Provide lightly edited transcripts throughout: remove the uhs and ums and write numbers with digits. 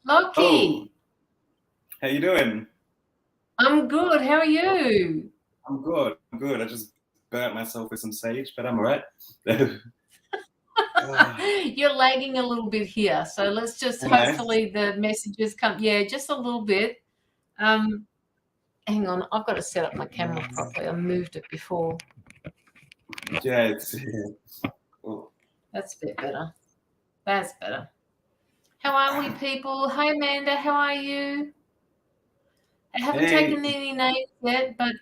Locky, How you doing? I'm good. How are you? I'm good. I'm good. I just burnt myself with some sage, but I'm alright. You're lagging a little bit here, so let's just Am I? hopefully the messages come. Yeah, just a little bit. Um, Hang on, I've got to set up my camera properly. I moved it before. Yeah, it's. Oh. That's a bit better. That's better. How are we, people? Hi, Amanda. How are you? I haven't Hey. taken any names yet, but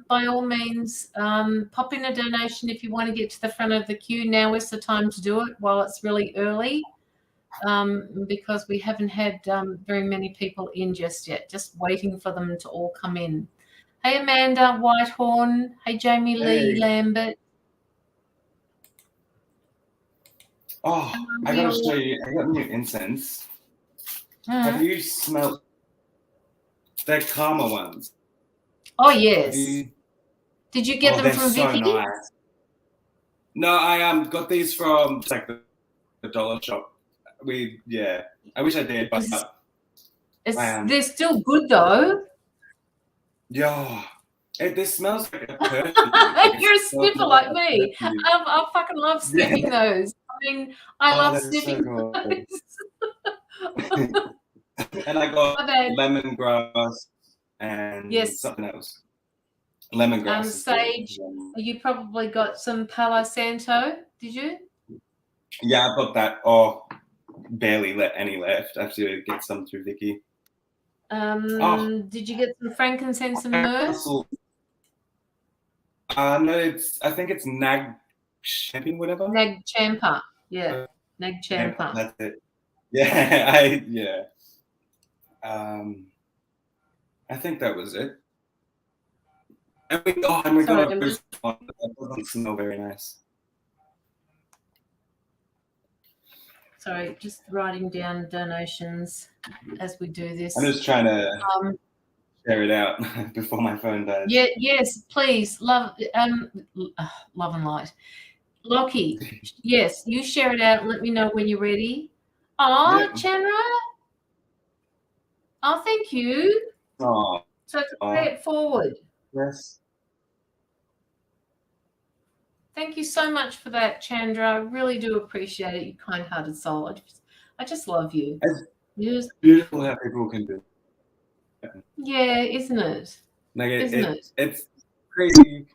by all means, pop in a donation if you want to get to the front of the queue. Now is the time to do it while it's really early, because we haven't had very many people in just yet, just waiting for them to all come in. Hey, Amanda Whitehorn. Hey, Jamie Lee Hey. Lambert. Oh, I gotta show you. I got new incense. Have you smelled? They're Karma ones. Oh, yes. Did you get them from so Vicky? nice. No, I got these from like the dollar shop. I wish I did, but they're still good though. Yeah. This smells like a perfume. You're a sniffer like me. I fucking love sniffing those. I mean, I love sniffing those. And I got lemongrass and something else. Lemongrass. Sage. You probably got some Palo Santo, did you? Yeah, I've got that. Oh, barely any left. I have to get some through Vicky. Did you get some frankincense and myrrh? No, I think it's Nag Champion, whatever. Nag Champa. Yeah. Nag Champa. That's it. Yeah, I think that was it. And we got a boost one that doesn't smell very nice. Sorry, just writing down donations as we do this. I'm just trying to share it out before my phone dies. Yeah, yes, please. Love and light. Locky, yes, you share it out and let me know when you're ready. Oh, Chandra. Oh, thank you. Oh. So pay it forward. Yes. Thank you so much for that, Chandra. I really do appreciate it, you kind-hearted soul. I just love you. It's beautiful how people can do it. Yeah, isn't it? Like it's crazy.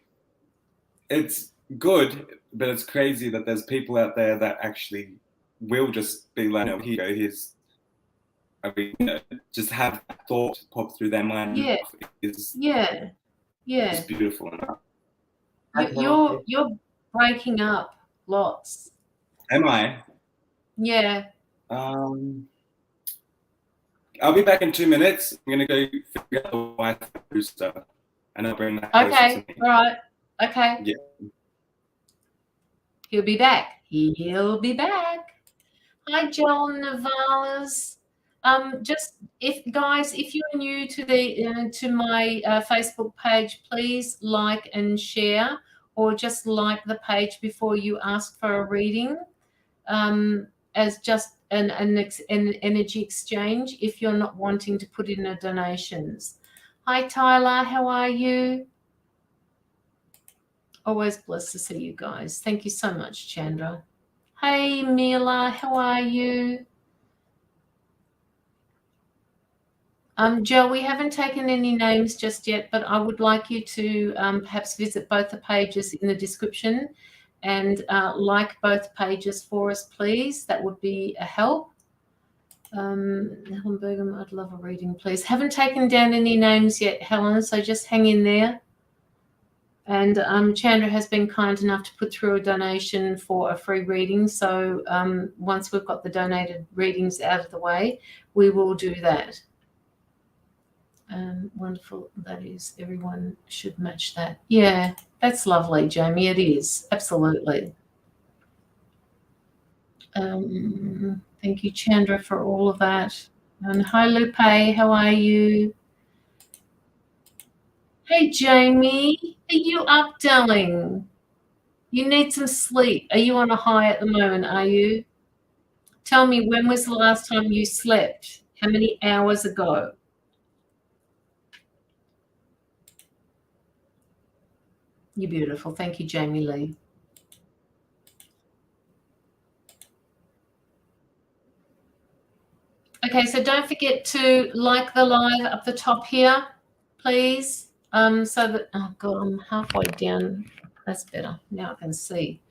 It's good, but it's crazy that there's people out there that actually will just be like, no, here you go, just have that thought pop through their mind. Yeah. It's beautiful enough. You're breaking up lots. Am I? Yeah. I'll be back in 2 minutes. I'm gonna go figure out the Wi-Fi booster, and I'll bring that. Okay. All right. Okay. Yeah. He'll be back. He'll be back. Hi, Joel Navalas. Just if you're new to the to my Facebook page, please like and share, or just like the page before you ask for a reading, as just an energy exchange. If you're not wanting to put in donations. Hi, Tyler. How are you? Always blessed to see you guys. Thank you so much, Chandra. Hey, Mila. How are you? Joe, we haven't taken any names just yet, but I would like you to perhaps visit both the pages in the description and like both pages for us, please. That would be a help. Helen Bergam, I'd love a reading, please. Haven't taken down any names yet, Helen, so just hang in there. And Chandra has been kind enough to put through a donation for a free reading. So once we've got the donated readings out of the way, we will do that. Wonderful. That is, everyone should match that. Yeah, that's lovely, Jamie. It is. Absolutely. Thank you, Chandra, for all of that. And hi, Lupe. How are you? Hey, Jamie. Are you up, darling? You need some sleep. Are you on a high at the moment, are you? Tell me, when was the last time you slept? How many hours ago? You're beautiful. Thank you, Jamie Lee. Okay, so don't forget to like the live up the top here, please. So that, oh God, I'm halfway down. That's better. Now I can see.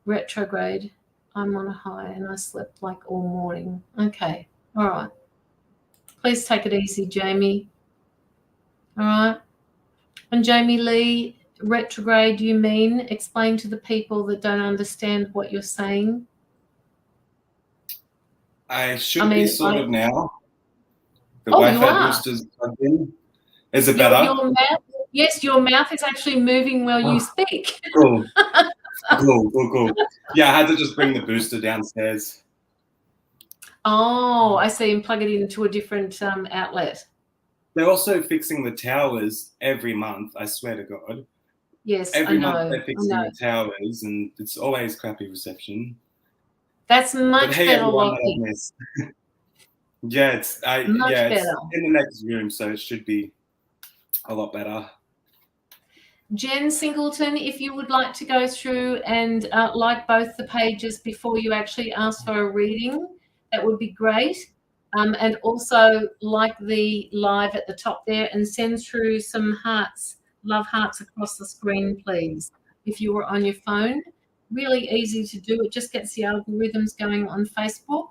Retrograde. I'm on a high and I slept like all morning. Okay, all right. Please take it easy, Jamie. All right. And Jamie Lee, retrograde, you mean? Explain to the people that don't understand what you're saying. I should be sorted now. The Oh, Wi-Fi booster's plugged in. Is it better? Your mouth, yes, your mouth is actually moving while you speak. Cool. Cool. Yeah, I had to just bring the booster downstairs. Oh, I see. And plug it into a different outlet. They're also fixing the towers every month, I swear to God. Yes, every I know. month they're fixing the towers, and it's always crappy reception. That's much better, everyone Locky. that I've missed. Yeah, it's in the next room, so it should be a lot better. Jen Singleton, if you would like to go through and like both the pages before you actually ask for a reading, that would be great. And also like the live at the top there and send through some hearts, love hearts across the screen, please. If you were on your phone, really easy to do. It just gets the algorithms going on Facebook.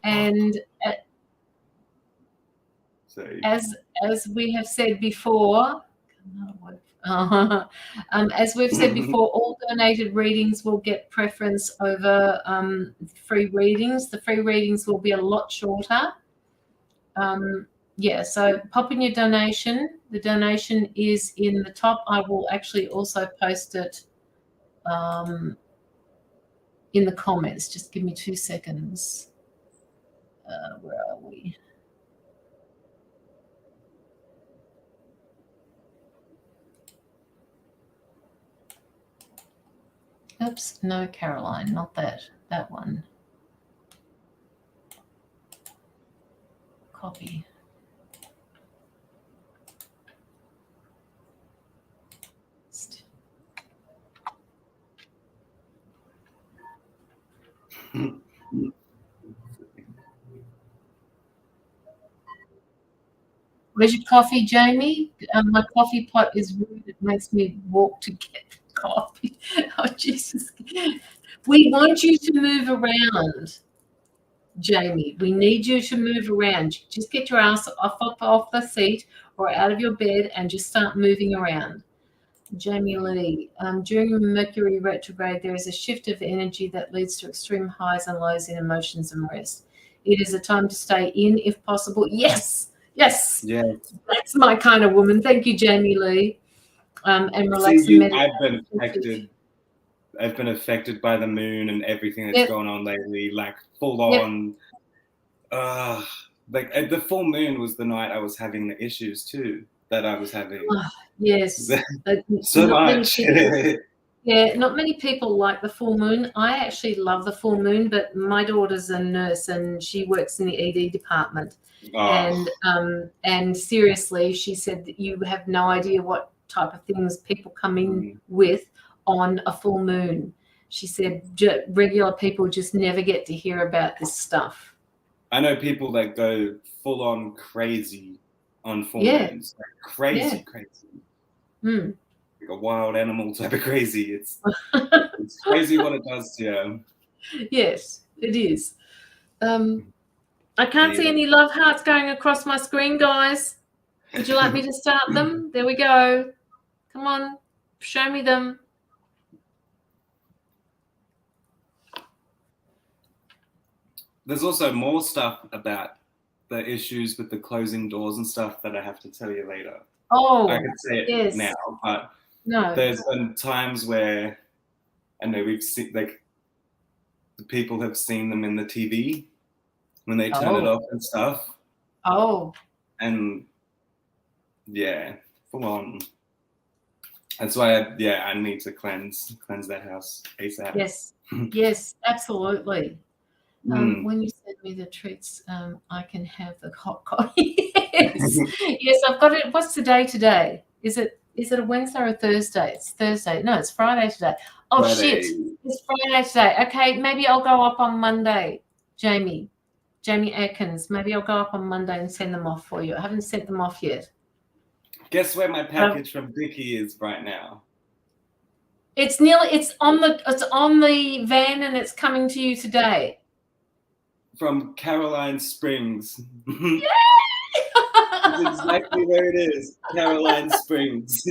And as we have said before, as we've said before, all donated readings will get preference over free readings. The free readings will be a lot shorter. Yeah, so pop in your donation. The donation is in the top. I will actually also post it in the comments. Just give me 2 seconds. Where are we? Oops, no, Caroline, not that. That one. Copy. Where's your coffee, Jamie? My coffee pot is rude. It makes me walk to get coffee. Oh, Jesus. We want you to move around, Jamie. We need you to move around. Just get your ass off the seat or out of your bed and just start moving around. Jamie Lee, during Mercury retrograde, there is a shift of energy that leads to extreme highs and lows in emotions and rest. It is a time to stay in if possible. Yes. Yeah, that's my kind of woman. Thank you, Jamie Lee. And relax and meditate. I've been affected by the moon and everything that's going on lately, like full on. Like the full moon was the night I was having the issues too that I was having. Yes, so much. Yeah, not many people like the full moon. I actually love the full moon, but my daughter's a nurse and she works in the ED department. And seriously, she said that you have no idea what type of things people come in with on a full moon. She said regular people just never get to hear about this stuff. I know people that go full on crazy on full moons. Like crazy. Mm. Like a wild animal type of crazy. It's crazy what it does to you. Yes, it is. I can't see any love hearts going across my screen, guys. Would you like me to start them? There we go. Come on, show me them. There's also more stuff about the issues with the closing doors and stuff that I have to tell you later. Oh, I could say it now, but there's been times where I know we've seen, like, the people have seen them in the TV when they turn it off and stuff. And yeah, full on. That's why I need to cleanse that house ASAP. Yes, absolutely. When you said me the treats. I can have the hot coffee. Yes, yes, I've got it. What's the day today? Is it a Wednesday or a Thursday? It's Thursday. No, it's Friday today. Oh, Friday. shit. It's Friday today. Okay, maybe I'll go up on Monday, Jamie Atkins. Maybe I'll go up on Monday and send them off for you. I haven't sent them off yet. Guess where my package from Vicky is right now? It's on the van and it's coming to you today. From Caroline Springs. Yay! That's exactly where it is. Caroline Springs.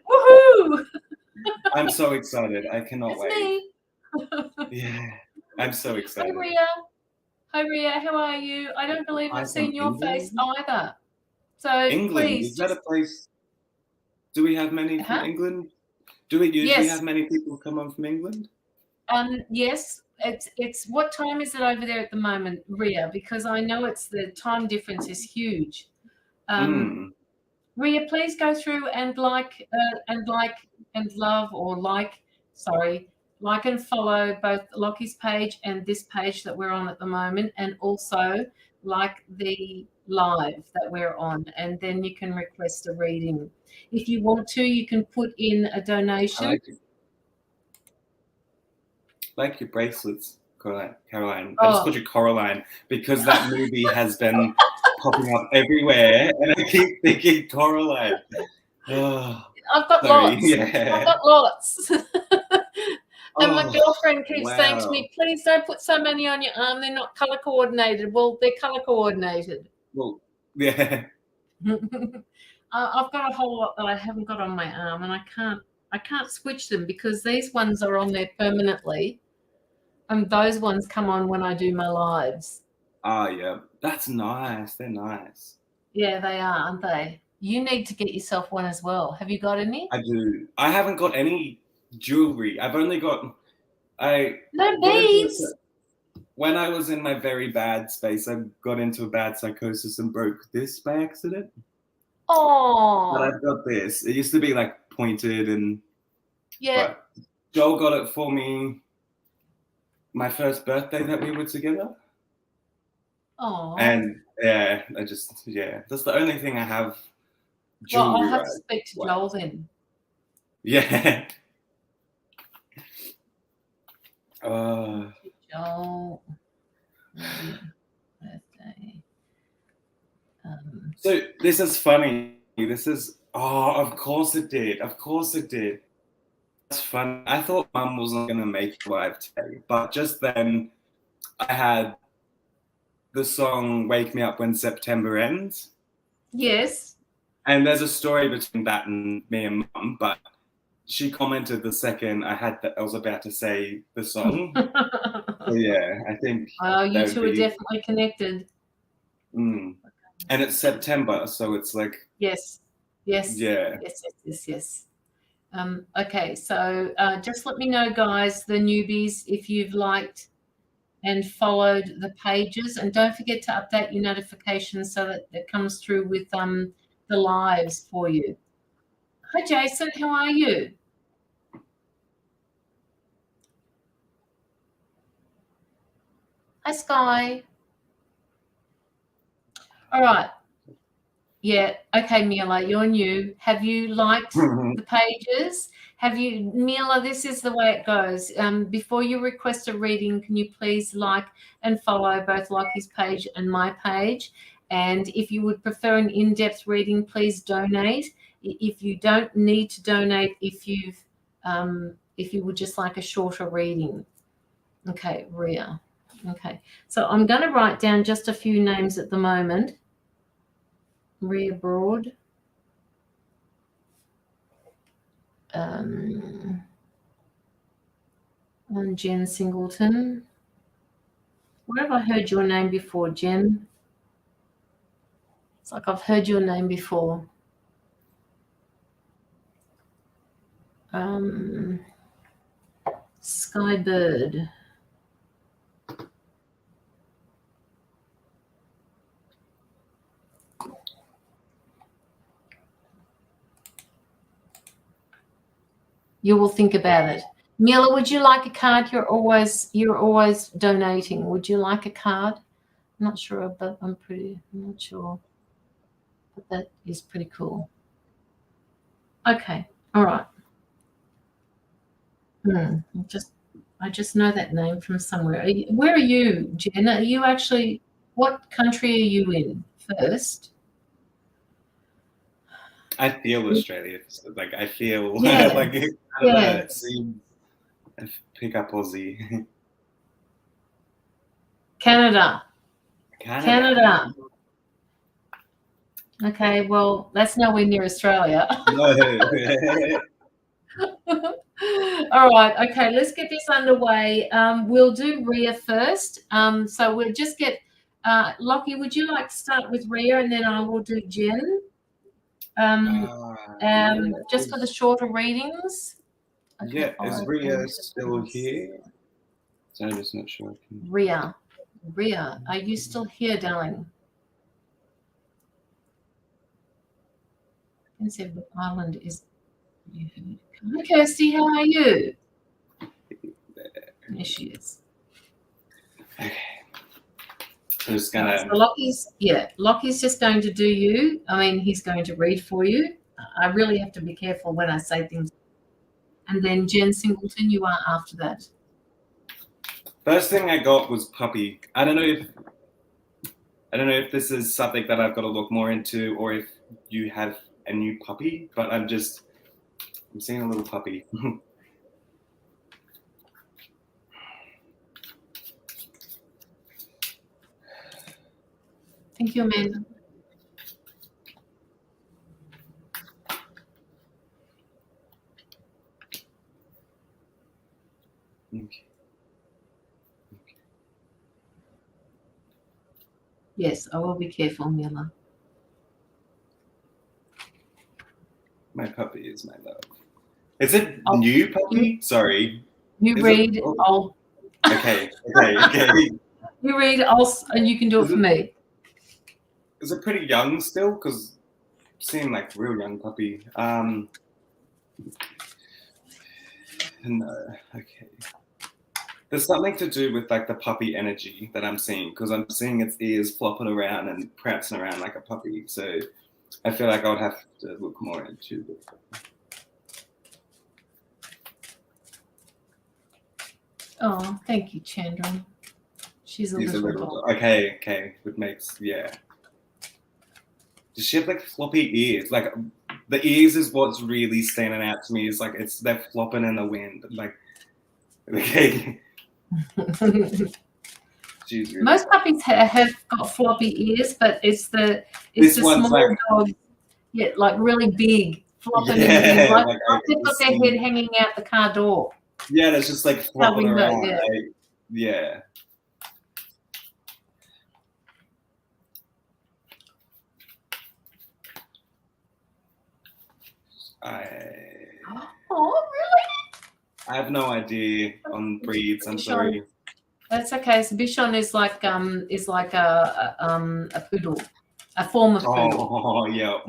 Woohoo! I'm so excited. I cannot It's wait. me. Yeah, I'm so excited. Hi, Ria. Hi, Ria. How are you? I don't believe I've seen your face either. So England, please, is that a place? Do we have many from England? Do we usually have many people come on from England? Yes. It's what time is it over there at the moment, Ria? Because I know it's the time difference is huge. Ria, please go through and like and follow both Locky's page and this page that we're on at the moment, and also like the live that we're on, and then you can request a reading. If you want to, you can put in a donation. I like your bracelets, Caroline. I just called you Coraline because that movie has been popping up everywhere, and I keep thinking Coraline. Oh, I've got lots. Yeah. I've got lots. And my girlfriend keeps saying to me, please don't put so many on your arm. They're not color coordinated. Well, they're color coordinated. Well, yeah. I've got a whole lot that I haven't got on my arm, and I can't switch them because these ones are on there permanently, and those ones come on when I do my lives. Oh, yeah. That's nice. They're nice. Yeah, they are, aren't they? You need to get yourself one as well. Have you got any? I do. I haven't got any jewelry. I've only got no beads. When I was in my very bad space, I got into a bad psychosis and broke this by accident. Oh. But I've got this. It used to be like pointed and but Joel got it for me my first birthday that we were together. Oh. And that's the only thing I have. Well, I'll have to speak to Joel then. Yeah. Joel. Birthday. So this is funny. This is of course it did. Of course it did. That's fun. I thought Mum wasn't gonna make it live today, but just then I had the song "Wake Me Up When September Ends." Yes. And there's a story between that and me and Mum, but she commented the second I was about to say the song. So yeah, I think. Oh, you two are definitely connected. And it's September, so it's like. Yes. Yes. Yeah. Yes. Okay, so just let me know, guys, the newbies, if you've liked and followed the pages, and don't forget to update your notifications so that it comes through with the lives for you. Hi, Jason. How are you? Hi, Sky. All right. Yeah. Okay, Mila, you're new. Have you liked the pages? Mila, this is the way it goes. Before you request a reading, can you please like and follow both Locky's page and my page? And if you would prefer an in-depth reading, please donate. If you don't need to donate, if you would just like a shorter reading. Okay, Ria. Okay, so I'm going to write down just a few names at the moment. Ria Broad. And Jen Singleton. Where have I heard your name before, Jen? It's like I've heard your name before. Skybird. You will think about it. Mila, would you like a card? You're always donating. Would you like a card? Not sure, but I'm not sure. But that is pretty cool. Okay, all right. I just know that name from somewhere. Where are you, Jen? Are you actually? What country are you in first? I feel Australia. Like I feel Yeah. like I don't know. It seems I pick up Aussie. Canada. Okay, well, that's nowhere near Australia. No. All right, okay, let's get this underway. We'll do Ria first. So we'll just get Locky, would you like to start with Ria and then I will do Jen? Just for the shorter readings. Okay, yeah, is Ria still here? So I'm just not sure. Ria, are you still here, darling? Concept of Island is. Hi, Kirsty. How are you? There she is. Okay. I'm just gonna. So Locky's just going to do you. I mean, he's going to read for you. I really have to be careful when I say things. And then Jen Singleton, you are after that. First thing I got was puppy. I don't know if this is something that I've got to look more into, or if you have a new puppy. But I'm seeing a little puppy. Thank you, Amanda. Okay. Yes, I will be careful, Mila. My puppy is my love. Is it new puppy? Sorry. You read. Okay. You read. And you can do it for me. Is it pretty young still? Because seeing like real young puppy. No. Okay. There's something to do with like the puppy energy that I'm seeing, because I'm seeing its ears flopping around and prancing around like a puppy. So I feel like I would have to look more into it. Oh, thank you, Chandra. She's a little dog. Okay. It makes, yeah. Does she have like floppy ears? Like the ears is what's really standing out to me. Is like they're flopping in the wind. Like, okay. Most puppies have got floppy ears, but it's the small like, dog, yeah, like really big, flopping in the wind. Like they've got their head hanging out the car door. Yeah, that's just like flopping around. Yeah. Oh, really? I have no idea on breeds. I'm sorry. That's okay. So Bichon is like a poodle, a form of poodle. Oh yeah.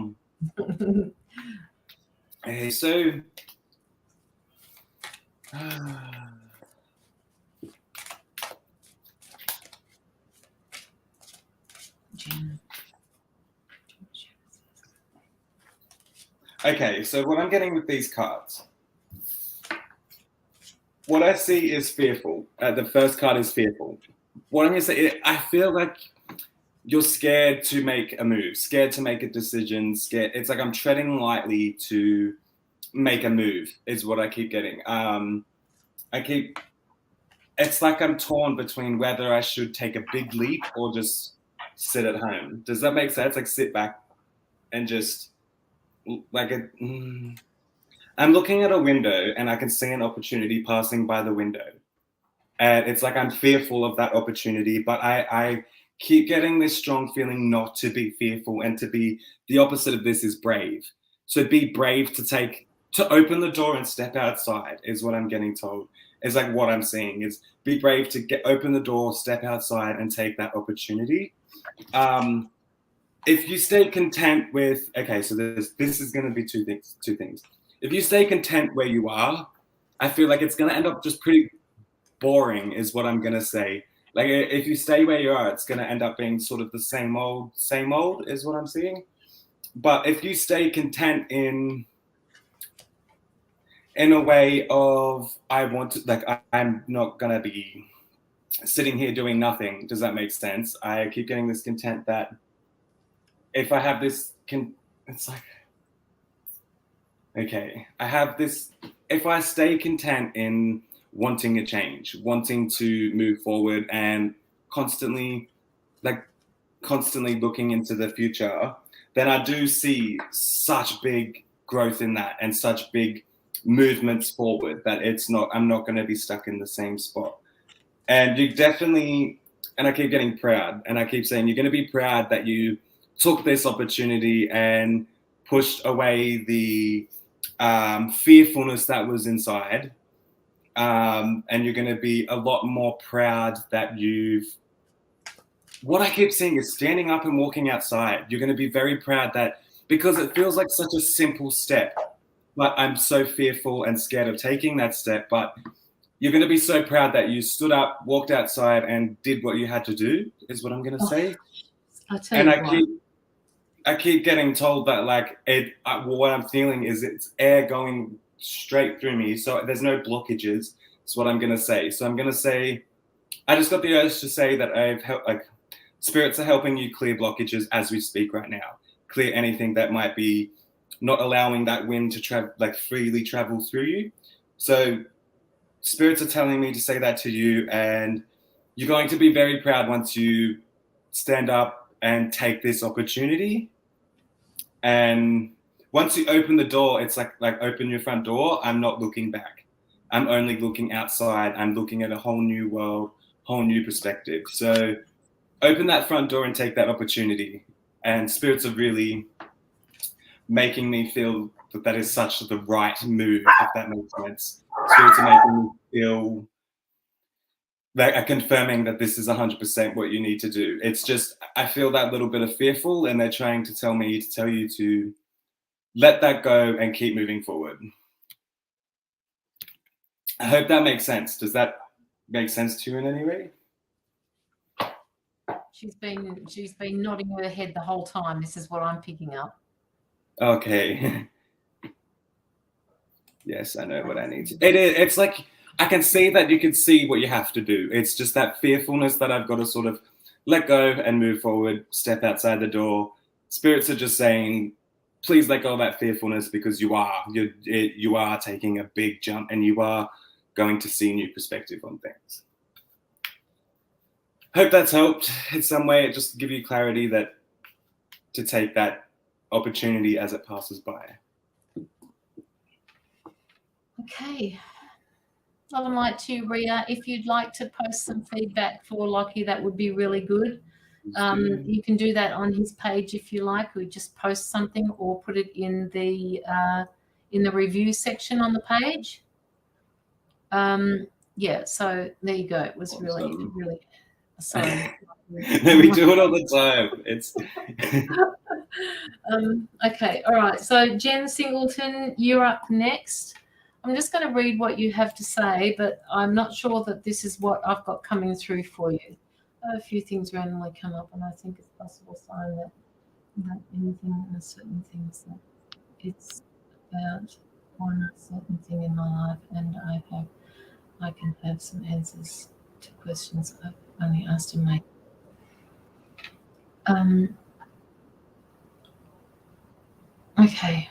Okay, so okay, so what I'm getting with these cards, what I see is fearful. The first card is fearful. What I'm going to say, I feel like you're scared to make a move, scared to make a decision, scared. It's like I'm treading lightly to make a move is what I keep getting. It's like I'm torn between whether I should take a big leap or just sit at home. Does that make sense? Like sit back and just like I'm looking at a window and I can see an opportunity passing by the window. And it's like I'm fearful of that opportunity, but I keep getting this strong feeling not to be fearful, and to be the opposite of this is brave. So be brave to open the door and step outside is what I'm getting told. It's like what I'm seeing is be brave to open the door, step outside and take that opportunity. If you stay content with, okay, so this is going to be two things. If you stay content where you are, I feel like it's going to end up just pretty boring is what I'm going to say. Like if you stay where you are, it's going to end up being sort of the same old is what I'm seeing. But if you stay content in a way of I'm not going to be sitting here doing nothing. Does that make sense? I keep getting this content that if I have this, it's like, okay, I have this, if I stay content in wanting a change, wanting to move forward and constantly looking into the future, then I do see such big growth in that and such big movements forward that I'm not going to be stuck in the same spot. And you definitely, and I keep getting proud, and I keep saying you're going to be proud that you took this opportunity and pushed away the fearfulness that was inside. And you're going to be a lot more proud that what I keep seeing is standing up and walking outside. You're going to be very proud that, because it feels like such a simple step, but I'm so fearful and scared of taking that step. But you're going to be so proud that you stood up, walked outside, and did what you had to do, is what I'm going to say. And I keep getting told that what I'm feeling is it's air going straight through me. So there's no blockages. That's what I'm going to say. So I'm going to say, I just got the urge to say that I've helped, spirits are helping you clear blockages as we speak right now. Clear anything that might be not allowing that wind to freely travel through you. So spirits are telling me to say that to you, and you're going to be very proud once you stand up and take this opportunity. And once you open the door, it's like open your front door. I'm not looking back. I'm only looking outside. I'm looking at a whole new world, whole new perspective. So open that front door and take that opportunity. And spirits are really making me feel that is such the right move, if that makes sense. Spirits are making me feel confirming that this is 100% what you need to do. It's just, I feel that little bit of fearful, and they're trying to tell you to let that go and keep moving forward. I hope that makes sense. Does that make sense to you in any way? She's been nodding her head the whole time. This is what I'm picking up. Okay. Yes, I know what I need to. It's like, I can see that you can see what you have to do. It's just that fearfulness that I've got to sort of let go and move forward, step outside the door. Spirits are just saying, please let go of that fearfulness, because you are taking a big jump and you are going to see a new perspective on things. Hope that's helped in some way. It just give you clarity that to take that opportunity as it passes by. Okay. Love and light to you, Rhea. If you'd like to post some feedback for Locky, that would be really good. You can do that on his page if you like. We just post something or put it in the review section on the page. Yeah, so there you go. It was awesome. really sorry. No, we do it all the time. It's okay, all right. So Jen Singleton, you're up next. I'm just going to read what you have to say, but I'm not sure that this is what I've got coming through for you. A few things randomly come up, and I think it's a possible sign that anything and certain things that it's about one certain thing in my life, and I can have some answers to questions I've only asked him make. Okay.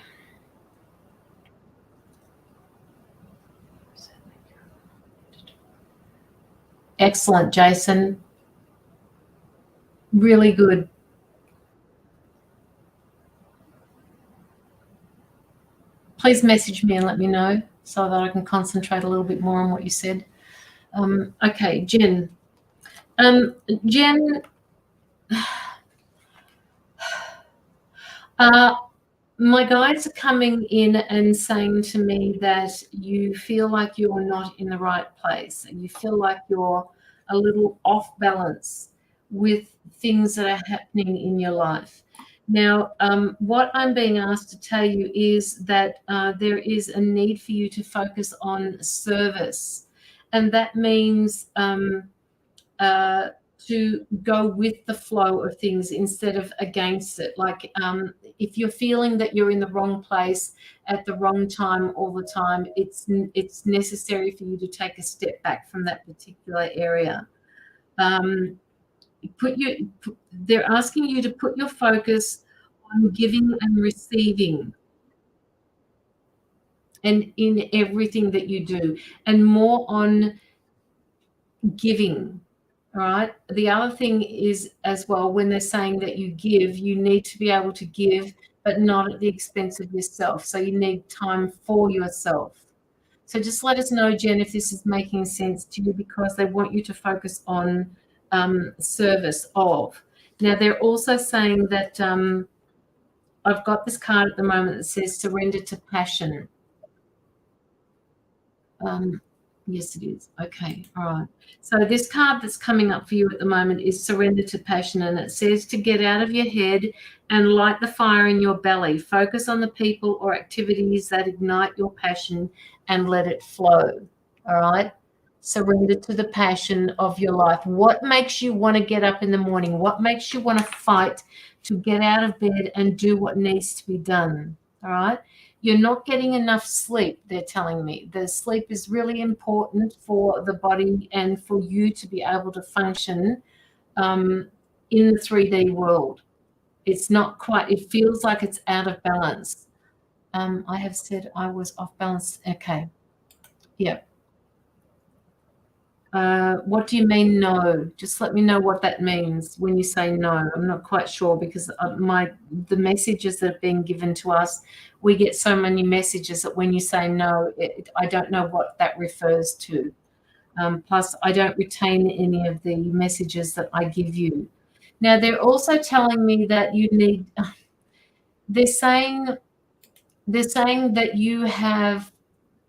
Excellent, Jason. Really good. Please message me and let me know so that I can concentrate a little bit more on what you said. Okay, Jen. Jen, my guides are coming in and saying to me that you feel like you're not in the right place. You feel like you're a little off balance with things that are happening in your life. Now, what I'm being asked to tell you is that there is a need for you to focus on service. And that means to go with the flow of things instead of against it. Like if you're feeling that you're in the wrong place at the wrong time all the time, it's necessary for you to take a step back from that particular area. They're asking you to put your focus on giving and receiving, and in everything that you do, and more on giving. All right. The other thing is as well, when they're saying that you give, you need to be able to give, but not at the expense of yourself. So you need time for yourself. So just let us know, Jen, if this is making sense to you, because they want you to focus on service of. Now, they're also saying that I've got this card at the moment that says surrender to passion. Yes, it is. Okay. All right. So this card that's coming up for you at the moment is surrender to passion. And it says to get out of your head and light the fire in your belly. Focus on the people or activities that ignite your passion and let it flow. All right. Surrender to the passion of your life. What makes you want to get up in the morning? What makes you want to fight to get out of bed and do what needs to be done? All right. You're not getting enough sleep, they're telling me. The sleep is really important for the body and for you to be able to function in the 3D world. It's not quite, it feels like it's out of balance. I have said I was off balance. Okay. Yep. What do you mean no? Just let me know what that means when you say no. I'm not quite sure, because the messages that are being given to us, we get so many messages that when you say no, I don't know what that refers to. Plus, I don't retain any of the messages that I give you. Now, they're also telling me that you need. They're saying that you have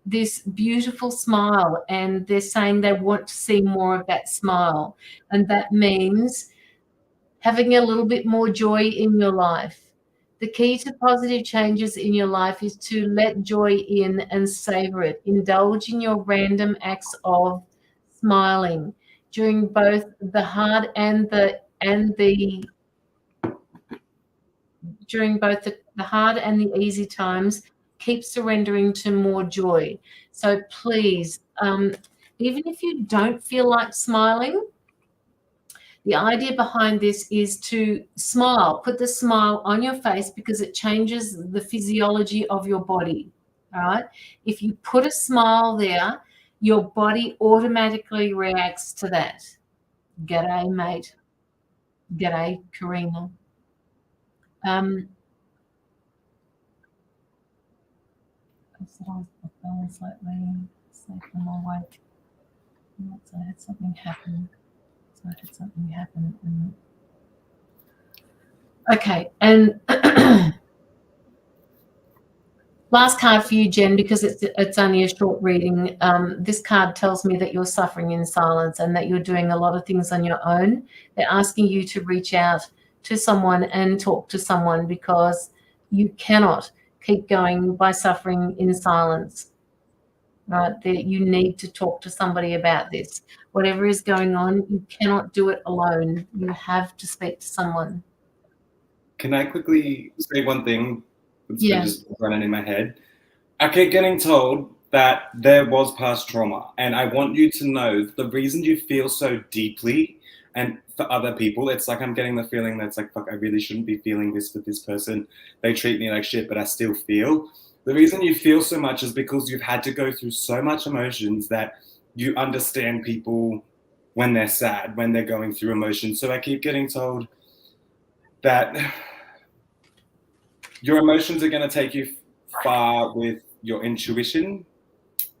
this beautiful smile, and they're saying they want to see more of that smile, and that means having a little bit more joy in your life. The key to positive changes in your life is to let joy in and savor it. Indulge in your random acts of smiling during both the hard and the hard and the easy times. Keep surrendering to more joy. So please, even if you don't feel like smiling, the idea behind this is to smile. Put the smile on your face, because it changes the physiology of your body. All right. If you put a smile there, your body automatically reacts to that. G'day, mate. G'day, Karina. I said I was off balance lately. Sleep on my weight. So I had something happen. Okay, and last card for you, Jen, because it's only a short reading. This card tells me that you're suffering in silence and that you're doing a lot of things on your own. They're asking you to reach out to someone and talk to someone, because you cannot keep going by suffering in silence. Right? You need to talk to somebody about this. Whatever is going on, you cannot do it alone. You have to speak to someone. Can I quickly say one thing that's Yeah. been just running in my head? I keep getting told that there was past trauma, and I want you to know the reason you feel so deeply, and for other people, it's like I'm getting the feeling that's like, fuck, I really shouldn't be feeling this with this person. They treat me like shit, but I still feel. The reason you feel so much is because you've had to go through so much emotions that you understand people when they're sad, when they're going through emotions. So I keep getting told that your emotions are going to take you far with your intuition,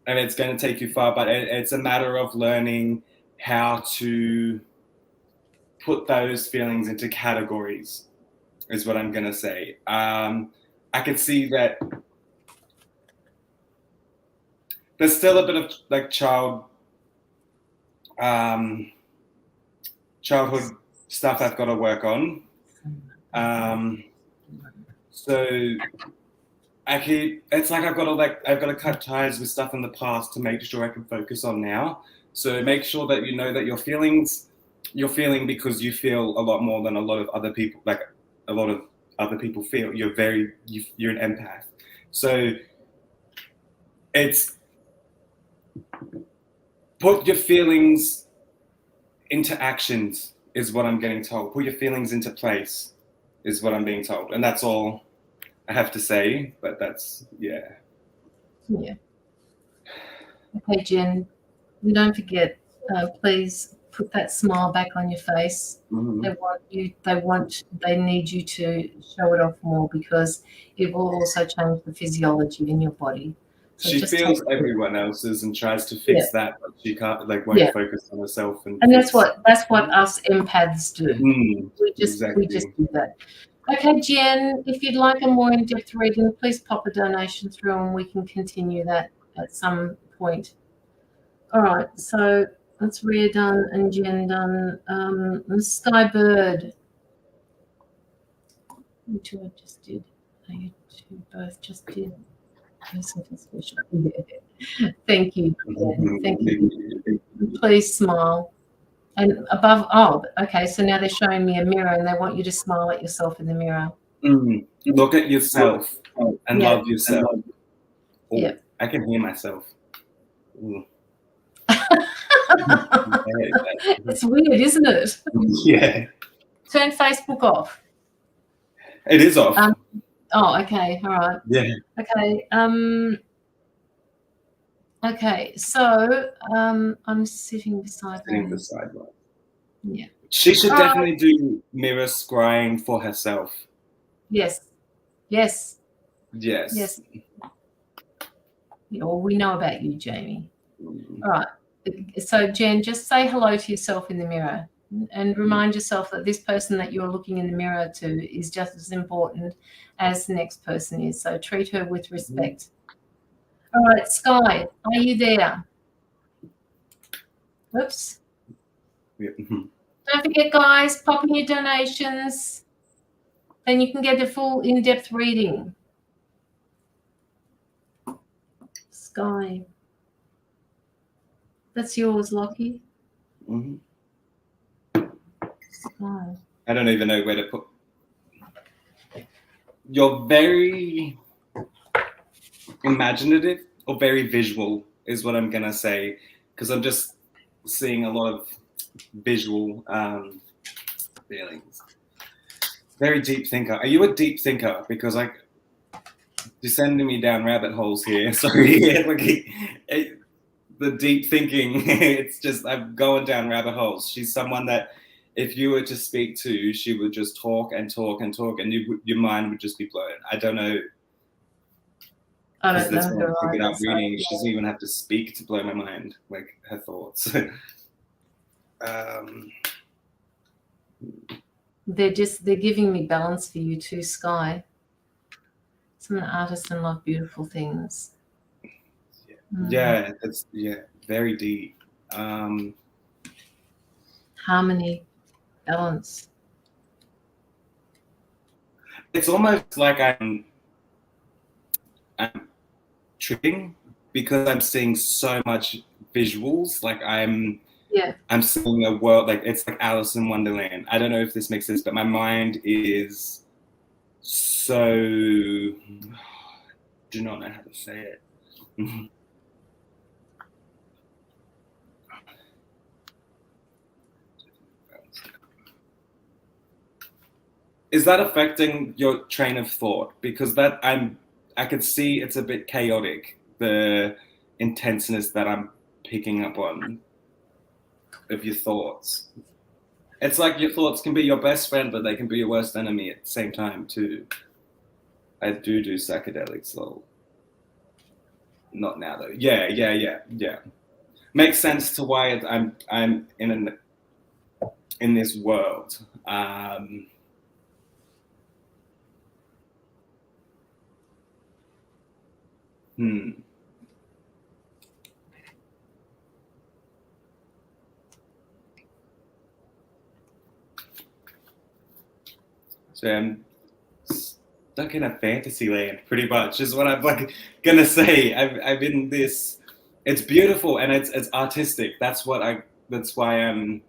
and it's going to take you far, but it's a matter of learning how to put those feelings into categories, is what I'm going to say. I can see that there's still a bit of like childhood stuff I've got to work on. So it's like I've got to cut ties with stuff in the past to make sure I can focus on now. So make sure that you know that your feelings you're feeling because you feel a lot more than a lot of other people, like a lot of other people feel. You're an empath. So it's put your feelings into actions is what I'm getting told. Put your feelings into place is what I'm being told. And that's all I have to say, but that's, yeah. Yeah. Okay, Jen, don't forget, please put that smile back on your face. They need you to show it off more, because it will also change the physiology in your body. So she feels everyone else's and tries to fix that, but she can't, like, won't focus on herself. And that's what us empaths do. We just do that. Okay, Jen, if you'd like a more in-depth reading, please pop a donation through and we can continue that at some point. All right, so that's Rhea done and Jen done. Sky Bird. You two I just did. You two both just did. Thank you. Thank you. Please smile. And above, okay, so now they're showing me a mirror and they want you to smile at yourself in the mirror. Look at yourself and love yourself. Yeah. I can hear myself. It's weird, isn't it? Yeah. Turn Facebook off. It is off. Okay, all right. Yeah. Okay. Okay, so I'm sitting beside one. Yeah. She should definitely do mirror scrying for herself. Yes. Yes. Yes. Yes. Yeah, well, we know about you, Jamie. All right. So, Jen, just say hello to yourself in the mirror and remind yourself that this person that you're looking in the mirror to is just as important as the next person is. So treat her with respect. All right, Sky, are you there? Oops. Yeah. Don't forget, guys, pop in your donations. Then you can get the full in-depth reading. Sky. That's yours, Locky. Sky. I don't even know where to put. You're very imaginative or very visual is what I'm gonna say, because I'm just seeing a lot of visual feelings. Very deep thinker. Are you a deep thinker? Because you're sending me down rabbit holes here. Sorry, the deep thinking. It's just I'm going down rabbit holes. She's someone that if you were to speak to, she would just talk and talk and talk, and your mind would just be blown. I don't know. I don't know. Without reading, she doesn't even have to speak to blow my mind, like her thoughts. They're giving me balance for you too, Sky. Some artists and love beautiful things. Yeah, it's very deep. Harmony, balance. It's almost like I'm tripping because I'm seeing so much visuals. Like I'm seeing a world, like it's like Alice in Wonderland. I don't know if this makes sense, but my mind is so, do not know how to say it. Is that affecting your train of thought? Because I could see it's a bit chaotic, the intenseness that I'm picking up on of your thoughts. It's like your thoughts can be your best friend, but they can be your worst enemy at the same time too. I do psychedelics, lol. Not now though. Yeah. Makes sense to why I'm in this world. So I'm stuck in a fantasy land, pretty much, is what I'm gonna say. I've been this. It's beautiful and it's artistic. That's why I'm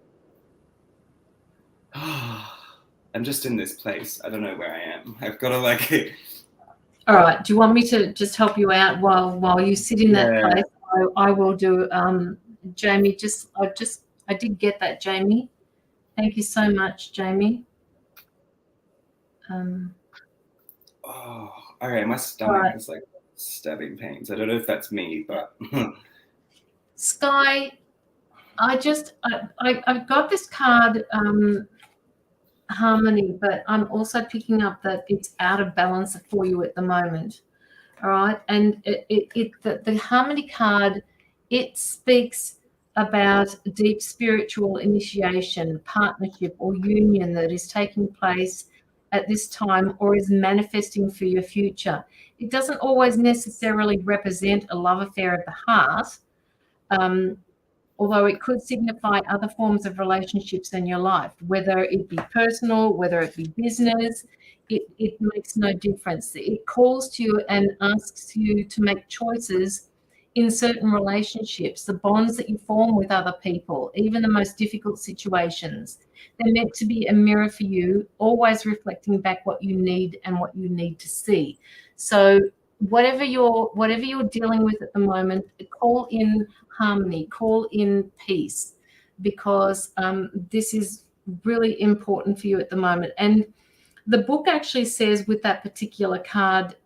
I'm just in this place. I don't know where I am. I've got to like. All right. Do you want me to just help you out while you sit in that place? I will do. Jamie, I did get that, Jamie. Thank you so much, Jamie. Oh, okay. My stomach is like stabbing pains. I don't know if that's me, but. Sky, I've got this card, harmony, but I'm also picking up that it's out of balance for you at the moment. All right, and the harmony card, it speaks about deep spiritual initiation, partnership, or union that is taking place at this time or is manifesting for your future. It doesn't always necessarily represent a love affair at the heart, although it could signify other forms of relationships in your life, whether it be personal, whether it be business. It makes no difference. It calls to you and asks you to make choices in certain relationships, the bonds that you form with other people, even the most difficult situations. They're meant to be a mirror for you, always reflecting back what you need and what you need to see. So whatever you're dealing with at the moment, call in harmony, call in peace, because this is really important for you at the moment. And the book actually says with that particular card,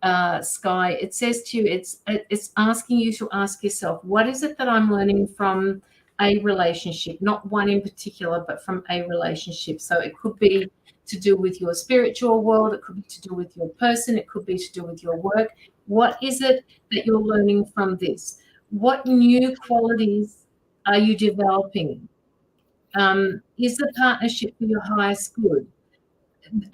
Sky, it says to you, it's asking you to ask yourself, what is it that I'm learning from a relationship, not one in particular, but from a relationship. So it could be to do with your spiritual world, it could be to do with your person, it could be to do with your work. What is it that you're learning from this? What new qualities are you developing? Is the partnership for your highest good?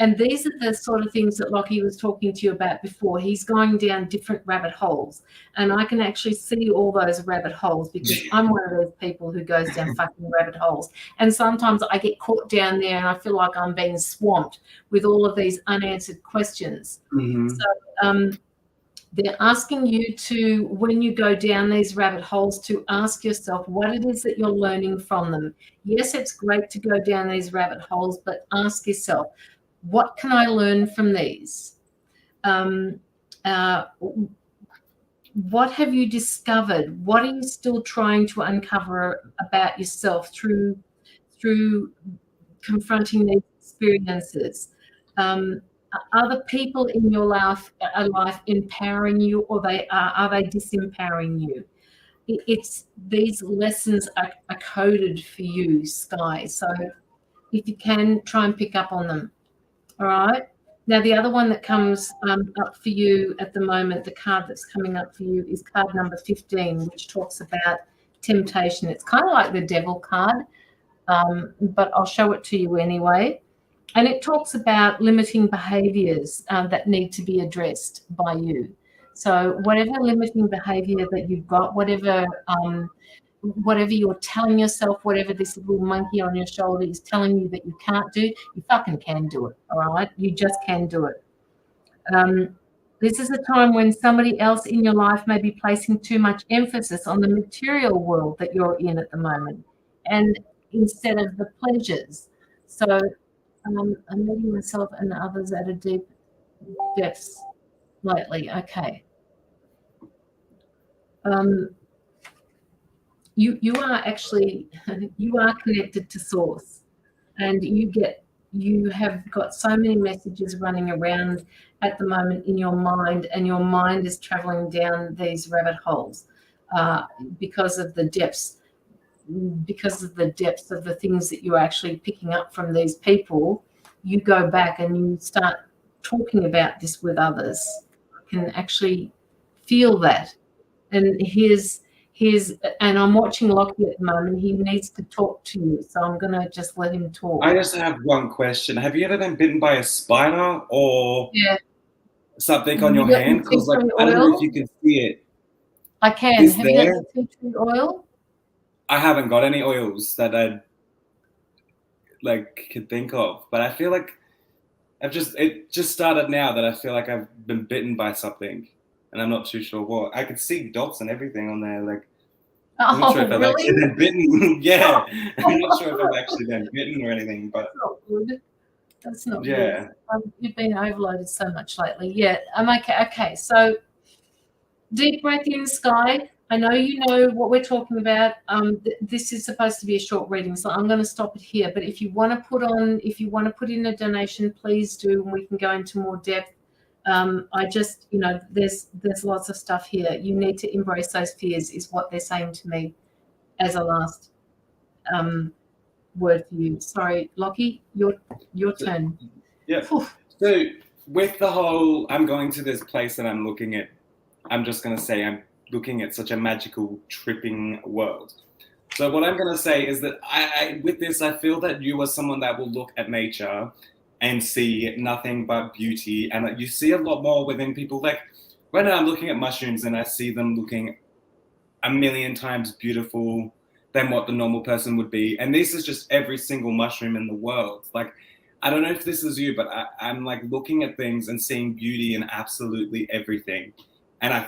And these are the sort of things that Locky was talking to you about before. He's going down different rabbit holes, and I can actually see all those rabbit holes because I'm one of those people who goes down fucking rabbit holes. And sometimes I get caught down there and I feel like I'm being swamped with all of these unanswered questions. Mm-hmm. So they're asking you to, when you go down these rabbit holes, to ask yourself what it is that you're learning from them. Yes, it's great to go down these rabbit holes, but ask yourself, what can I learn from these? What have you discovered? What are you still trying to uncover about yourself through confronting these experiences? Are the people in your life empowering you, or are they disempowering you? It's these lessons are coded for you, Sky. So if you can, try and pick up on them. All right. Now, the other one that comes up for you at the moment, the card that's coming up for you is card number 15, which talks about temptation. It's kind of like the devil card, but I'll show it to you anyway. And it talks about limiting behaviors that need to be addressed by you. So whatever limiting behavior that you've got, whatever you're telling yourself, whatever this little monkey on your shoulder is telling you that you can't do, you fucking can do it, all right? You just can do it. This is a time when somebody else in your life may be placing too much emphasis on the material world that you're in at the moment, and instead of the pleasures. So I'm meeting myself and others at a deep depths lately. Okay. You are actually, you are connected to source, and you have got so many messages running around at the moment in your mind, and your mind is traveling down these rabbit holes because of the depths of the things that you're actually picking up from these people. You go back and you start talking about this with others. You can actually feel that. And and I'm watching Locky at the moment. He needs to talk to you, so I'm going to just let him talk. I just have one question. Have you ever been bitten by a spider or something on your hand? Because like, I don't know if you can see it. I can. Have you got the tea tree oil? I haven't got any oils that I could think of, but I feel like it just started now that I feel like I've been bitten by something, and I'm not too sure what. I could see dots and everything on there. Like, I'm not sure if I've really? actually been bitten. Yeah, I'm not sure if I've actually been bitten or anything, but That's not good. That's not yeah. good. You've been overloaded so much lately. Yeah, I'm okay. Okay, so deep breath in, Sky. I know you know what we're talking about. This is supposed to be a short reading, so I'm going to stop it here. But if you want to put in a donation, please do, and we can go into more depth. I just, there's lots of stuff here. You need to embrace those fears, is what they're saying to me as a last word for you. Sorry, Locky, your turn. Yeah. Whew. So with the whole, I'm going to this place and I'm looking at, I'm just going to say I'm looking at such a magical, tripping world. So what I'm going to say is that with this, I feel that you are someone that will look at nature and see nothing but beauty. And you see a lot more within people. Like right now I'm looking at mushrooms and I see them looking a million times beautiful than what the normal person would be. And this is just every single mushroom in the world. Like, I don't know if this is you, but I'm like looking at things and seeing beauty in absolutely everything. And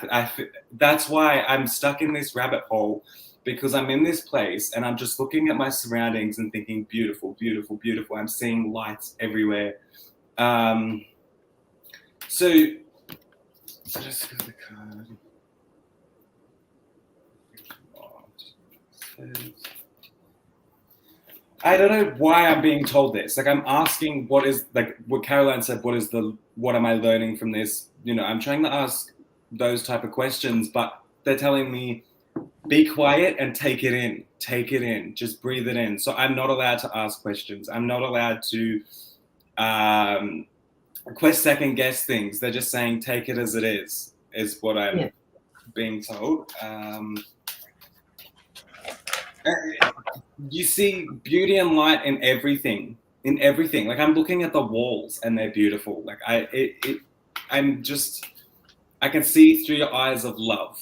that's why I'm stuck in this rabbit hole, because I'm in this place and I'm just looking at my surroundings and thinking, beautiful, beautiful, beautiful. I'm seeing lights everywhere. So just for the card. I don't know why I'm being told this. Like, I'm asking what is, like what Caroline said, what am I learning from this? I'm trying to ask those type of questions, but they're telling me, be quiet and take it in, just breathe it in. So I'm not allowed to ask questions. I'm not allowed to second guess things. They're just saying, take it as it is what I'm being told. You see beauty and light in everything. Like, I'm looking at the walls and they're beautiful. Like, I can see through your eyes of love,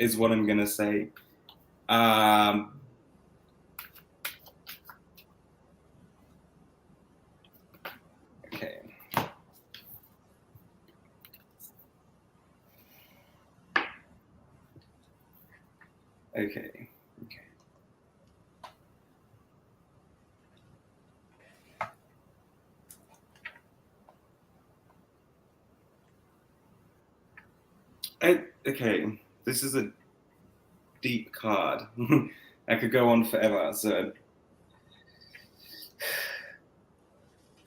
is what I'm gonna say. Okay. Okay. Okay, this is a deep card. I could go on forever. So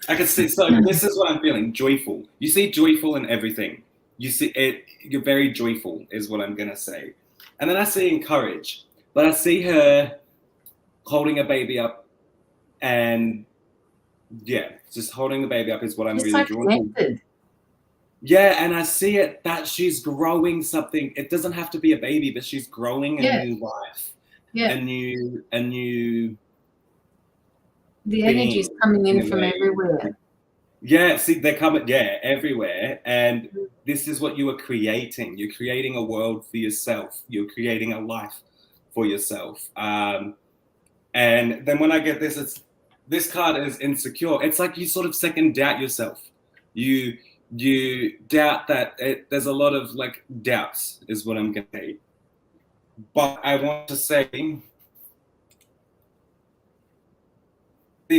I could see. So this is what I'm feeling: joyful. You see joyful in everything. You see it. You're very joyful, is what I'm gonna say. And then I see encourage, but I see her holding a baby up, and just holding the baby up is what I'm really drawn to. Yeah, and I see it that she's growing something. It doesn't have to be a baby, but she's growing a new life. Yeah. A new the energy is coming in from everywhere. Yeah, see, they're coming, everywhere. And this is what you are creating. You're creating a world for yourself. You're creating a life for yourself. And then when I get this card is insecure. It's like you sort of second doubt yourself. You doubt that there's a lot of like doubts, is what I'm going to say. But I want to say the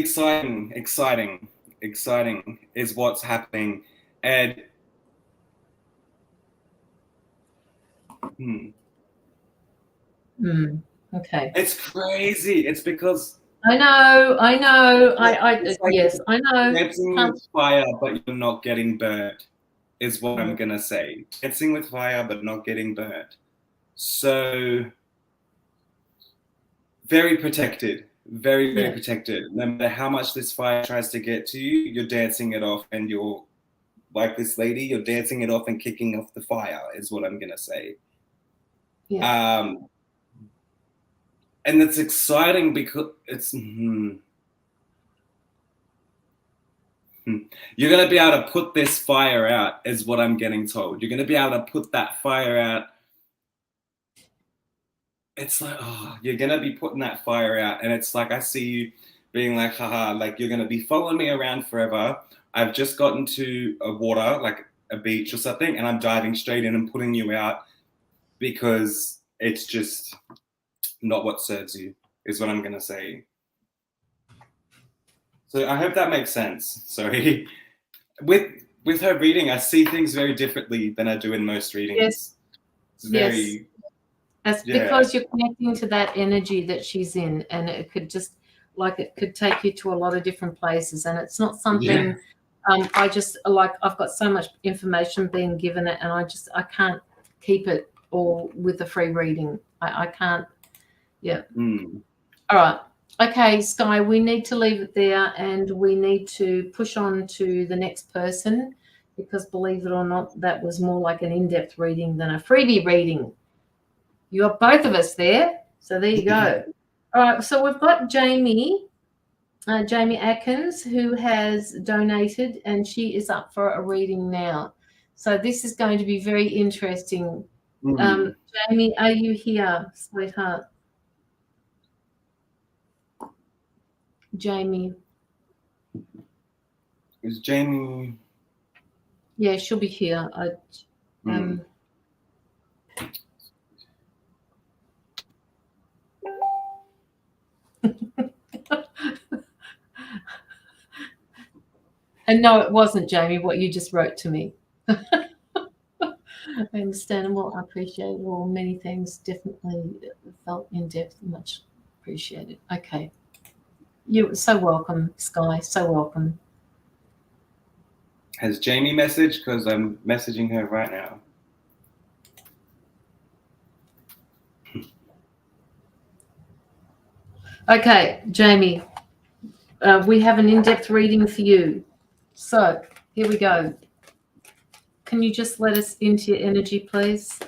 exciting is what's happening. And Okay. It's crazy. It's because I know. like Yes, I know. Dancing with fire, but you're not getting burnt, is what I'm gonna say. Dancing with fire, but not getting burnt. So very protected. Very, very protected. No matter how much this fire tries to get to you, you're dancing it off, and you're like this lady, you're dancing it off and kicking off the fire, is what I'm gonna say. Yeah. And it's exciting because it's you're going to be able to put this fire out, is what I'm getting told. You're going to be able to put that fire out. It's like, you're going to be putting that fire out. And it's like, I see you being like, haha, like you're going to be following me around forever. I've just gotten to a water, like a beach or something, and I'm diving straight in and putting you out because it's just, not what serves you, is what I'm going to say. So I hope that makes sense. Sorry. With her reading, I see things very differently than I do in most readings. Yes. It's very, That's because you're connecting to that energy that she's in, and it could just it could take you to a lot of different places, and it's not something I just I've got so much information being given it, and I can't keep it all with a free reading. I can't. Yeah. All right. Okay, Sky, we need to leave it there, and we need to push on to the next person, because believe it or not, that was more like an in-depth reading than a freebie reading. You got both of us there, so there you go. All right, so we've got Jamie Atkins, who has donated, and she is up for a reading now. So this is going to be very interesting. Jamie, are you here, sweetheart? Jamie. Is Jamie? Yeah, she'll be here. And no, it wasn't, Jamie, what you just wrote to me. Understandable, I appreciate it. Well, many things definitely felt in depth, much appreciated. Okay. You're so welcome, Sky, so welcome. Has Jamie messaged? Because I'm messaging her right now. Okay, Jamie, we have an in-depth reading for you. So here we go. Can you just let us into your energy, please?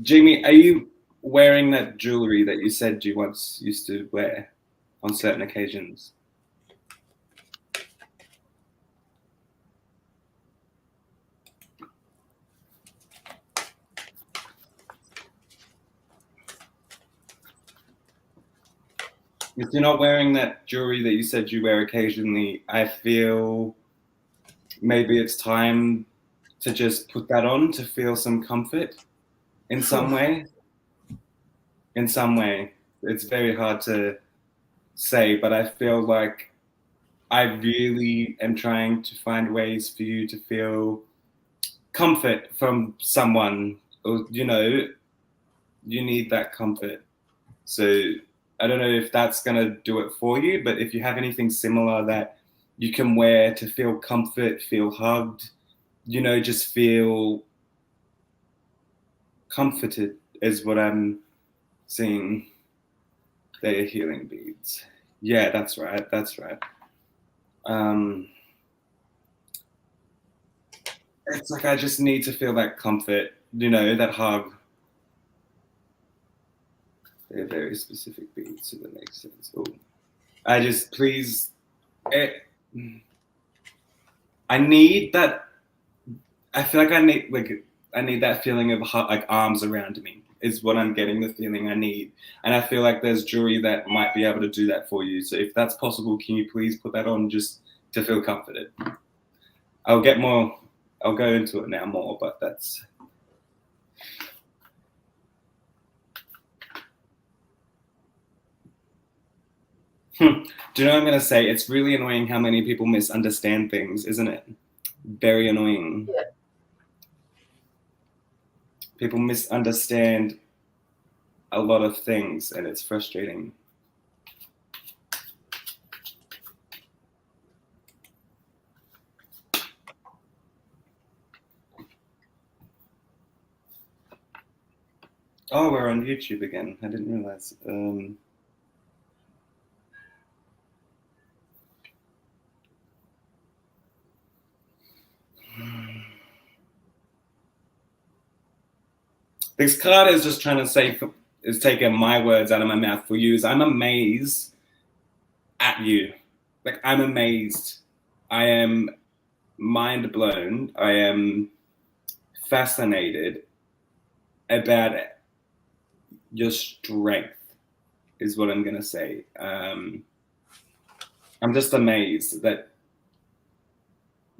Jamie, are you wearing that jewelry that you said you once used to wear on certain occasions? If you're not wearing that jewelry that you said you wear occasionally, I feel maybe it's time to just put that on to feel some comfort in some way. In some way. It's very hard to say, but I feel like I really am trying to find ways for you to feel comfort from someone, or, you know, you need that comfort. So I don't know if that's going to do it for you, but if you have anything similar that you can wear to feel comfort, feel hugged, you know, just feel comforted is what I'm seeing. They're healing beads. Yeah, that's right. That's right. It's like I just need to feel that comfort, you know, that hug. They're very specific beads, so that makes sense. Oh, I just please. I need that. I feel like I need that feeling of like arms around me. Is what I'm getting the feeling I need, and I feel like there's jewelry that might be able to do that for you. So if that's possible, can you please put that on just to feel comforted? I'll get more. I'll go into it now more, but that's. Do you know what I'm going to say? It's really annoying how many people misunderstand things, isn't it? Very annoying. Yeah. People misunderstand a lot of things, and it's frustrating. Oh, we're on YouTube again. I didn't realize. This card is just trying to say, is taking my words out of my mouth for you. I'm amazed at you. Like, I'm amazed. I am mind blown. I am fascinated about your strength, is what I'm going to say. I'm just amazed that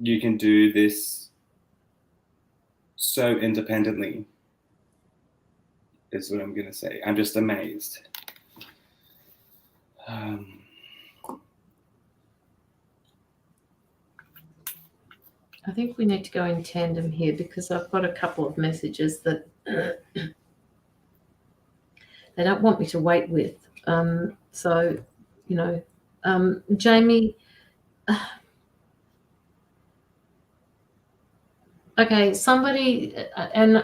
you can do this so independently. is what I'm going to say. I'm just amazed. I think we need to go in tandem here because I've got a couple of messages that they don't want me to wait with. So, you know, Jamie, okay, somebody, and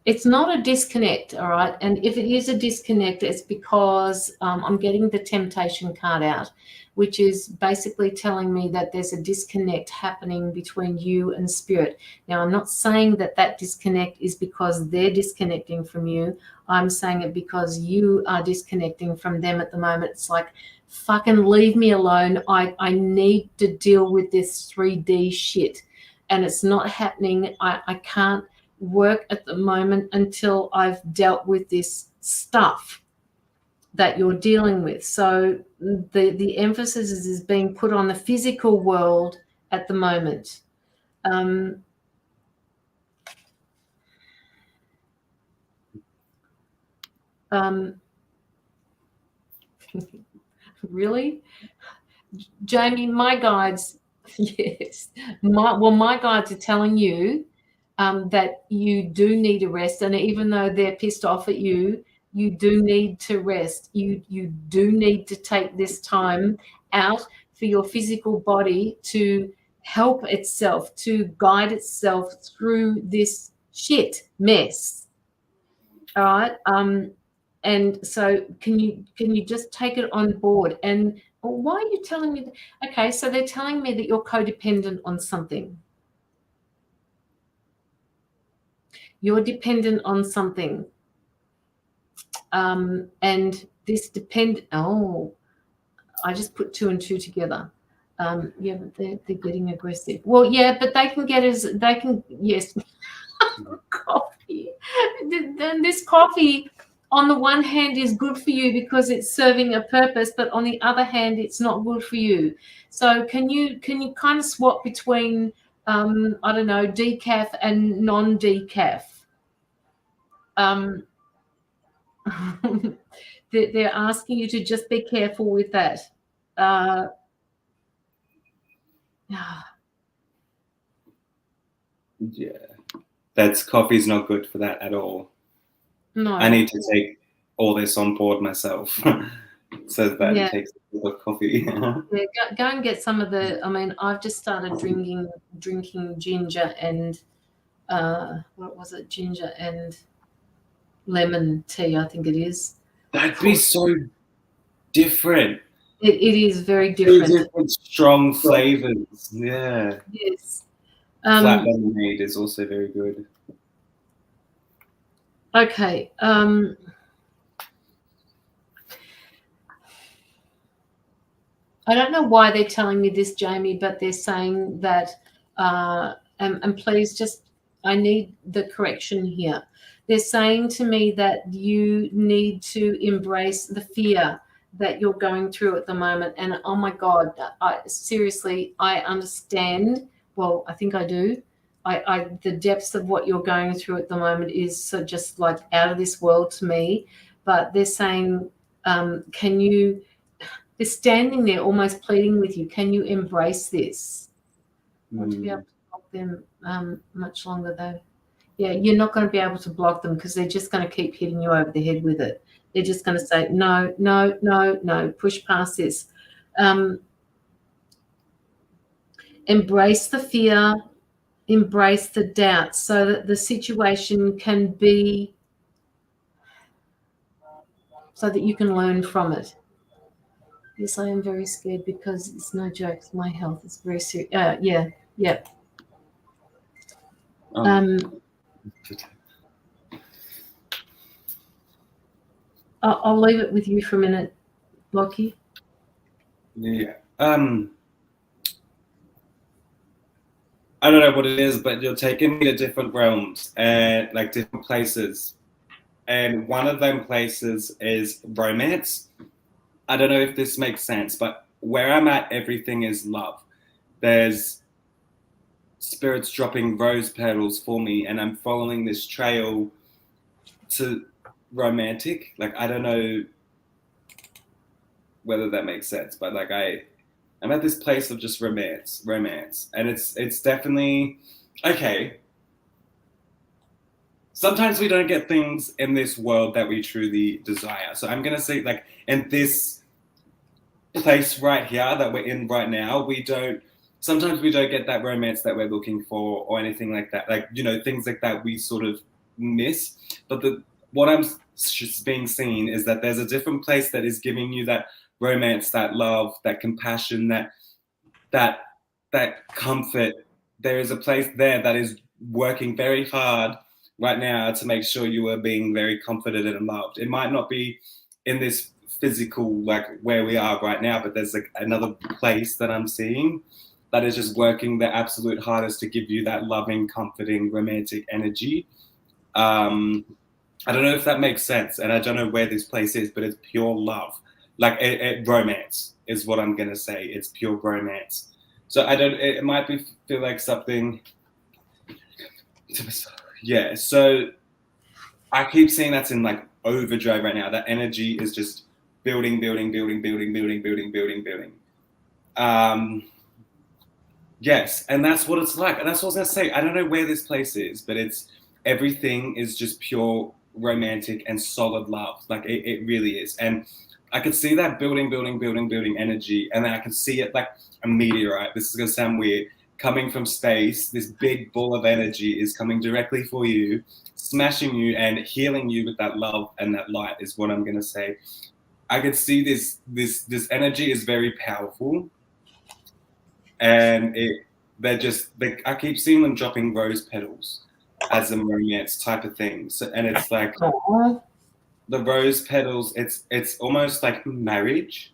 it's not a disconnect, all right? And if it is a disconnect, it's because I'm getting the temptation card out, which is basically telling me that there's a disconnect happening between you and spirit. Now, I'm not saying that that disconnect is because they're disconnecting from you. I'm saying it because you are disconnecting from them at the moment. It's like, fucking leave me alone. I need to deal with this 3D shit. And it's not happening. I can't work at the moment until I've dealt with this stuff that you're dealing with. So the emphasis is being put on the physical world at the moment. Really? Jamie, my guides, yes. My guides are telling you that you do need a rest. And even though they're pissed off at you, you do need to rest. You do need to take this time out for your physical body to help itself, to guide itself through this shit mess. All right. And so can you just take it on board? And why are you telling me that? Okay, so they're telling me that you're codependent on something. You're dependent on something. And this I just put 2 and 2 together. Yeah, but they're getting aggressive. Well, yeah, but yes. Coffee. Then this coffee, on the one hand, is good for you because it's serving a purpose, but on the other hand, it's not good for you. So can you kind of swap between I don't know, decaf and non-decaf? They're asking you to just be careful with that. Yeah, coffee's not good for that at all. No, I need to take all this on board myself. So that it takes a lot of coffee. Yeah, go and get some of the. I mean, I've just started drinking ginger and what was it? Ginger and lemon tea, I think it is. That'd be so different. It is very different. Different strong flavors. Yeah. Yes. Flat lemonade is also very good. Okay. I don't know why they're telling me this, Jamie, but they're saying that, and please just, I need the correction here. They're saying to me that you need to embrace the fear that you're going through at the moment. And oh my God, seriously, I understand. Well, I think I do. The depths of what you're going through at the moment is so just like out of this world to me. But they're saying, they're standing there almost pleading with you. Can you embrace this? I want to be able to block them much longer though. Yeah, you're not going to be able to block them because they're just going to keep hitting you over the head with it. They're just going to say, no, no, no, no, push past this. Embrace the fear, embrace the doubt so that the situation can be, so that you can learn from it. Yes, I am very scared because it's no jokes. My health is very serious. Yeah. I'll leave it with you for a minute, Locky. Yeah. I don't know what it is, but you're taking me to different realms and like different places. And one of them places is romance. I don't know if this makes sense, but where I'm at, everything is love. There's spirits dropping rose petals for me, and I'm following this trail to romantic. Like, I don't know whether that makes sense, but like I'm at this place of just romance, and it's definitely okay. Sometimes we don't get things in this world that we truly desire. So I'm gonna say, like, in this place right here that we're in right now, sometimes we don't get that romance that we're looking for or anything like that. Like, you know, things like that we sort of miss. But what I'm just being seen is that there's a different place that is giving you that romance, that love, that compassion, that comfort. There is a place there that is working very hard right now to make sure you are being very comforted and loved. It might not be in this physical, like where we are right now, but there's like another place that I'm seeing that is just working the absolute hardest to give you that loving, comforting, romantic energy. I don't know if that makes sense, and I don't know where this place is, but it's pure love. Like romance is what I'm gonna say. It's pure romance. So I don't. It might feel like something. Yeah. So I keep seeing that's in like overdrive right now. That energy is just building. Yes, and that's what it's like, and that's what I was gonna say. I don't know where this place is, but everything is just pure romantic and solid love. Like it really is, and I could see that building energy, and then I can see it like a meteorite. This is gonna sound weird. Coming from space, this big ball of energy is coming directly for you, smashing you and healing you with that love and that light. Is what I'm gonna say. I could see this energy is very powerful, and I keep seeing them dropping rose petals as a romance type of thing. So, and it's like the rose petals. It's almost like marriage.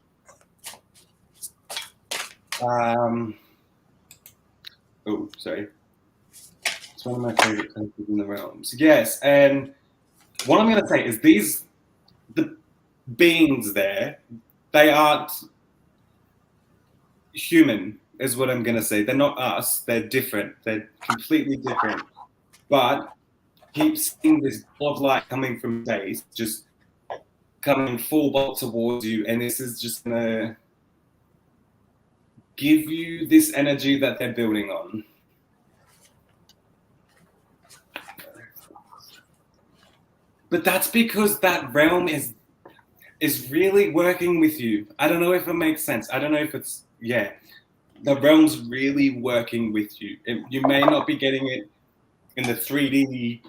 Oh, sorry. It's one of my favorite places in the realms. Yes, and what I'm going to say is the beings there, they aren't human, is what I'm going to say. They're not us. They're different. They're completely different. But keep seeing this ball of light coming from space, just coming full bolt towards you, and this is just going to give you this energy that they're building on. But that's because that realm is really working with you. I don't know if it makes sense. I don't know if it's, yeah. The realm's really working with you. You may not be getting it in the 3D,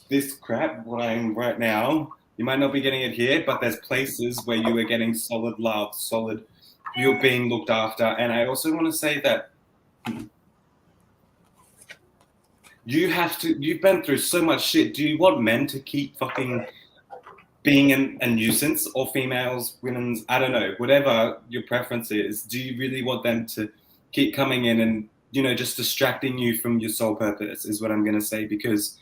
this crap, what I'm right now. You might not be getting it here, but there's places where you are getting solid love, you're being looked after. And I also want to say that you've been through so much shit. Do you want men to keep fucking being a nuisance, or females, women's, I don't know, whatever your preference is? Do you really want them to keep coming in and, you know, just distracting you from your sole purpose, is what I'm going to say, because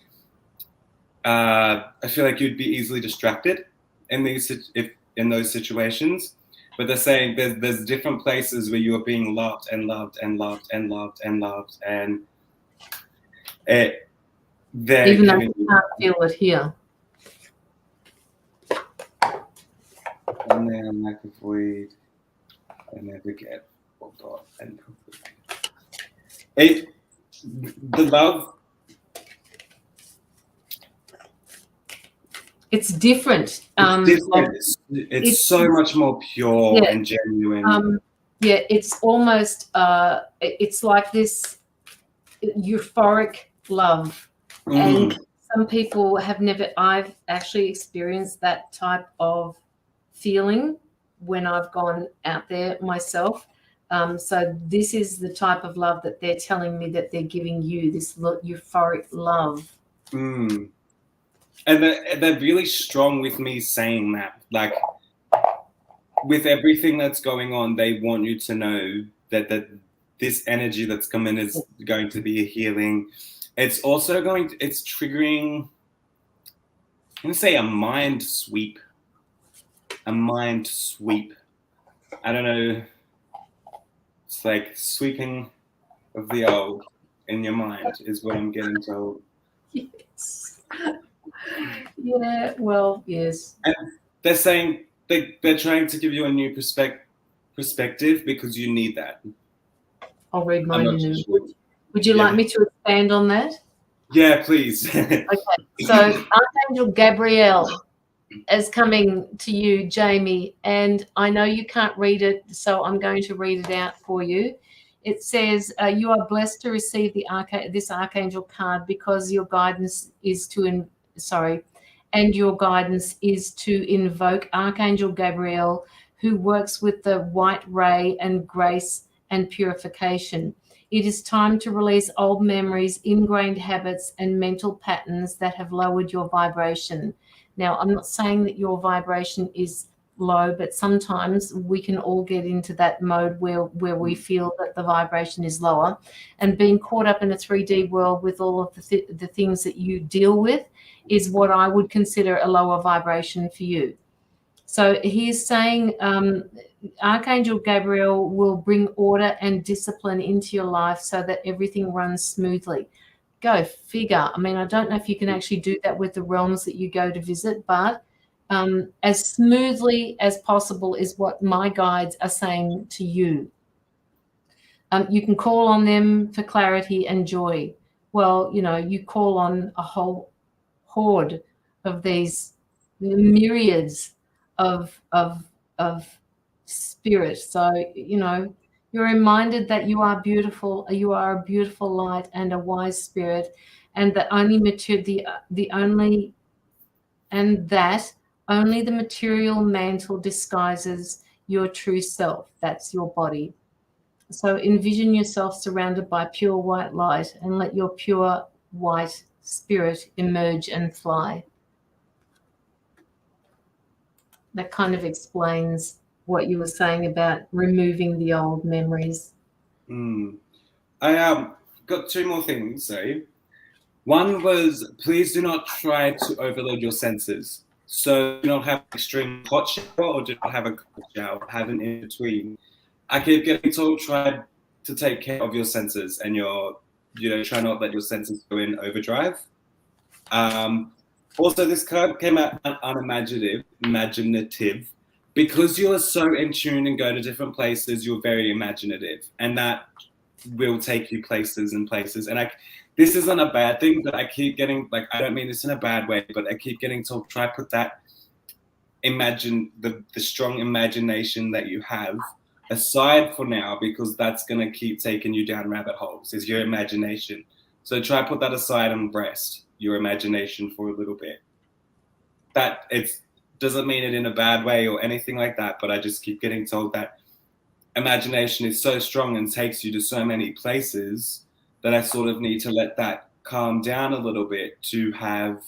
I feel like you'd be easily distracted in those situations. But they're saying there's different places where you are being loved and loved and loved and loved and loved, and even though you can't feel it here. And then lack of void, I never get forgot and the love. It's different. It's so much more pure and genuine. Yeah, it's almost it's like this euphoric love. And some people have never, I've actually experienced that type of feeling when I've gone out there myself. So this is the type of love that they're telling me that they're giving you, this euphoric love. And they're really strong with me saying that. Like, with everything that's going on, they want you to know that this energy that's coming is going to be a healing. It's also it's triggering, I'm going to say, a mind sweep. A mind sweep. I don't know. It's like sweeping of the old in your mind is what I'm getting told. Yes. Yeah, well, yes. And they're saying they're trying to give you a new perspective because you need that. I'll read I'm mine not in a too minute. sure. Would you like me to expand on that? Yeah, please. Okay, so Archangel Gabriel is coming to you, Jamie, and I know you can't read it, so I'm going to read it out for you. It says, you are blessed to receive this Archangel card because your guidance is and your guidance is to invoke Archangel Gabriel, who works with the white ray and grace and purification. It is time to release old memories, ingrained habits, and mental patterns that have lowered your vibration. Now, I'm not saying that your vibration is low, but sometimes we can all get into that mode where we feel that the vibration is lower. And being caught up in a 3D world with all of the things that you deal with is what I would consider a lower vibration for you. So he's saying Archangel Gabriel will bring order and discipline into your life so that everything runs smoothly. Go figure. I mean, I don't know if you can actually do that with the realms that you go to visit, but as smoothly as possible is what my guides are saying to you. You can call on them for clarity and joy. Well, you call on a whole horde of these myriads of spirit. So you're reminded that you are beautiful. You are a beautiful light and a wise spirit, and that only the material mantle disguises your true self. That's your body. So envision yourself surrounded by pure white light and let your pure white spirit emerge and fly. That kind of explains what you were saying about removing the old memories. I got two more things. So one was, please do not try to overload your senses. So do not have an extreme hot shower or do not have a cold shower. Have an in between. I keep getting told try to take care of your senses and try not let your senses go in overdrive. Also, this card came out imaginative. Because you're so in tune and go to different places, you're very imaginative, and that will take you places and places. And this isn't a bad thing, but I keep getting, I don't mean this in a bad way, but I keep getting told try put that the strong imagination that you have aside for now, because that's going to keep taking you down rabbit holes, is your imagination. So try put that aside and rest your imagination for a little bit. That doesn't mean it in a bad way or anything like that, but I just keep getting told that imagination is so strong and takes you to so many places that I sort of need to let that calm down a little bit to have,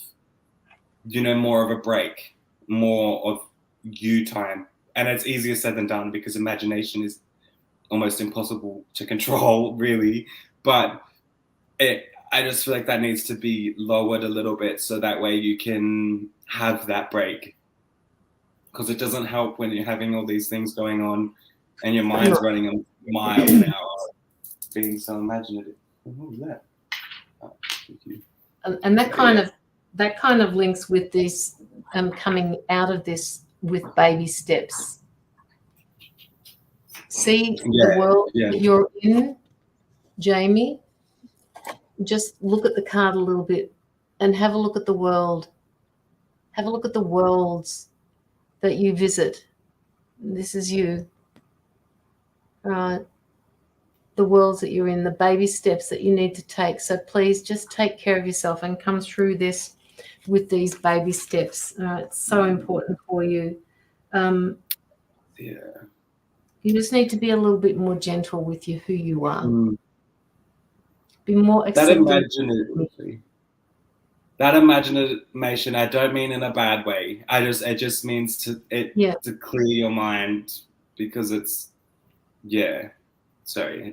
more of a break, more of you time. And it's easier said than done because imagination is almost impossible to control, really. But I just feel like that needs to be lowered a little bit so that way you can have that break. Because it doesn't help when you're having all these things going on and your mind's running a mile an hour, being so imaginative. What was that? Oh, thank you. And that kind of links with this coming out of this with baby steps. See the world that you're in, Jamie. Just look at the card a little bit and have a look at the world. Have a look at the worlds that you visit. This is you. Right. The worlds that you're in, the baby steps that you need to take. So please just take care of yourself and come through this with these baby steps. It's so important for you. You just need to be a little bit more gentle with who you are. Be more accepting. That imagination, I don't mean in a bad way. It just means to clear your mind, because it's sorry.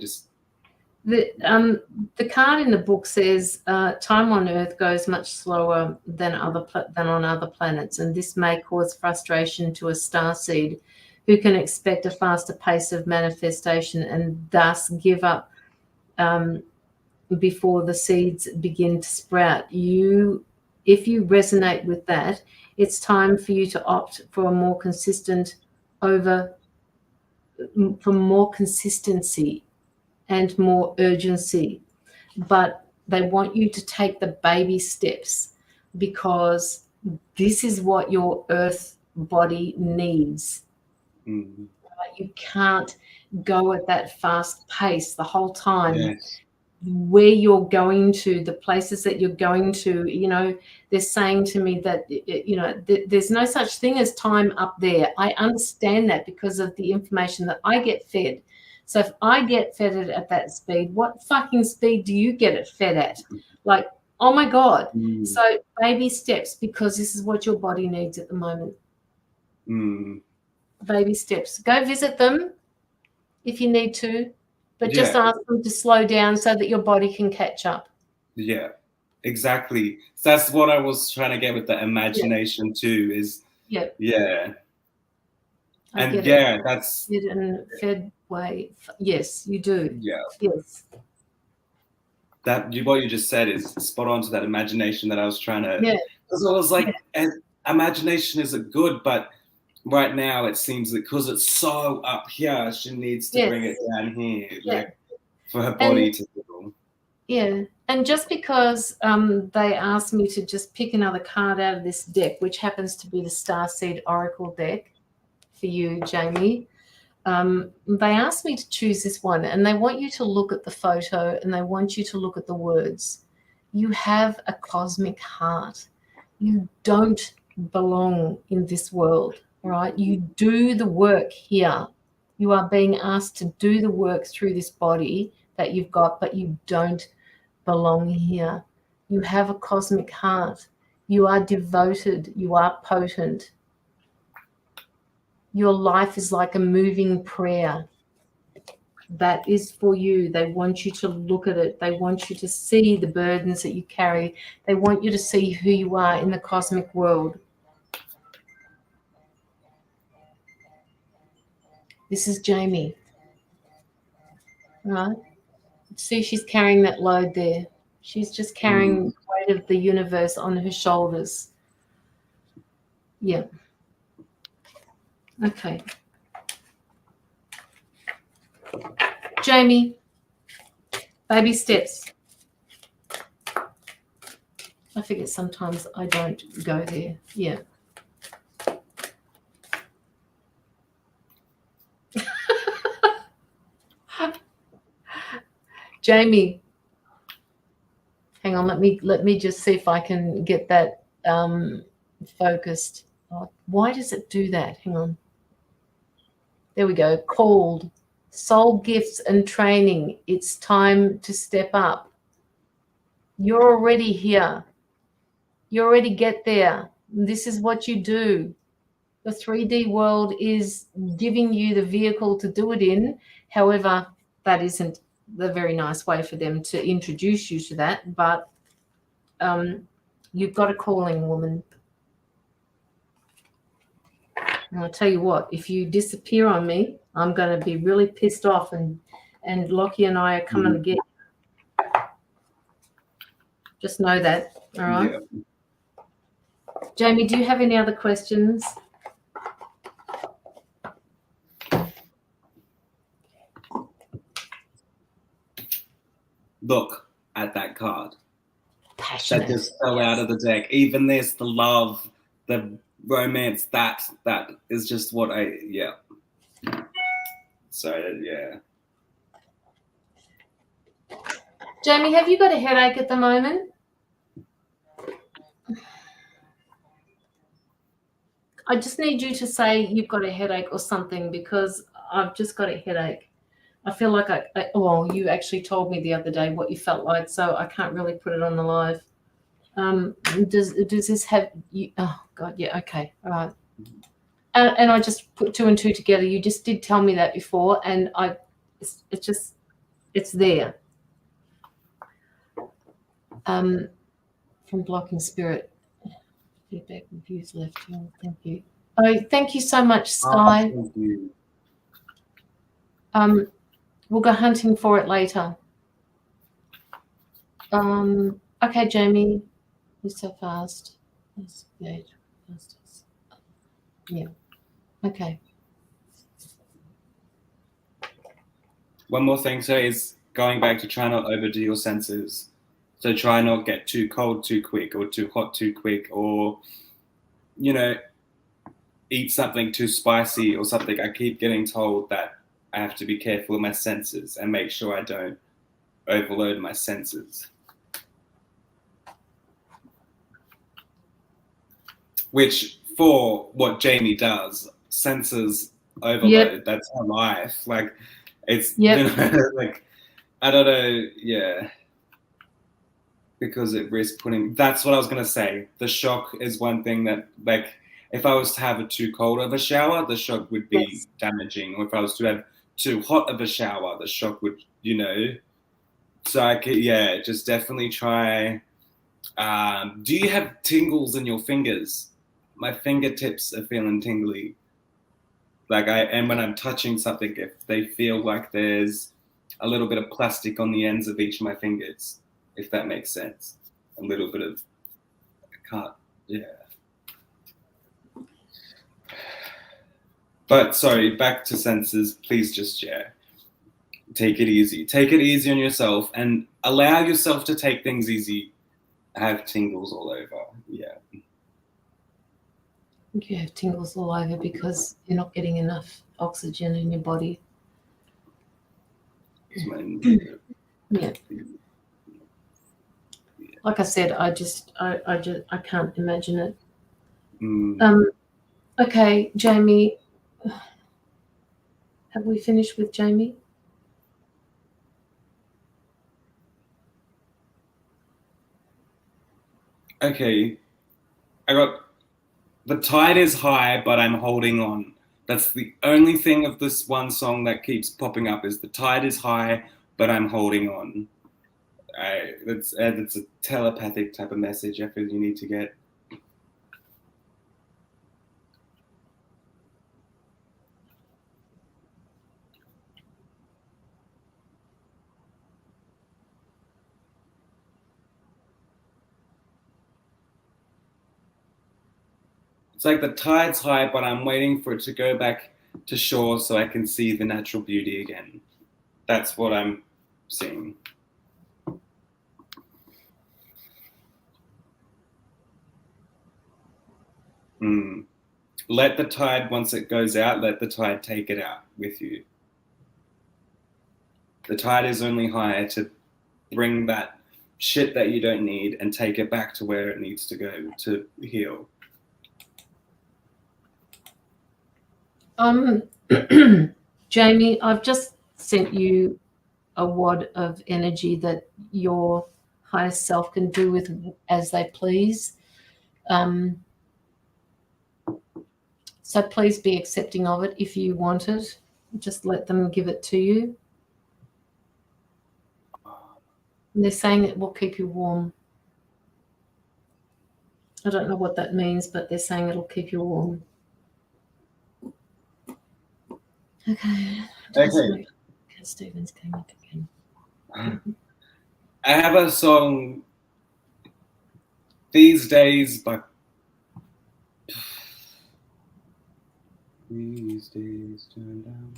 The card in the book says time on Earth goes much slower than on other planets, and this may cause frustration to a starseed who can expect a faster pace of manifestation and thus give up before the seeds begin to sprout. You if you resonate with that, it's time for you to opt for more consistency and more urgency. But they want you to take the baby steps, because this is what your earth body needs. Mm. You can't go at that fast pace the whole time. Yes. Where you're going to, the places that you're going to, you know, they're saying to me that, you know, there's no such thing as time up there. I understand that because of the information that I get fed. So if I get fed it at that speed, what fucking speed do you get it fed at? Like, oh my God. Mm. So baby steps, because this is what your body needs at the moment. Mm. Baby steps. Go visit them if you need to, but just Yeah. ask them to slow down so that your body can catch up. Yeah, exactly. So that's what I was trying to get with the imagination too. Is Yeah. yeah, I and get yeah, it. that's Fed way. Yes, you do. yeah. Yes. What you just said is spot on to that imagination that I was trying to. Yeah. Because I was like, imagination isn't good, but right now it seems that because it's so up here, she needs to bring it down here, like for her body to heal. Yeah, and just because they asked me to just pick another card out of this deck, which happens to be the Starseed Oracle deck for you, Jamie, they asked me to choose this one, and they want you to look at the photo and they want you to look at the words. You have a cosmic heart. You don't belong in this world, right? You do the work here. You are being asked to do the work through this body that you've got, but you don't belong here. You have a cosmic heart. You are devoted. You are potent. Your life is like a moving prayer. That is for you. They want you to look at it. They want you to see the burdens that you carry. They want you to see who you are in the cosmic world. This is Jamie. Right? See, she's carrying that load there. She's just carrying the weight of the universe on her shoulders. Yeah. Okay. Jamie, baby steps. I forget sometimes I don't go there. Yeah. Jamie, hang on. Let me just see if I can get that focused. Oh, why does it do that? Hang on. There we go. Called soul gifts and training. It's time to step up. You're already here. You already get there. This is what you do. The 3D world is giving you the vehicle to do it in. However, that isn't the very nice way for them to introduce you to that. But you've got a calling, woman. And I'll tell you what, if you disappear on me, I'm going to be really pissed off, and Locky and I are coming to get you. Just know that, all right? Yeah. Jamie, do you have any other questions? Look at that card. Passionate. That just fell out of the deck. Even this, the love, the romance, that is just what So, yeah. Jamie, have you got a headache at the moment? I just need you to say you've got a headache or something, because I've just got a headache. I feel like well, you actually told me the other day what you felt like, so I can't really put it on the live. Does this have you? Oh God, yeah, okay, all right. And I just put two and two together. You just did tell me that before, and it's there. From Blocking Spirit. Feedback, reviews left. Thank you. Oh, thank you so much, Sky. Oh, thank you. We'll go hunting for it later. Okay, Jamie. You're so fast. Yeah. Okay. One more thing, so is going back to try not overdo your senses. So try not get too cold too quick or too hot too quick, or, you know, eat something too spicy or something. I keep getting told that I have to be careful of my senses and make sure I don't overload my senses. Which, for what Jamie does, senses overload. That's her life. Like, it's, you know, like, I don't know, yeah. Because it risks putting, that's what I was going to say. The shock is one thing that, like, if I was to have a too cold of a shower, the shock would be damaging. Or if I was to have too hot of a shower, the shock would, you know. So I could, yeah, just definitely try. Do you have tingles in your fingers? My fingertips are feeling tingly. Like and when I'm touching something, if they feel like there's a little bit of plastic on the ends of each of my fingers, if that makes sense. A little bit of, yeah. But sorry, back to senses, please just, yeah, take it easy. Take it easy on yourself and allow yourself to take things easy. Have tingles all over, yeah. I think you have tingles all over because you're not getting enough oxygen in your body. Yeah. Like I said, I can't imagine it. Okay, Jamie. Have we finished with Jamie? Okay. I got, the tide is high, but I'm holding on. That's the only thing of this one song that keeps popping up, is the tide is high, but I'm holding on. It's a telepathic type of message I feel you need to get. It's like the tide's high, but I'm waiting for it to go back to shore so I can see the natural beauty again. That's what I'm seeing. Let the tide, once it goes out, let the tide take it out with you. The tide is only high to bring that shit that you don't need and take it back to where it needs to go to heal. Jamie, I've just sent you a wad of energy that your higher self can do with as they please. So please be accepting of it. If you want it, just let them give it to you. And they're saying it will keep you warm. I don't know what that means, but they're saying it'll keep you warm. Okay. Okay. Stevens came up again. I have a song, These Days by These Days Turn Down.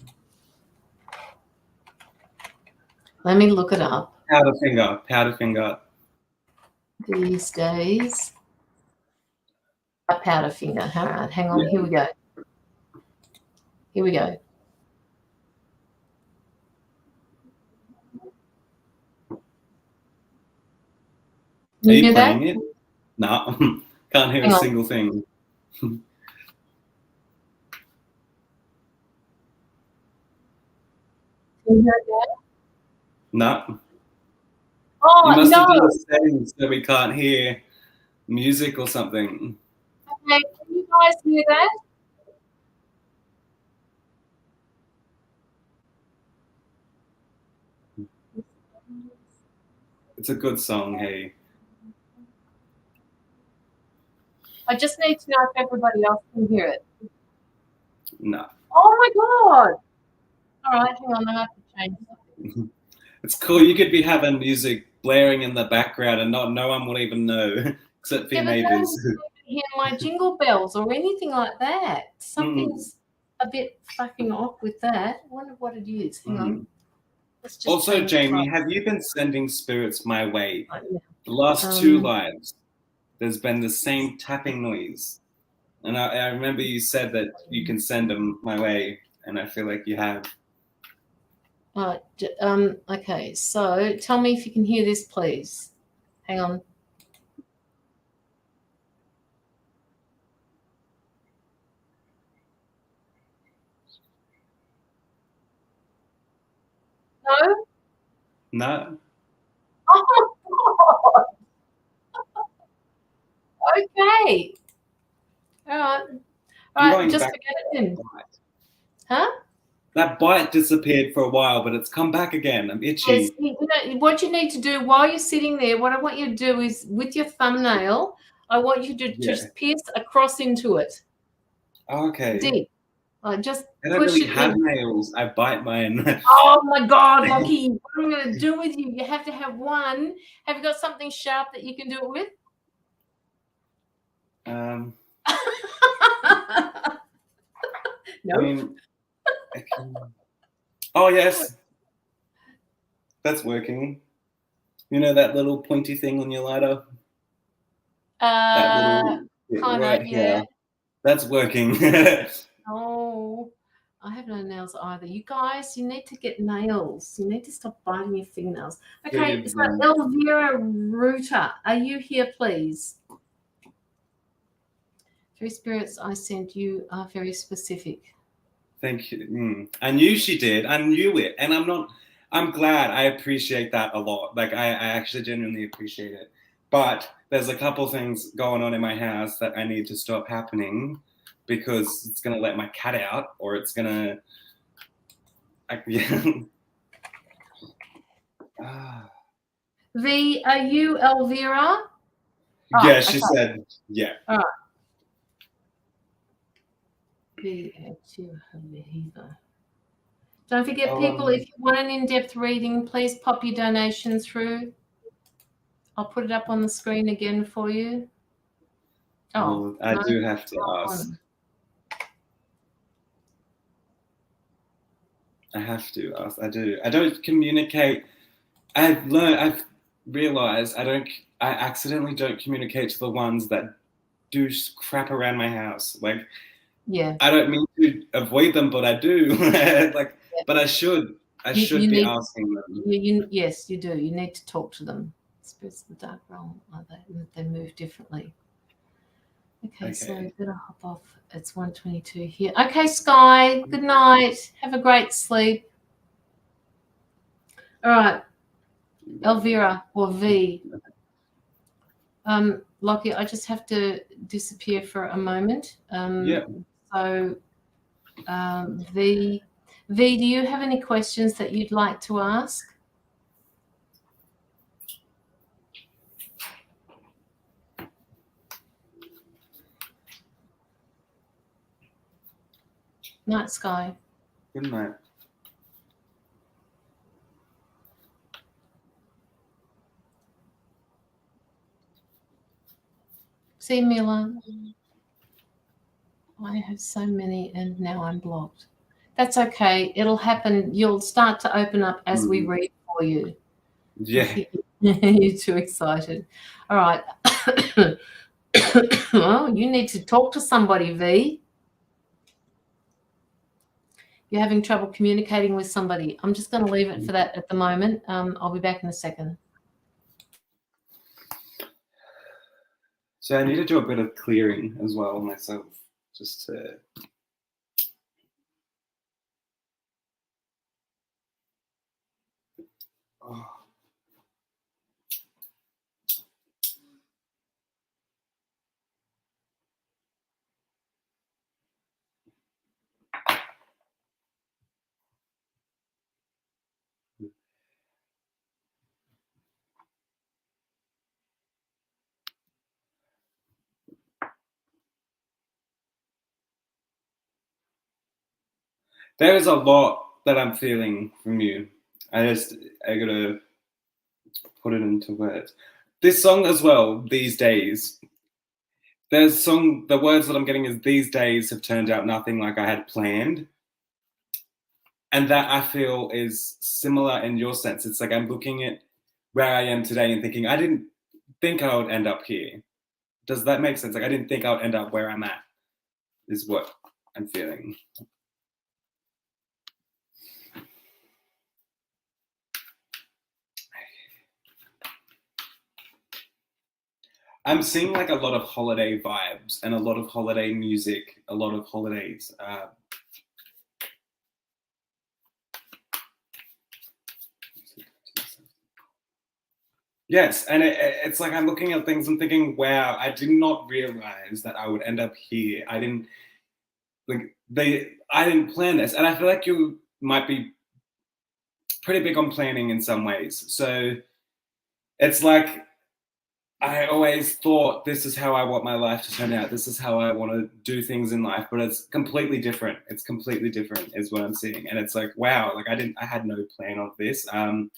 Let me look it up. Powderfinger. These days. Powderfinger. All right, hang on. Yeah. Here we go. Are you playing it? No, can't hear a single thing. Can you hear it now? No. Oh, you must have done the settings so we can't hear music or something. Okay, can you guys hear that? It's a good song, hey. I just need to know if everybody else can hear it. No. Oh my God. All right, hang on, I have to change something. It's cool. You could be having music blaring in the background and no one will even know, except for Yeah, your but neighbours. don't even hear my jingle bells or anything like that. Something's a bit fucking off with that. I wonder what it is. Hang on. Let's just Also, change Jamie, it. have you been sending spirits my way? Right now. The last 2 lives, there's been the same tapping noise. And I remember you said that you can send them my way, and I feel like you have. Okay, so tell me if you can hear this, please. Hang on. No? No? Oh, God. Okay. All right. I'm going just back forget it then. bite. Huh? That bite disappeared for a while, but it's come back again. I'm itchy. Yes, what you need to do while you're sitting there, what I want you to do is with your thumbnail, I want you to just pierce across into it. Okay. Deep. Just I don't push really it have in. nails. I bite mine. Oh my God, Locky, what am I going to do with you? You have to have one. Have you got something sharp that you can do it with? No. I mean, I can... Oh, yes. That's working. You know that little pointy thing on your lighter? That little kind right of, here. yeah. That's working. Oh, I have no nails either. You guys, you need to get nails. You need to stop biting your fingernails. Okay, so Elvira Ruta, are you here, please? Three spirits I sent you are very specific. Thank you. I knew she did. I knew it. And I'm glad. I appreciate that a lot. Like, I actually genuinely appreciate it. But there's a couple things going on in my house that I need to stop happening because it's going to let my cat out or it's going to... Yeah. V, are you Elvira? Yeah, she said, yeah. All right. Don't forget, people, if you want an in-depth reading, please pop your donation through. I'll put it up on the screen again for you. Oh, I do have to ask. I have to ask. I do. I don't communicate. I've realized I accidentally don't communicate to the ones that do crap around my house. Like, yeah, I don't mean to avoid them, but I do. Like, yeah. But I should. I should be asking them. Yes, you do. You need to talk to them. Spirits of the dark realm, they move differently. Okay, so I better hop off. It's 1:22 here. Okay, Sky, good night. Have a great sleep. All right, Elvira or V. Locky, I just have to disappear for a moment. So, V, do you have any questions that you'd like to ask? Night, Sky. Good night. See, Mila, I have so many and now I'm blocked. That's okay. It'll happen. You'll start to open up as we read for you. Yeah. You're too excited. All right. Well, you need to talk to somebody, V. You're having trouble communicating with somebody. I'm just going to leave it for that at the moment. I'll be back in a second. So I need to do a bit of clearing as well myself, just to... Oh. There is a lot that I'm feeling from you. I gotta put it into words. this song as well, These Days. The words that I'm getting is, these days have turned out nothing like I had planned. And that, I feel, is similar in your sense. It's like I'm looking at where I am today and thinking, I didn't think I would end up here. Does that make sense? Like, I didn't think I would end up where I'm at, is what I'm feeling. I'm seeing like a lot of holiday vibes and a lot of holiday music, a lot of holidays. Yes, and it's like I'm looking at things and thinking, wow, I did not realize that I would end up here. I didn't plan this. And I feel like you might be pretty big on planning in some ways. So it's like, I always thought, this is how I want my life to turn out. This is how I want to do things in life, but it's completely different. It's completely different is what I'm seeing. And it's like, wow, like I had no plan of this. And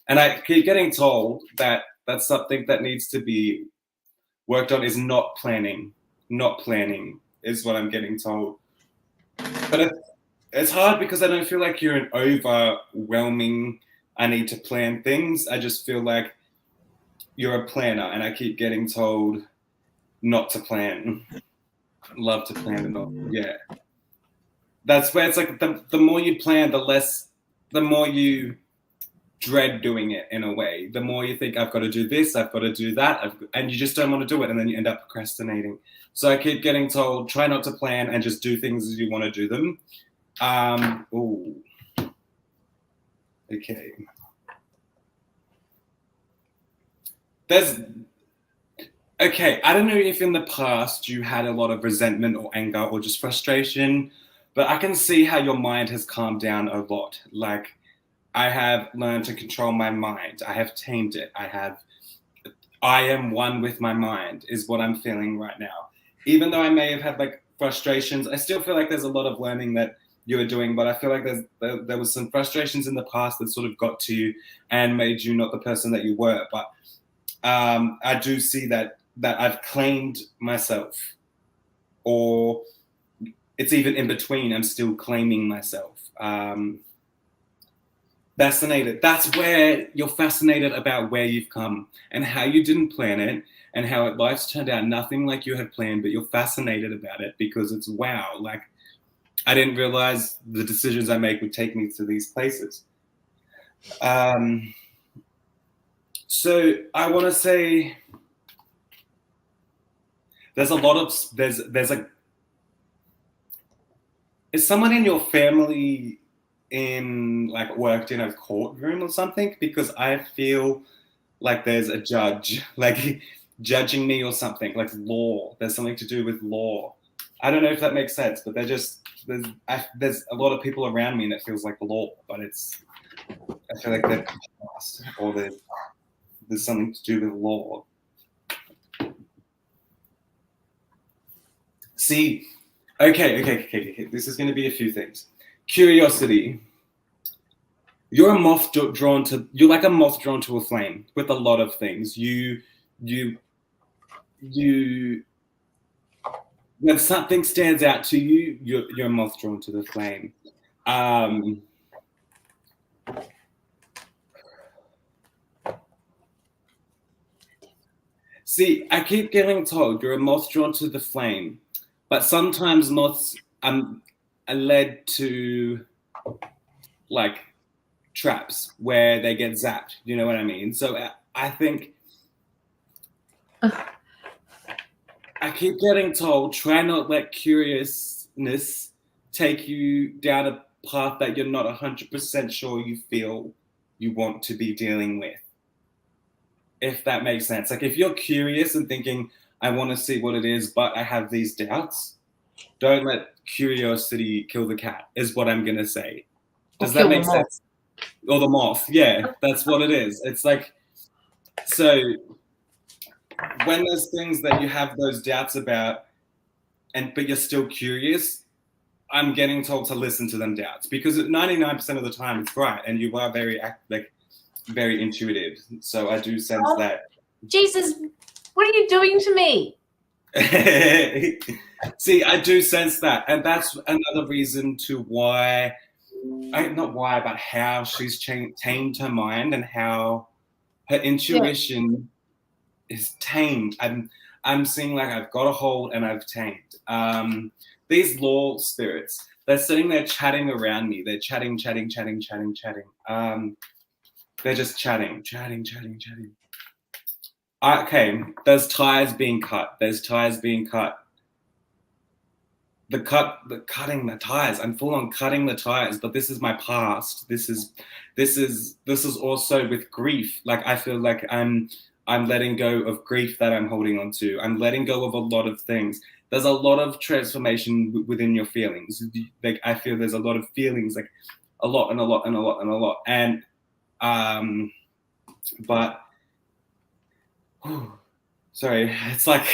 I keep getting told that that's something that needs to be worked on, is not planning. Not planning is what I'm getting told. But it's hard because I don't feel like you're an overwhelming, I need to plan things. I just feel like you're a planner, and I keep getting told not to plan. Love to plan and not, yeah. That's where it's like the more you plan, the more you dread doing it in a way. The more you think, I've got to do this, I've got to do that, and you just don't want to do it, and then you end up procrastinating. So I keep getting told, try not to plan and just do things as you want to do them. Okay. I don't know if in the past you had a lot of resentment or anger or just frustration, but I can see how your mind has calmed down a lot. Like, I have learned to control my mind. I have tamed it. I am one with my mind is what I'm feeling right now. Even though I may have had like frustrations, I still feel like there's a lot of learning that you were doing, but I feel like there was some frustrations in the past that sort of got to you and made you not the person that you were. But I do see that I've claimed myself, or it's even in between. I'm still claiming myself. Fascinated. That's where you're fascinated about where you've come and how you didn't plan it and how life's turned out nothing like you had planned, but you're fascinated about it because it's wow. Like, I didn't realize the decisions I make would take me to these places. So I want to say there's is someone in your family worked in a courtroom or something? Because I feel like there's a judge like judging me or something, like law. There's something to do with law. I don't know if that makes sense, but there's a lot of people around me that feels like law, but I feel like they're past, or there's something to do with law. See, okay. This is going to be a few things. Curiosity. You're like a moth drawn to a flame with a lot of things. When something stands out to you, you're a moth drawn to the flame. See, I keep getting told you're a moth drawn to the flame, but sometimes moths are led to like traps where they get zapped. You know what I mean? So I think I keep getting told, try not let curiousness take you down a path that you're not 100% sure you feel you want to be dealing with. If that makes sense. Like, if you're curious and thinking, I want to see what it is, but I have these doubts, don't let curiosity kill the cat, is what I'm going to say. Does that make sense? Or the moth. Yeah, that's what it is. It's like, so when there's things that you have those doubts about, but you're still curious, I'm getting told to listen to them doubts, because 99% of the time it's right, and you are very intuitive. So I do sense that Jesus, what are you doing to me? See, I do sense that, and that's another reason to why, not why, but how she's tamed her mind and how her intuition is tamed. I'm seeing like I've got a hold and I've tamed. These law spirits, they're sitting there chatting around me. They're chatting. They're just chatting. Okay, there's ties being cut. The cutting the ties. I'm full on cutting the ties, but this is my past. This is also with grief. Like I feel like I'm letting go of grief that I'm holding on to. I'm letting go of a lot of things. There's a lot of transformation within your feelings. Like I feel there's a lot of feelings, like a lot. And but sorry, it's like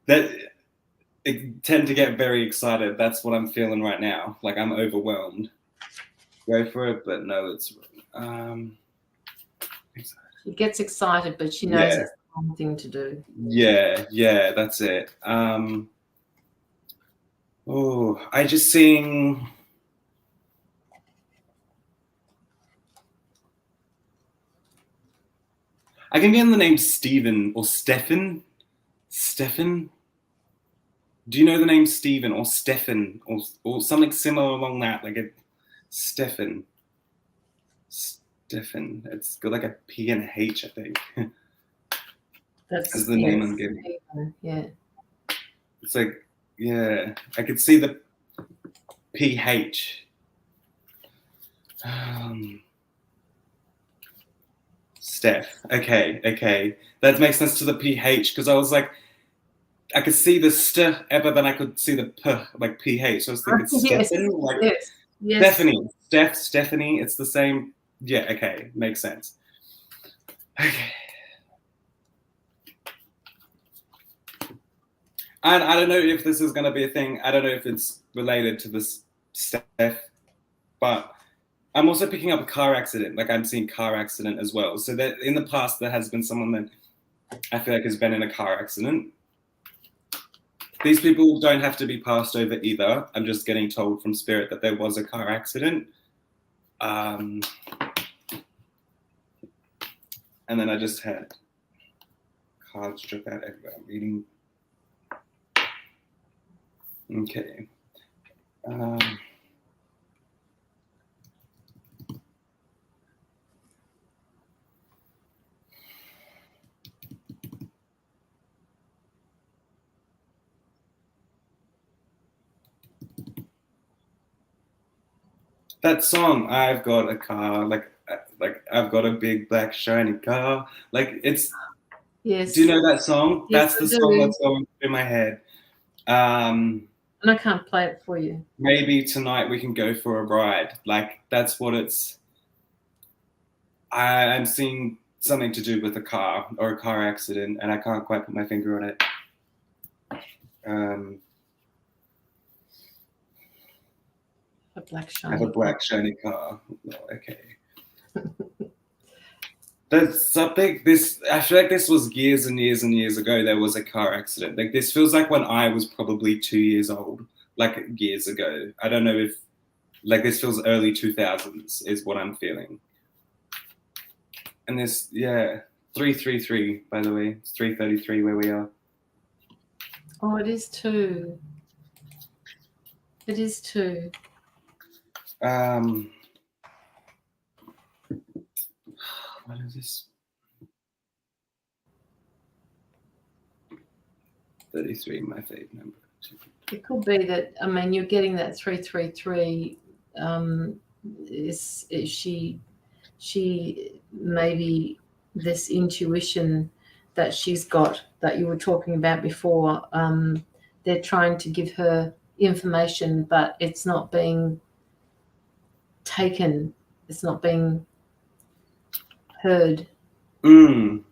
that. I tend to get very excited. That's what I'm feeling right now. Like I'm overwhelmed. Go for it, but no, it's. She gets excited, but she knows it's the wrong thing to do. Yeah, that's it. I just sing. I can get the name Stephen or Stefan. Stefan. Do you know the name Stephen or Stefan or something similar along that? Like a Stefan. It's got like a P and a H, I think. That's the name I'm getting. Yeah. It's like, yeah, I could see the PH. Steph. Okay. That makes sense to the PH because I was like, I could see the st, but then I could see the p, like PH. So I was thinking Stefan, like yes. Stephanie. It's the same. Yeah. Okay, makes sense. Okay. And I don't know if this is going to be a thing. I don't know if it's related to this Steph, but I'm also picking up a car accident. Like I'm seeing car accident as well. So that in the past there has been someone that I feel like has been in a car accident. These people don't have to be passed over either. I'm just getting told from spirit that there was a car accident. And then I just had cards drip out everywhere. I'm reading. Okay. That song, I've got a car, like I've got a big black shiny car. Like it's. Yes. Do you know that song? Yes, That's the song that's going through my head. And I can't play it for you. Maybe tonight we can go for a ride. Like that's what it's. I'm seeing something to do with a car or a car accident, and I can't quite put my finger on it. A black shiny. I have a black shiny car. Oh, okay. There's something. I feel like this was years and years and years ago. There was a car accident. Like this feels like when I was probably 2 years old. Like years ago. I don't know if. Like this feels early 2000s is what I'm feeling. And this, 333, by the way. It's 333 where we are. Oh, it is too. It is too. What is this? 33, my favorite number. It could be that, I mean, you're getting that 333. Is she maybe this intuition that she's got that you were talking about before, they're trying to give her information, but it's not being taken. It's not being heard. It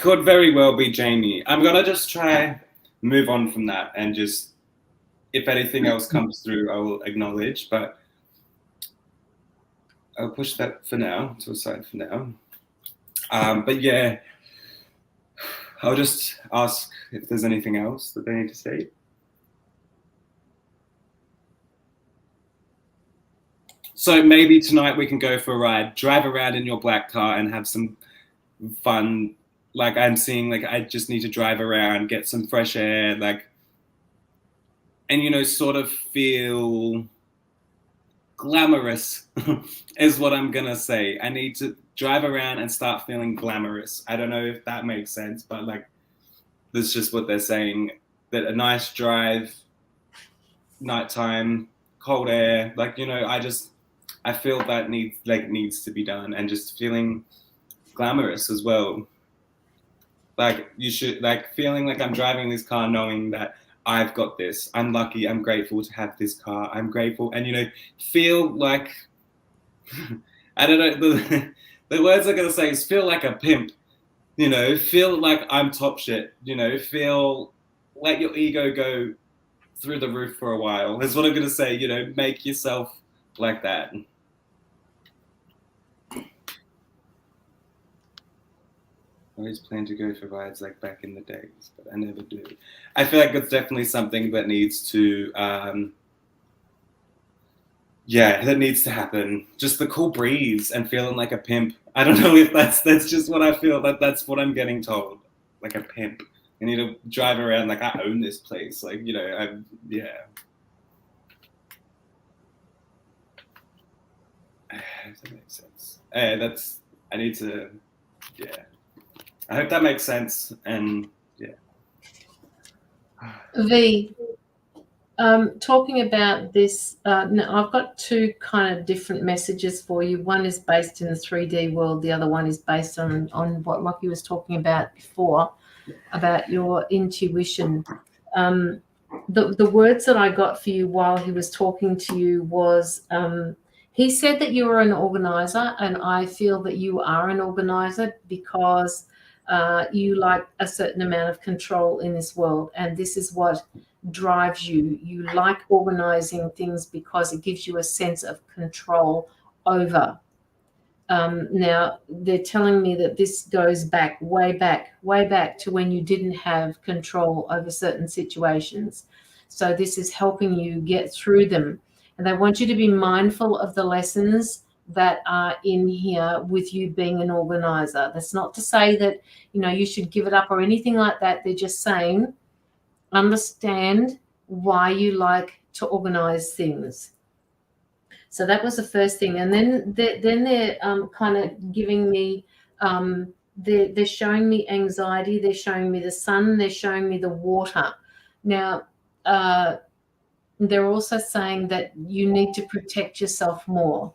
could very well be Jamie. I'm going to just try move on from that and just, if anything else comes through, I will acknowledge, but I'll push that for now, to a side for now. But yeah, I'll just ask if there's anything else that they need to say. So maybe tonight we can go for a ride, drive around in your black car and have some fun. Like I'm seeing, like I just need to drive around, get some fresh air, like, and, you know, sort of feel glamorous is what I'm gonna say. I need to drive around and start feeling glamorous. I don't know if that makes sense, but like that's just what they're saying. That a nice drive, nighttime, cold air, like, you know, I feel that needs to be done, and just feeling glamorous as well. Like you should, like feeling like I'm driving this car knowing that I've got this. I'm lucky. I'm grateful to have this car. I'm grateful. And, you know, feel like, I don't know, the words I'm going to say is feel like a pimp, you know, feel like I'm top shit, you know, feel, let your ego go through the roof for a while is what I'm going to say, you know, make yourself like that. I always plan to go for rides like back in the days, but I never do. I feel like it's definitely something that needs to, that needs to happen. Just the cool breeze and feeling like a pimp. I don't know if that's just what I feel. That's what I'm getting told, like a pimp. I need to drive around like I own this place. Like, you know, If that makes sense. I need to, I hope that makes sense. And V, talking about this, now I've got two kind of different messages for you. One is based in the 3D world. The other one is based on what Locky was talking about before, about your intuition. The words that I got for you while he was talking to you was, he said that you were an organizer, and I feel that you are an organizer because you like a certain amount of control in this world, and this is what drives you. You like organizing things because it gives you a sense of control over. Now, they're telling me that this goes back, way back to when you didn't have control over certain situations. So this is helping you get through them. And they want you to be mindful of the lessons that are in here with you being an organizer. That's not to say that, you know, you should give it up or anything like that. They're just saying, understand why you like to organize things. So that was the first thing. And then they're kind of giving me, they're showing me anxiety. They're showing me the sun. They're showing me the water. Now, they're also saying that you need to protect yourself more.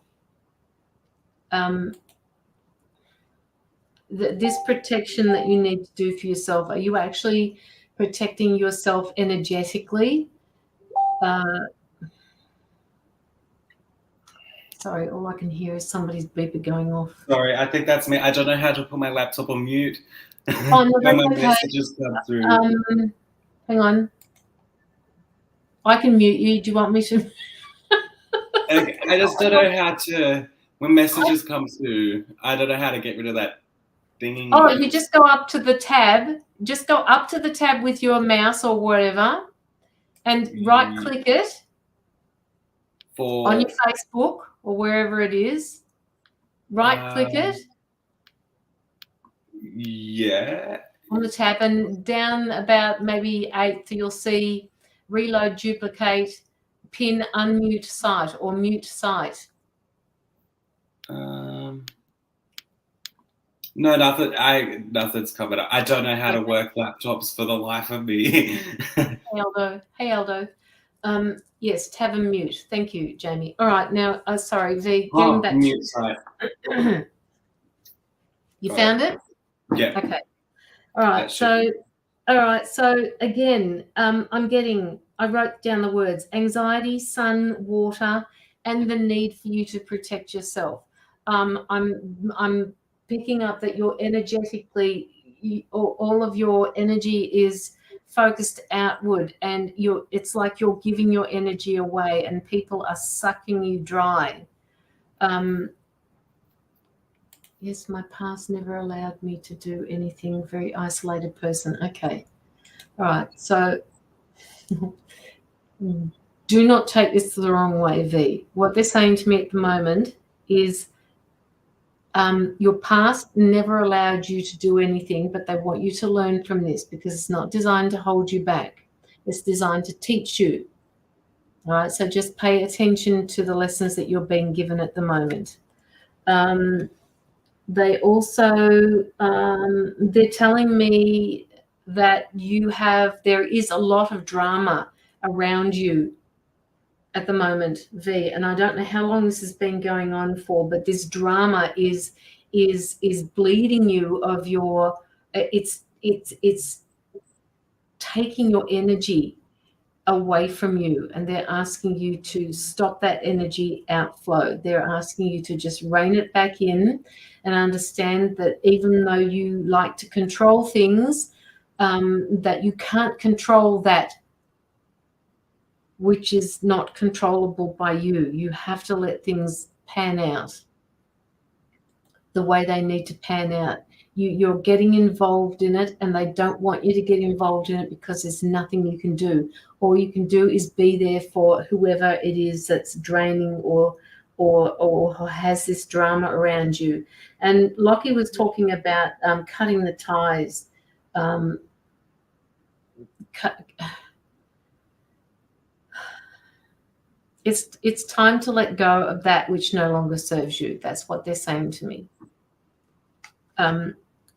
This protection that you need to do for yourself, are you actually protecting yourself energetically? Sorry, all I can hear is somebody's beeper going off. Sorry, I think that's me. I don't know how to put my laptop on mute. Oh, no, when my that's okay. messages come through. Hang on. I can mute you. Do you want me to? Okay, I just don't know how to, when messages come through, I don't know how to get rid of that dinging. Oh, you just go up to the tab. Just go up to the tab with your mouse or whatever and right-click it on your Facebook or wherever it is. Right-click it. Yeah. On the tab, and down about maybe 8th, you'll see reload, duplicate, pin, unmute site or mute site. No, nothing's coming up. I don't know how to work laptops for the life of me. Hey, Aldo. Yes, tab and mute. Thank you, Jamie. All right, now, sorry, V, getting back mute site. You found it? Yeah. Okay. All right. So again, I wrote down the words anxiety, sun, water, and the need for you to protect yourself. I'm picking up that you're energetically, all of your energy is focused outward, and it's like you're giving your energy away, and people are sucking you dry. Yes, my past never allowed me to do anything. Very isolated person. Okay. All right. So do not take this the wrong way, V. What they're saying to me at the moment is your past never allowed you to do anything, but they want you to learn from this because it's not designed to hold you back. It's designed to teach you. All right. So just pay attention to the lessons that you're being given at the moment. They also, they're telling me that there is a lot of drama around you at the moment, V, and I don't know how long this has been going on for, but this drama is bleeding you of your, it's taking your energy away from you, and they're asking you to stop that energy outflow. They're asking you to just rein it back in and understand that even though you like to control things, that you can't control that which is not controllable by you. You have to let things pan out the way they need to pan out. You're getting involved in it, and they don't want you to get involved in it because there's nothing you can do. All you can do is be there for whoever it is that's draining or has this drama around you. And Locky was talking about cutting the ties. It's time to let go of that which no longer serves you. That's what they're saying to me.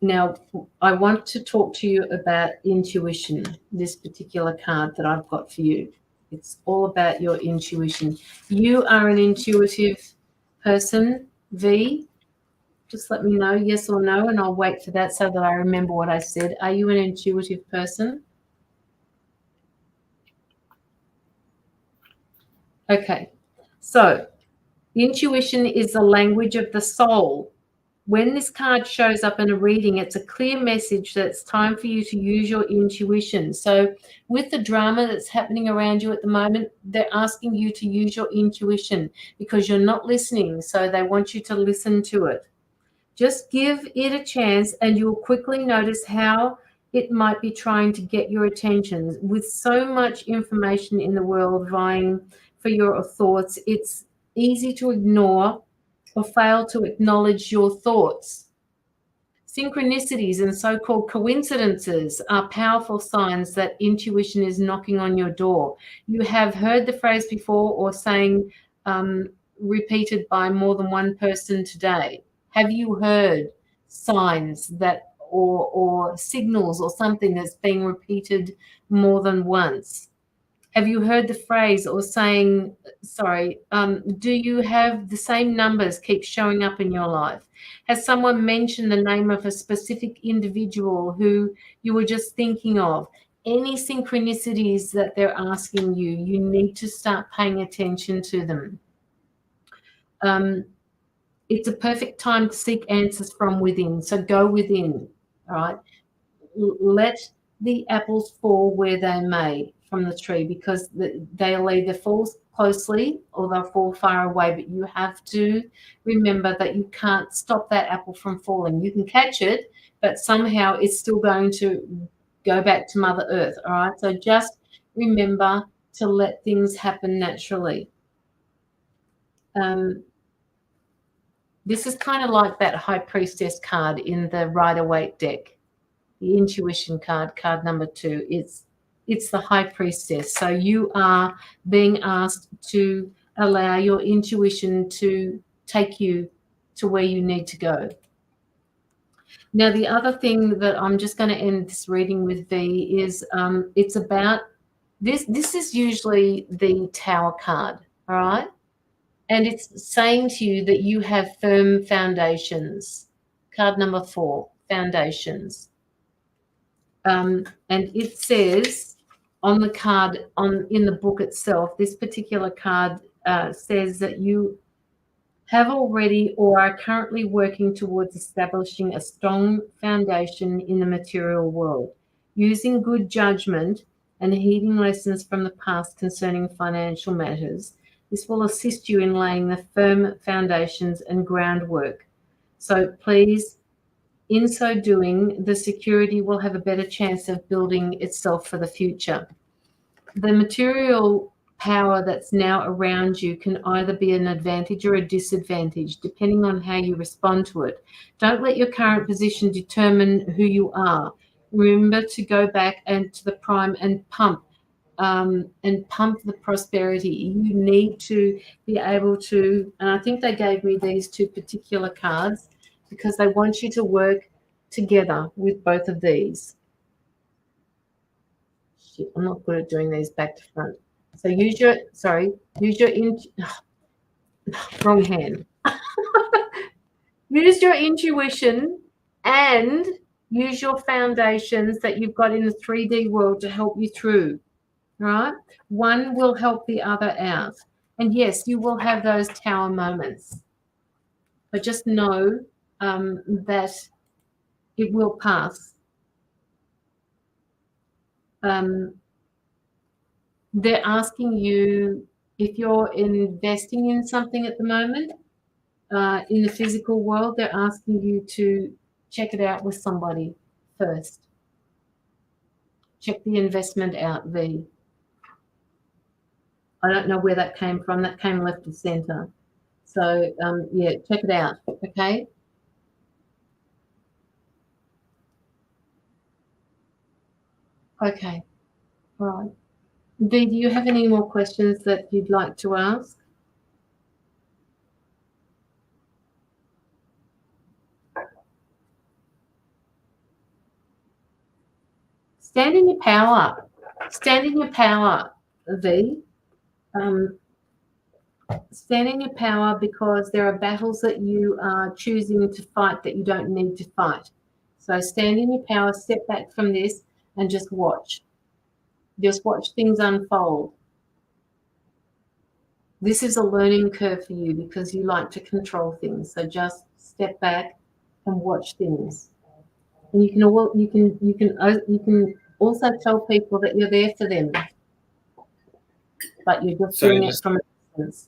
Now, I want to talk to you about intuition, this particular card that I've got for you. It's all about your intuition. You are an intuitive person, V. Just let me know, yes or no, and I'll wait for that so that I remember what I said. Are you an intuitive person? Okay. So, intuition is the language of the soul. When this card shows up in a reading, it's a clear message that it's time for you to use your intuition. So with the drama that's happening around you at the moment, they're asking you to use your intuition because you're not listening. So they want you to listen to it. Just give it a chance and you'll quickly notice how it might be trying to get your attention. With so much information in the world vying for your thoughts, it's easy to ignore or fail to acknowledge your thoughts. Synchronicities and so-called coincidences are powerful signs that intuition is knocking on your door. You have heard the phrase before or saying repeated by more than one person today. Have you heard signs that or signals or something that's being repeated more than once? Have you heard the phrase or saying, do you have the same numbers keep showing up in your life? Has someone mentioned the name of a specific individual who you were just thinking of? Any synchronicities that they're asking you, you need to start paying attention to them. It's a perfect time to seek answers from within. So go within, all right? Let the apples fall where they may from the tree because they'll either fall closely or they'll fall far away. But you have to remember that you can't stop that apple from falling. You can catch it, but somehow it's still going to go back to Mother Earth, all right? So just remember to let things happen naturally. This is kind of like that High Priestess card in the Rider-Waite deck. The intuition card, card number 2, it's the High Priestess. So you are being asked to allow your intuition to take you to where you need to go. Now, the other thing that I'm just going to end this reading with, V, is it's about this. This is usually the Tower card, all right? And it's saying to you that you have firm foundations. Card number 4, foundations. And it says on the card, in the book itself, this particular card says that you have already or are currently working towards establishing a strong foundation in the material world, using good judgment and heeding lessons from the past concerning financial matters. This will assist you in laying the firm foundations and groundwork So please, in so doing, the security will have a better chance of building itself for the future. The material power that's now around you can either be an advantage or a disadvantage, depending on how you respond to it. Don't let your current position determine who you are. Remember to go back and to the prime and pump the prosperity. You need to be able to, and I think they gave me these two particular cards because they want you to work together with both of these. Shit, I'm not good at doing these back to front. So use your wrong hand. Use your intuition and use your foundations that you've got in the 3D world to help you through, right? One will help the other out. And yes, you will have those tower moments. But just know that it will pass. They're asking you if you're investing in something at the moment, in the physical world, they're asking you to check it out with somebody first. Check the investment out, V. I don't know where that came from. That came left of center. So, yeah, check it out, okay? Okay, all right. V, do you have any more questions that you'd like to ask? Stand in your power. Stand in your power, V. Stand in your power because there are battles that you are choosing to fight that you don't need to fight. So stand in your power, step back from this and just watch. Just watch things unfold. This is a learning curve for you because you like to control things. So just step back and watch things. And you can also tell people that you're there for them, but you're just doing it from a distance.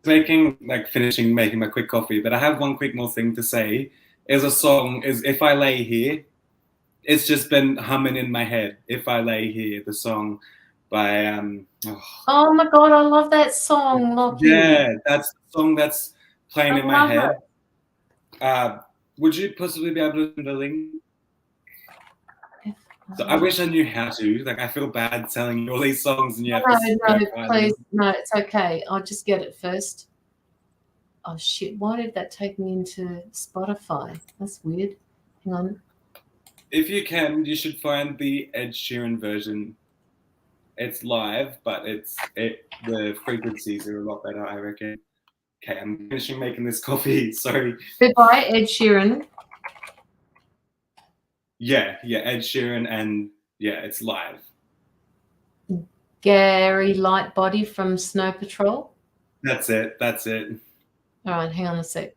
Finishing making my quick coffee, but I have one quick more thing to say. Is a song is If I Lay Here. It's just been humming in my head. If I Lay Here, the song by Oh my god, I love that song, Locky. Yeah, that's the song that's playing in my head. Would you possibly be able to send a link? So I wish I knew how to. Like, I feel bad telling you all these songs and you have to. No, please, no, it's okay. I'll just get it first. Oh shit! Why did that take me into Spotify? That's weird. Hang on. If you can, you should find the Ed Sheeran version. It's live, but the frequencies are a lot better, I reckon. Okay, I'm finishing making this coffee. Sorry. Goodbye, Ed Sheeran. Yeah, Ed Sheeran, and yeah, it's live. Gary Lightbody from Snow Patrol. That's it. All right, hang on a sec.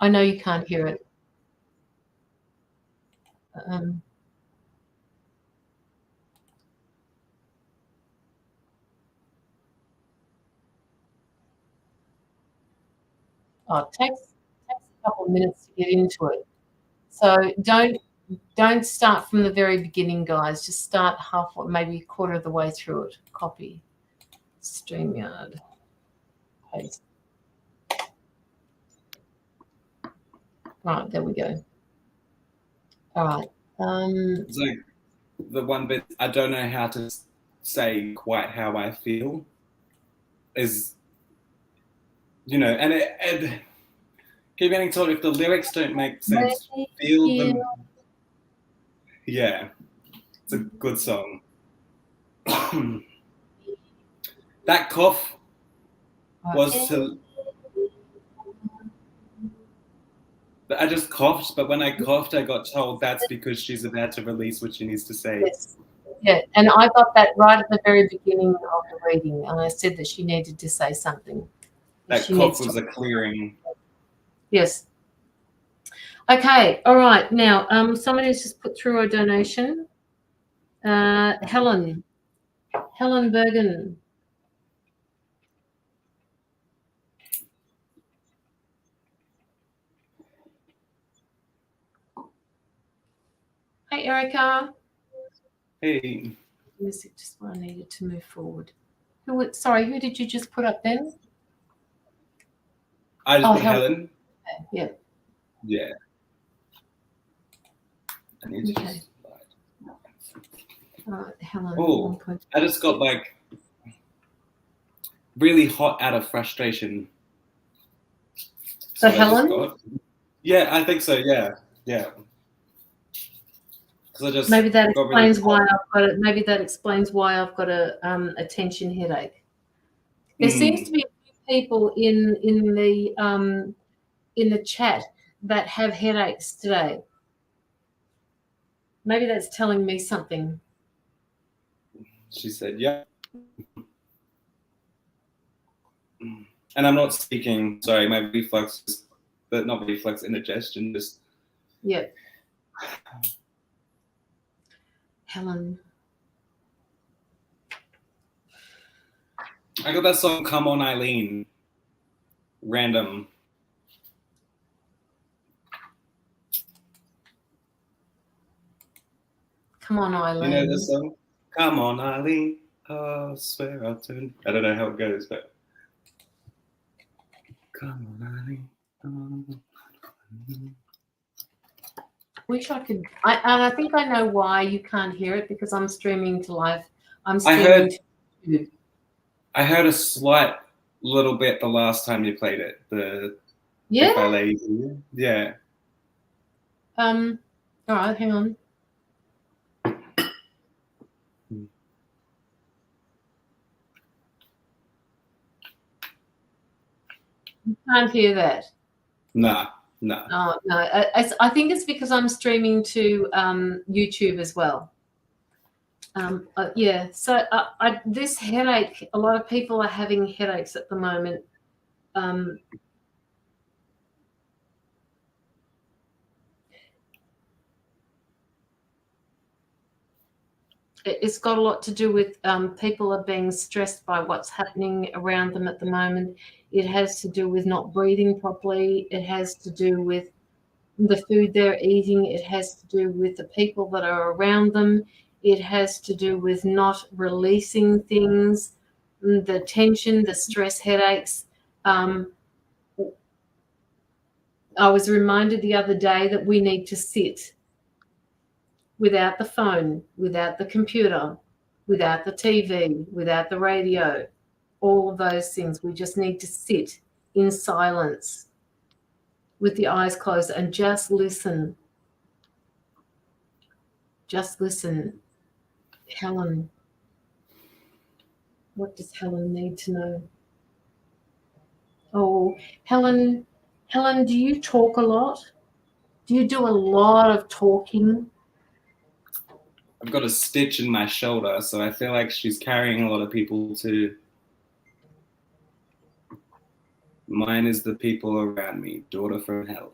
I know you can't hear it. It takes a couple of minutes to get into it. So don't start from the very beginning, guys. Just start halfway, maybe a quarter of the way through it. Copy. StreamYard. Paste. Right, there we go. All right. It's like the one bit I don't know how to say quite how I feel is, and it keep getting told if the lyrics don't make sense, feel them. Yeah, it's a good song. That cough was to. I just coughed, but when I coughed, I got told that's because she's about to release what she needs to say. Yes. Yeah, and I got that right at the very beginning of the reading, and I said that she needed to say something. That cough was a clearing. Yes. Okay, all right. Now, somebody's just put through a donation. Helen Bergen. Erica. Hey. This is just what I needed to move forward. Who did you just put up then? I just put Helen. Okay. Yeah. Yeah. I need to Okay. Helen. Oh, I just got like really hot out of frustration. So Helen? Yeah, I think so. Yeah. Maybe that explains why I've got it. Maybe that explains why I've got a tension headache. There seems to be a few people in the chat that have headaches today. Maybe that's telling me something. She said, yeah. And I'm not speaking, sorry, my reflux, but not reflux, indigestion, just. Yeah. Helen. I got that song, Come On Eileen, random. Come on, Eileen. You know this song? Come on, Eileen. Oh, I swear I'll turn. I don't know how it goes, but. Come on, Eileen. Wish I could. I think I know why you can't hear it, because I'm streaming to live. I'm streaming to YouTube. I heard a slight little bit the last time you played it. Yeah. If I Lay You. Yeah. All right, hang on. You can't hear that. No. Oh, no. I think it's because I'm streaming to YouTube as well. Yeah. So this headache, a lot of people are having headaches at the moment. It's got a lot to do with people are being stressed by what's happening around them at the moment. It has to do with not breathing properly. It has to do with the food they're eating. It has to do with the people that are around them. It has to do with not releasing things, the tension, the stress, headaches. I was reminded the other day that we need to sit without the phone, without the computer, without the TV, without the radio, all of those things. We just need to sit in silence with the eyes closed and just listen. Just listen. Helen. What does Helen need to know? Oh, Helen, do you talk a lot? Do you do a lot of talking? I've got a stitch in my shoulder, so I feel like she's carrying a lot of people too. Mine is the people around me, daughter from hell.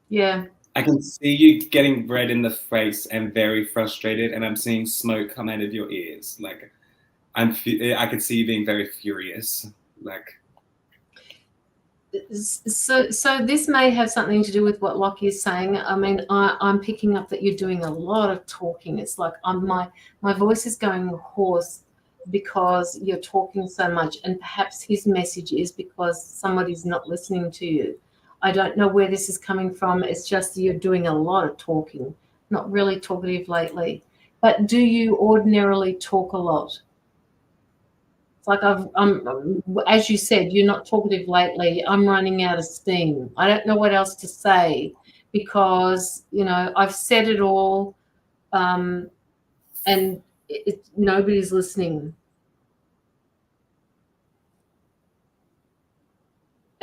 Yeah. I can see you getting red in the face and very frustrated, and I'm seeing smoke come out of your ears. Like, I could see you being very furious. Like. So this may have something to do with what Locky is saying. I mean, I'm picking up that you're doing a lot of talking. It's like my voice is going hoarse because you're talking so much, and perhaps his message is because somebody's not listening to you. I don't know where this is coming from. It's just you're doing a lot of talking, not really talkative lately. But do you ordinarily talk a lot? Like as you said, you're not talkative lately. I'm running out of steam. I don't know what else to say because, I've said it all, and nobody's listening.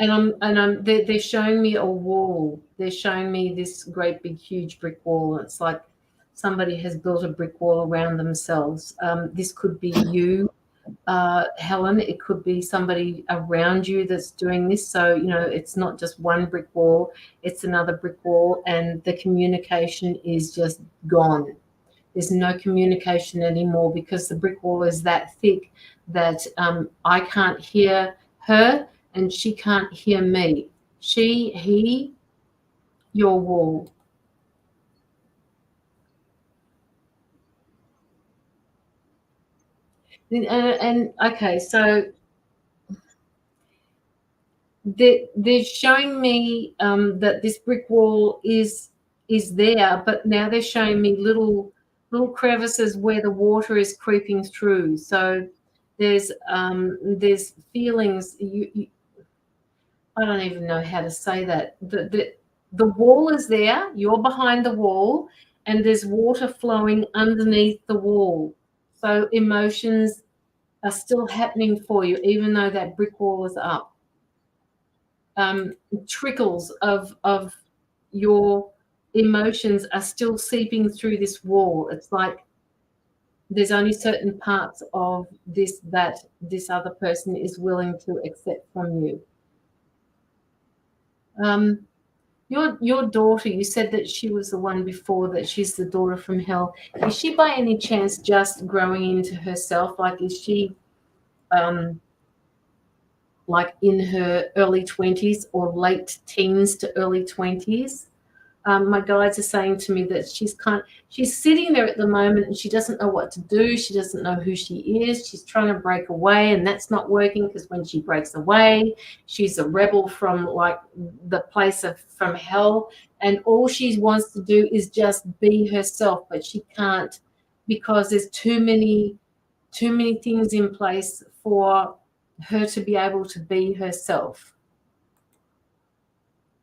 And they're showing me a wall. They're showing me this great big huge brick wall. It's like somebody has built a brick wall around themselves. This could be you. Helen, it could be somebody around you that's doing this. So, it's not just one brick wall, it's another brick wall, and the communication is just gone. There's no communication anymore because the brick wall is that thick that I can't hear her and she can't hear me. He your wall. And okay, so they're showing me that this brick wall is there, but now they're showing me little crevices where the water is creeping through. So there's feelings. I don't even know how to say that. The wall is there. You're behind the wall, and there's water flowing underneath the wall. So emotions are still happening for you, even though that brick wall is up. Trickles of your emotions are still seeping through this wall. It's like there's only certain parts of this that this other person is willing to accept from you. Your daughter, you said that she was the one before, that she's the daughter from hell. Is she by any chance just growing into herself? Like, is she like in her early 20s or late teens to early 20s? My guides are saying to me that she's sitting there at the moment and she doesn't know what to do. She doesn't know who she is. She's trying to break away, and that's not working, because when she breaks away, she's a rebel from like the place from hell, and all she wants to do is just be herself, but she can't, because there's too many things in place for her to be able to be herself.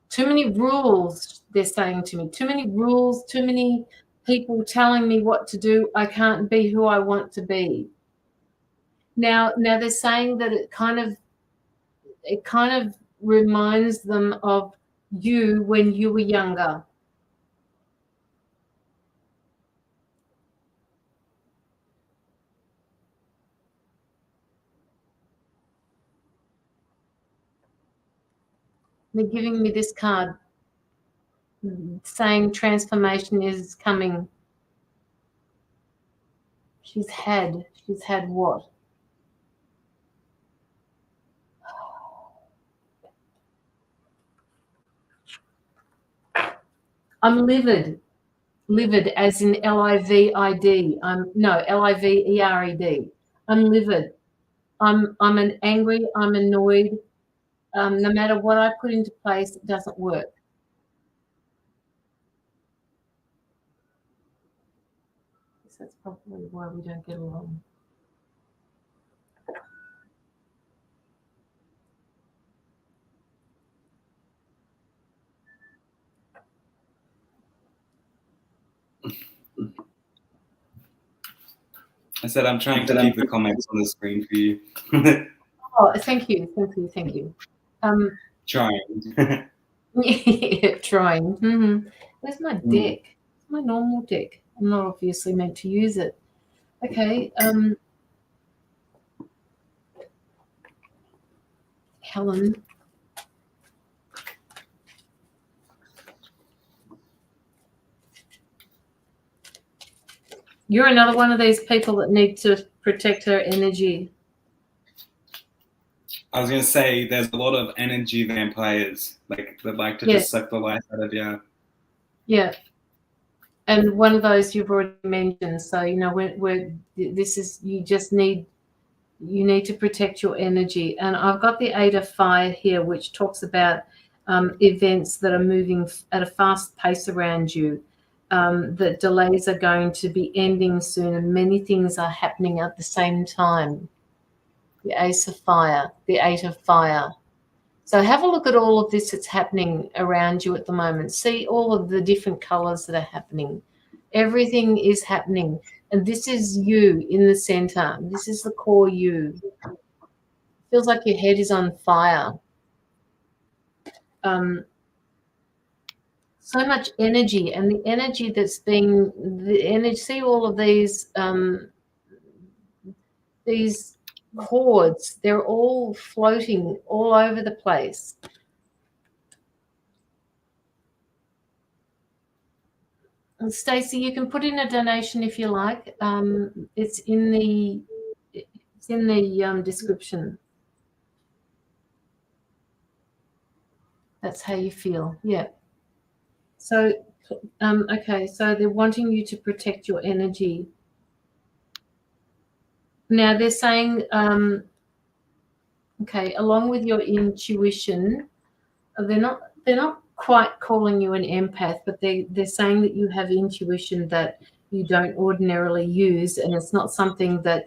Too many rules, they're saying to me. Too many rules, too many people telling me what to do. I can't be who I want to be. Now they're saying that it kind of reminds them of you when you were younger. They're giving me this card saying transformation is coming. She's had what? I'm livid as in Livid. Livered. I'm livid. I'm angry. I'm annoyed. No matter what I put into place, it doesn't work. So that's probably why we don't get along. I said I'm trying to keep the comments on the screen for you. Oh, thank you. Trying. Yeah, trying. Mm-hmm. Where's my deck? It's my normal deck. I'm not obviously meant to use it. Okay. Helen. You're another one of these people that need to protect her energy. I was going to say there's a lot of energy vampires that like to just suck the life out of you. Yeah. And one of those you've already mentioned. So, you know, you need to protect your energy. And I've got the 8 of Fire here, which talks about events that are moving at a fast pace around you, that delays are going to be ending soon, and many things are happening at the same time. The Ace of Fire, the 8 of Fire. So have a look at all of this that's happening around you at the moment. See all of the different colors that are happening. Everything is happening. And this is you in the center. This is the core you. It feels like your head is on fire. So much energy, and the energy see all of these cords, they're all floating all over the place. Stacey, you can put in a donation if you like. It's in the description. That's how you feel. Yeah. So, okay, so they're wanting you to protect your energy. Now they're saying, okay, along with your intuition, they're not quite calling you an empath, but they're saying that you have intuition that you don't ordinarily use, and it's not something that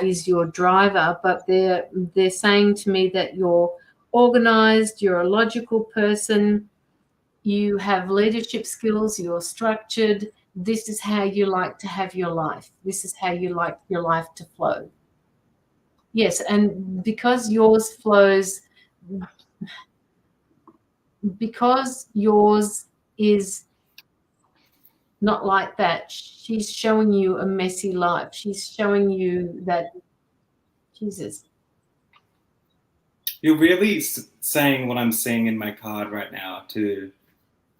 is your driver. But they're saying to me that you're organized, you're a logical person, you have leadership skills, you're structured. This is how you like to have your life. This is how you like your life to flow. Yes, and because yours flows, because yours is not like that, she's showing you a messy life. She's showing you that, Jesus. You're really saying what I'm seeing in my card right now, too.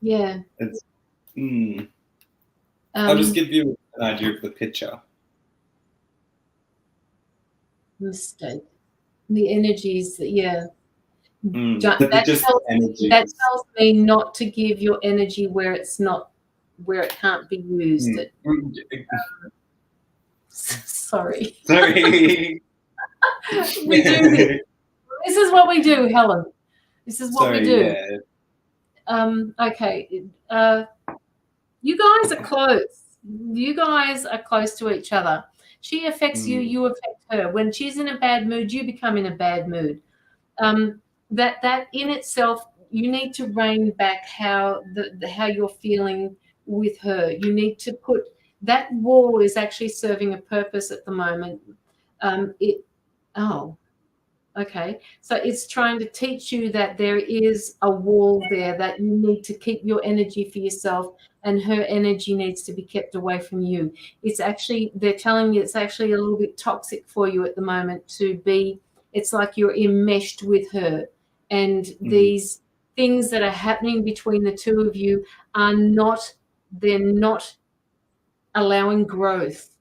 Yeah. It's, I'll just give you an idea of the picture. Mistake. The energies, yeah. That tells me not to give your energy where it can't be used. Sorry. Sorry. We do this. This is what we do, Helen. This is what we do. Yeah. Okay. You guys are close. You guys are close to each other. She affects you, you affect her. When she's in a bad mood, you become in a bad mood. That in itself, you need to rein back how you're feeling with her. You need to put that wall is actually serving a purpose at the moment. Okay. So it's trying to teach you that there is a wall there, that you need to keep your energy for yourself, and her energy needs to be kept away from you. It's actually, they're telling you it's actually a little bit toxic for you at the moment to be, it's like you're enmeshed with her. And these things that are happening between the two of you are they're not allowing growth.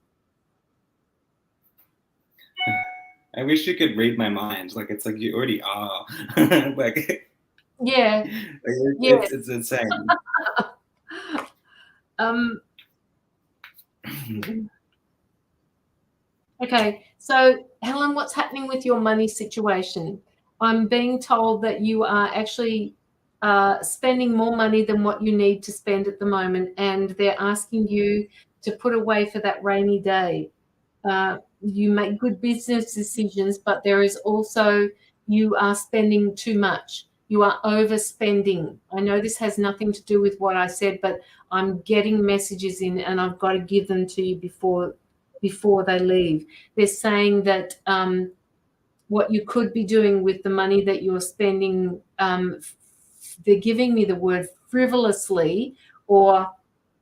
I wish you could read my mind. Like, it's like you already are. Like, yeah. It's insane. Okay, so Helen, what's happening with your money situation? I'm being told that you are actually spending more money than what you need to spend at the moment, and they're asking you to put away for that rainy day. You make good business decisions, but there is also, you are spending too much. You are overspending. I know this has nothing to do with what I said, but I'm getting messages in, and I've got to give them to you before they leave. They're saying that what you could be doing with the money that you're spending, they're giving me the word frivolously or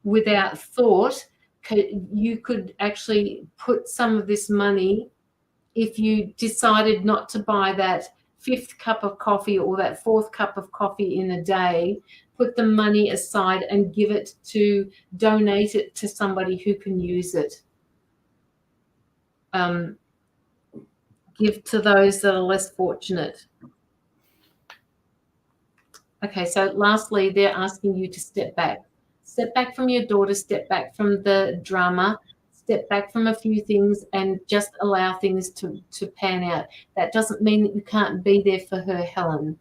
without thought. You could actually put some of this money, if you decided not to buy that 5th cup of coffee or that 4th cup of coffee in a day, put the money aside and donate it to somebody who can use it. Give to those that are less fortunate. Okay, so lastly, they're asking you to step back. Step back from your daughter, step back from the drama, step back from a few things, and just allow things to pan out. That doesn't mean that you can't be there for her, Helen.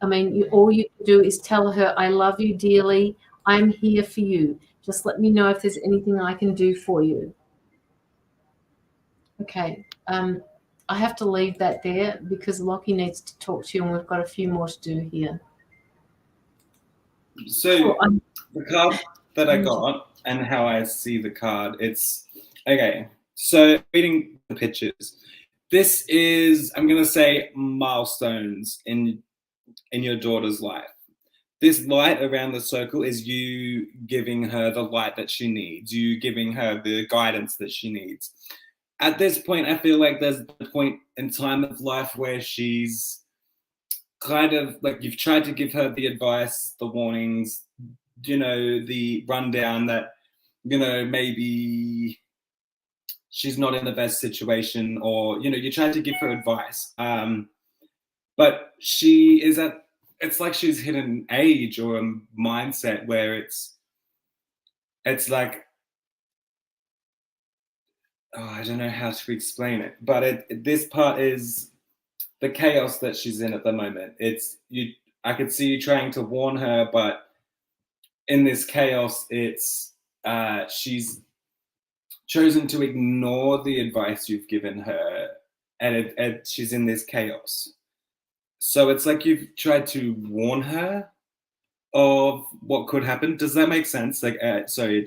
I mean, all you can do is tell her, I love you dearly. I'm here for you. Just let me know if there's anything I can do for you. Okay. I have to leave that there because Locky needs to talk to you, and we've got a few more to do here. So the card that I got and how I see the card, it's okay. So reading the pictures, this is, I'm going to say, milestones in your daughter's life. This light around the circle is you giving her the light that she needs, you giving her the guidance that she needs. At this point, I feel like there's a point in time of life where she's kind of like, you've tried to give her the advice, the warnings, the rundown that, maybe she's not in the best situation, or, you tried to give her advice. But she is at it's like she's hit an age or a mindset where it's like, oh, I don't know how to explain it, but this part is the chaos that she's in at the moment. It's you. I could see you trying to warn her, but in this chaos, it's she's chosen to ignore the advice you've given her, and she's in this chaos. So it's like you've tried to warn her of what could happen. Does that make sense? Like, sorry,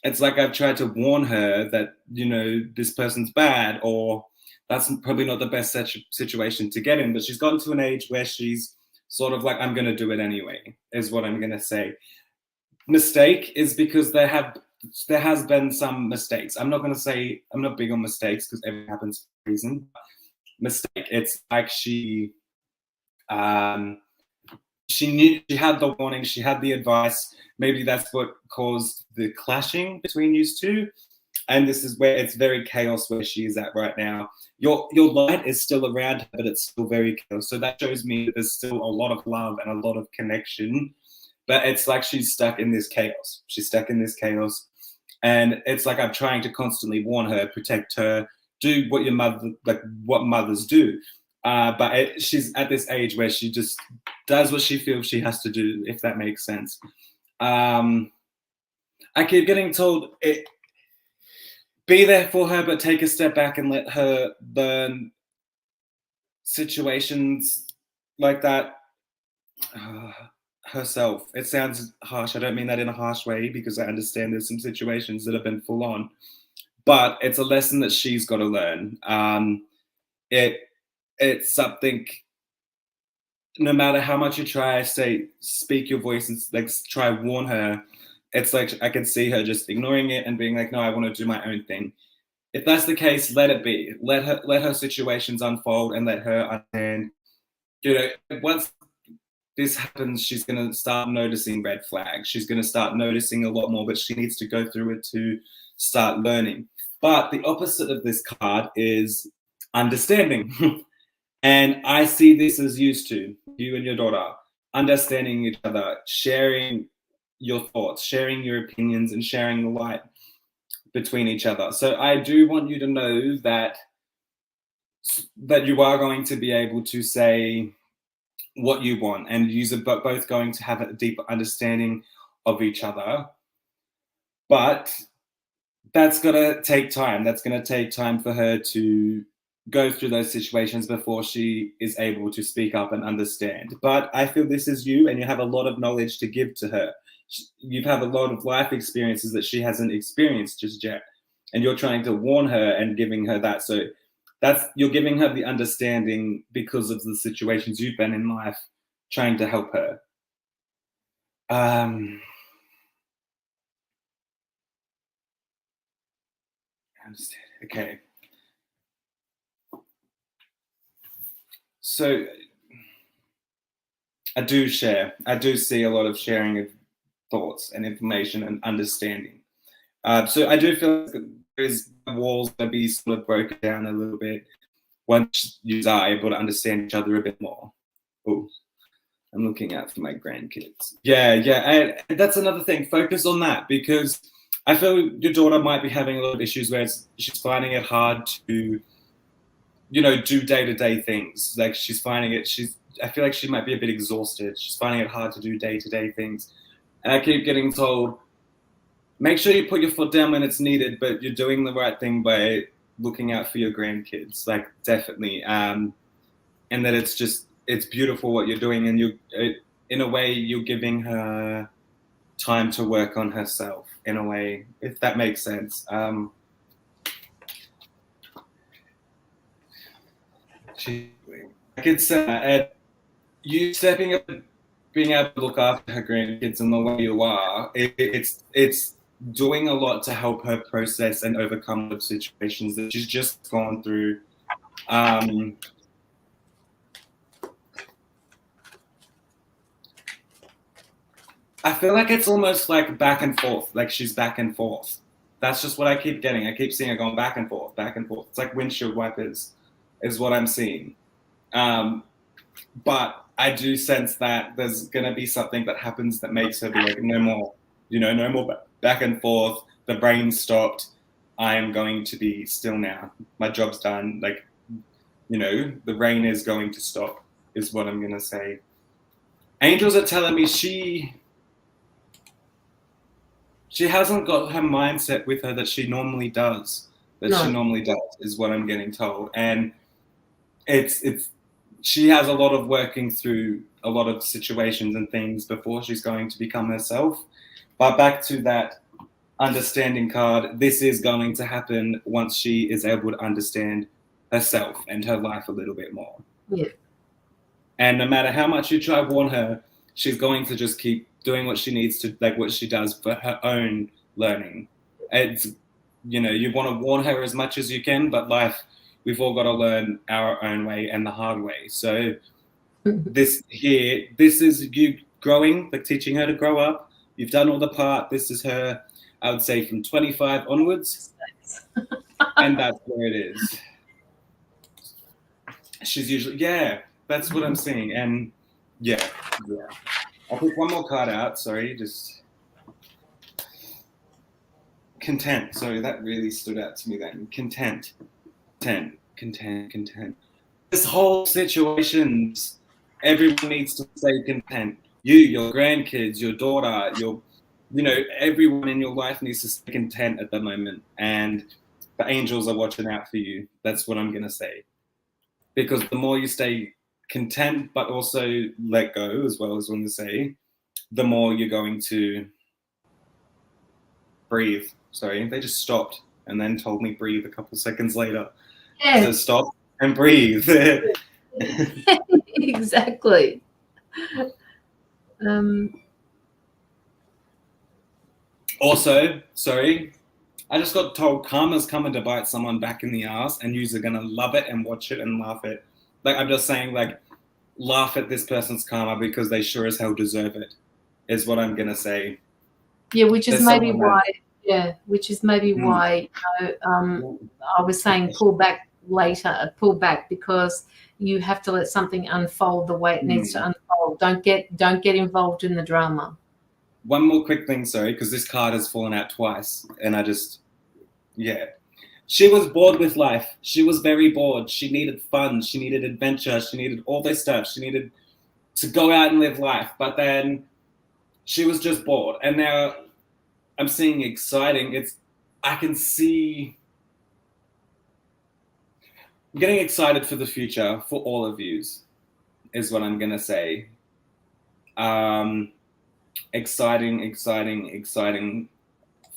it's like I've tried to warn her that, you know, this person's bad, or that's probably not the best situation to get in. But she's gotten to an age where she's sort of like, I'm going to do it anyway, is what I'm going to say. Mistake is because there has been some mistakes. I'm not going to say I'm not big on mistakes because everything happens for a reason. Mistake. It's like she knew, she had the warning, she had the advice. Maybe that's what caused the clashing between you two. And this is where it's very chaos where she is at right now. Your light is still around her, but it's still very chaos. So that shows me that there's still a lot of love and a lot of connection. But it's like she's stuck in this chaos. She's stuck in this chaos. And it's like I'm trying to constantly warn her, protect her, do what what mothers do. But she's at this age where she just does what she feels she has to do, if that makes sense. I keep getting told, be there for her, but take a step back and let her learn situations like that herself. It sounds harsh. I don't mean that in a harsh way, because I understand there's some situations that have been full on, but it's a lesson that she's got to learn. It's something, no matter how much you try, speak your voice and like try warn her, it's like I can see her just ignoring it and being like, no, I want to do my own thing. If that's the case, let it be. Let her situations unfold and let her understand. You know, once this happens, she's going to start noticing red flags. She's going to start noticing a lot more, but she needs to go through it to start learning. But the opposite of this card is understanding. And I see this as used to you and your daughter understanding each other, sharing your thoughts, sharing your opinions, and sharing the light between each other. So I do want you to know that you are going to be able to say what you want, and you're both going to have a deeper understanding of each other. But that's going to take time. That's going to take time for her to go through those situations before she is able to speak up and understand. But I feel this is you, and you have a lot of knowledge to give to her. You have a lot of life experiences that she hasn't experienced just yet, and you're trying to warn her and giving her that. So you're giving her the understanding because of the situations you've been in life, trying to help her. I understand. Okay. So I do see a lot of sharing of thoughts and information and understanding. So I do feel like there's walls that be sort of broken down a little bit once you are able to understand each other a bit more. Oh, I'm looking out for my grandkids. Yeah. And that's another thing. Focus on that, because I feel your daughter might be having a lot of issues where she's finding it hard to, you know, do day-to-day things. Like I feel like she might be a bit exhausted. She's finding it hard to do day-to-day things. And I keep getting told, make sure you put your foot down when it's needed, but you're doing the right thing by looking out for your grandkids, like definitely. And that it's beautiful what you're doing, and in a way, you're giving her time to work on herself, in a way, if that makes sense. I could say you stepping up, being able to look after her grandkids in the way you are, it's doing a lot to help her process and overcome the situations that she's just gone through. I feel like it's almost like back and forth, like she's back and forth. That's just what I keep getting. I keep seeing her going back and forth, back and forth. It's like windshield wipers is what I'm seeing. But I do sense that there's gonna be something that happens that makes her be like, no more, no more back and forth. The brain stopped. I am going to be still now. My job's done. Like, the rain is going to stop, is what I'm gonna say. Angels are telling me she hasn't got her mindset with her that she normally does. Is what I'm getting told. And she has a lot of working through a lot of situations and things before she's going to become herself. But back to that understanding card, this is going to happen once she is able to understand herself and her life a little bit more. Yeah. And no matter how much you try to warn her, she's going to just keep doing what she needs to, like what she does for her own learning. It's, you want to warn her as much as you can, but life, we've all got to learn our own way and the hard way. So this is you growing, like teaching her to grow up. You've done all the part. This is her, I would say, from 25 onwards. And that's where it is. She's usually, that's what I'm seeing. And yeah. I'll put one more card out. Sorry, just content. Sorry, that really stood out to me then. Content. This whole situation, everyone needs to stay content. You, your grandkids, your daughter, everyone in your life needs to stay content at the moment. And the angels are watching out for you. That's what I'm going to say. Because the more you stay content, but also let go as well as when to say, the more you're going to breathe. Sorry, they just stopped and then told me breathe a couple seconds later. Yeah. So stop and breathe. Exactly. Also, sorry, I just got told karma's coming to bite someone back in the ass, and you're gonna love it and watch it and laugh at. Like, I'm just saying, like, laugh at this person's karma because they sure as hell deserve it, is what I'm gonna say. Yeah, which is maybe why. Why I was saying pull back later. Pull back because you have to let something unfold the way it needs to unfold. Don't get involved in the drama. One more quick thing, sorry, because this card has fallen out twice, and she was bored with life. She was very bored. She needed fun. She needed adventure. She needed all this stuff. She needed to go out and live life. But then she was just bored. And now I'm seeing exciting. I'm getting excited for the future for all of yous, is what I'm going to say. Exciting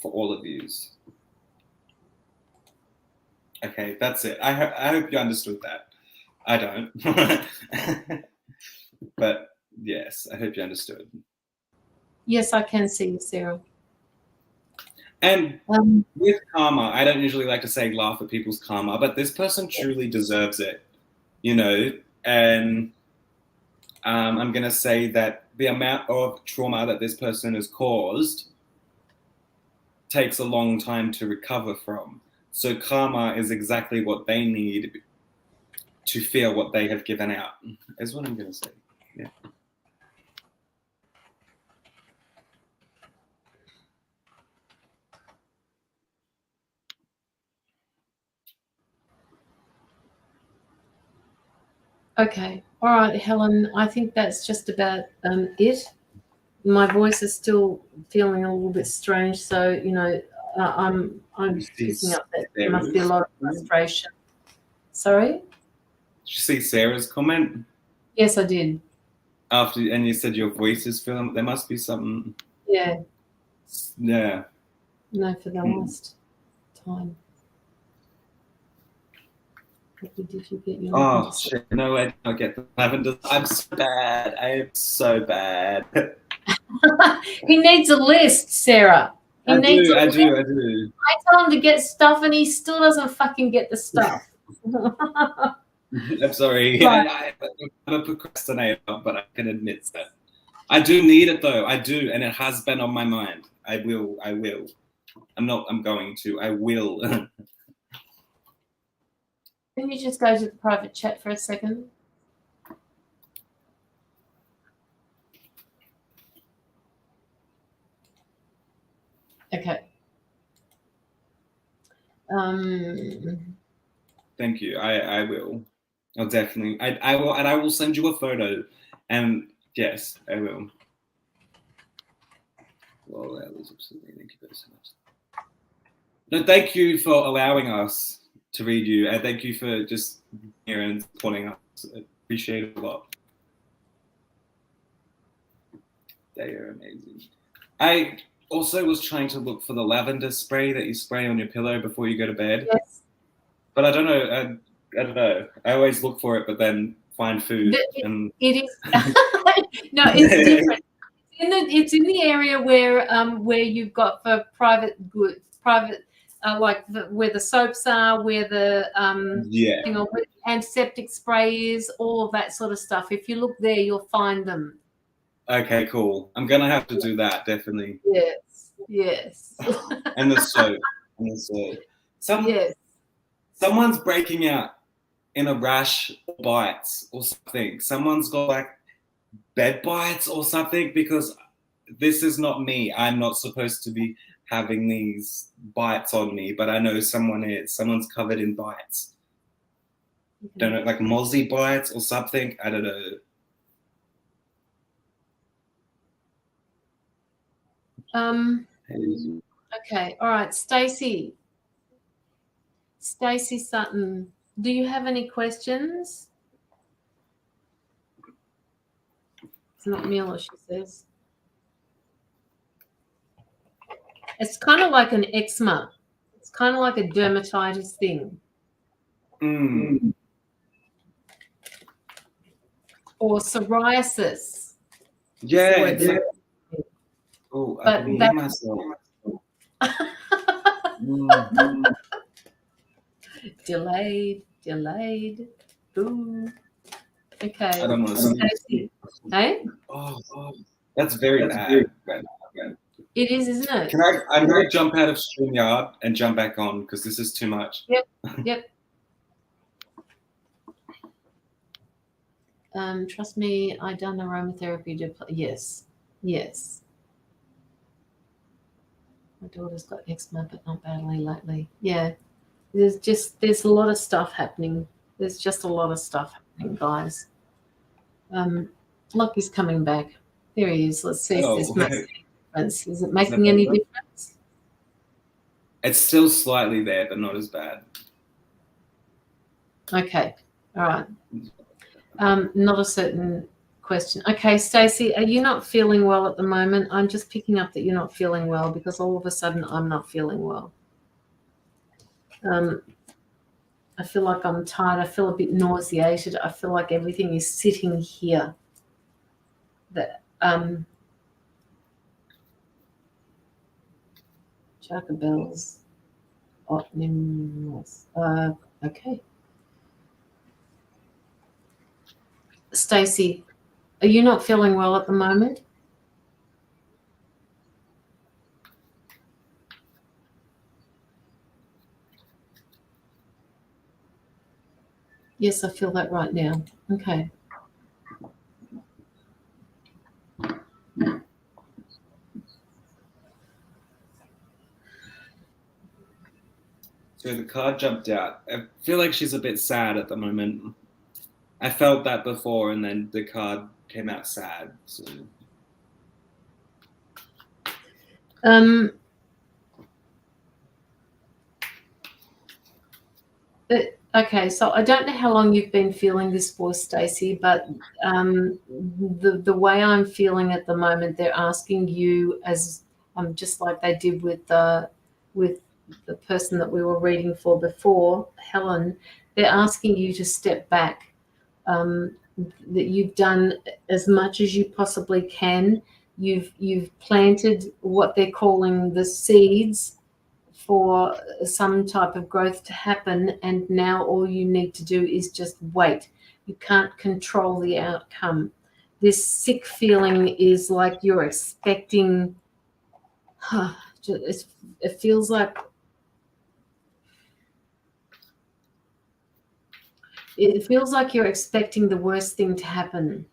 for all of yous. Okay, that's it. I hope you understood that. I don't. But yes, I hope you understood. Yes, I can see you, Sarah. And with karma, I don't usually like to say laugh at people's karma, but this person truly deserves it, and I'm going to say that the amount of trauma that this person has caused takes a long time to recover from. So karma is exactly what they need to feel what they have given out, is what I'm going to say. Yeah. Okay. All right, Helen, I think that's just about it. My voice is still feeling a little bit strange, so I'm picking up that there must be a lot of frustration. Sorry? Did you see Sarah's comment? Yes, I did. And you said your voice is feeling. There must be something. Yeah. Yeah. No, for the last time. Did you get your? Oh shit! No, I don't get the lavender. I'm so bad. I am so bad. He needs a list, Sarah. I do. I tell him to get stuff, and he still doesn't fucking get the stuff. I'm sorry. Right. I'm a procrastinator, but I can admit that. I do need it though. I do, and it has been on my mind. I will. I'm going to. I will. Can you just go to the private chat for a second? Okay. Thank you. I will. I'll definitely. I will, and I will send you a photo. And yes, I will. Well, that was absolutely. Thank you very so much. No, thank you for allowing us to read you, and thank you for just here and supporting us. I appreciate it a lot. They are amazing. I also was trying to look for the lavender spray that you spray on your pillow before you go to bed. Yes. But I don't know. I don't know. I always look for it, but then find food. And It is. No, it's different. It's in the area where you've got for private goods, private like where the soaps are, where the yeah. you know, where antiseptic spray is, all of that sort of stuff. If you look there, you'll find them. Okay, cool. I'm gonna have to do that definitely. Yes. Yes. And the soap. And the soap. Yes. Someone's breaking out in a rash or bites or something. Someone's got like bed bites or something, because this is not me. I'm not supposed to be having these bites on me, but I know someone is. Someone's covered in bites. Don't know, like mozzie bites or something. I don't know. Okay. All right. Stacey Sutton, do you have any questions? It's not Mila, she says. It's kind of like an eczema. It's kind of like a dermatitis thing. Or psoriasis. Yeah. Oh, I can hear myself. Delayed. Boo. Okay. I don't want to see. Hey? Oh, that's very bad. It is, isn't it? I'm going to jump out of StreamYard and jump back on because this is too much. Yep. Trust me, I done aromatherapy. Yes. My daughter's got eczema, but not badly lately. Yeah. There's a lot of stuff happening. There's just a lot of stuff happening, guys. Locky's coming back. There he is. Let's see if this makes any difference. Is it making any difference? It's still slightly there, but not as bad. Okay. All right. Not a certain question. Okay, Stacey, are you not feeling well at the moment? I'm just picking up that you're not feeling well because all of a sudden I'm not feeling well. I feel like I'm tired. I feel a bit nauseated. I feel like everything is sitting here. That Chaka Bells. Okay. Stacey, are you not feeling well at the moment? Yes, I feel that right now. Okay. So the card jumped out. I feel like she's a bit sad at the moment. I felt that before, and then the card came out sad. So. Okay, so I don't know how long you've been feeling this for, Stacey, but the way I'm feeling at the moment, they're asking you, as just like they did with the person that we were reading for before, Helen, they're asking you to step back. That you've done as much as you possibly can. You've planted what they're calling the seeds for some type of growth to happen, and now all you need to do is just wait. You can't control the outcome. This sick feeling is like you're expecting, it feels like you're expecting the worst thing to happen.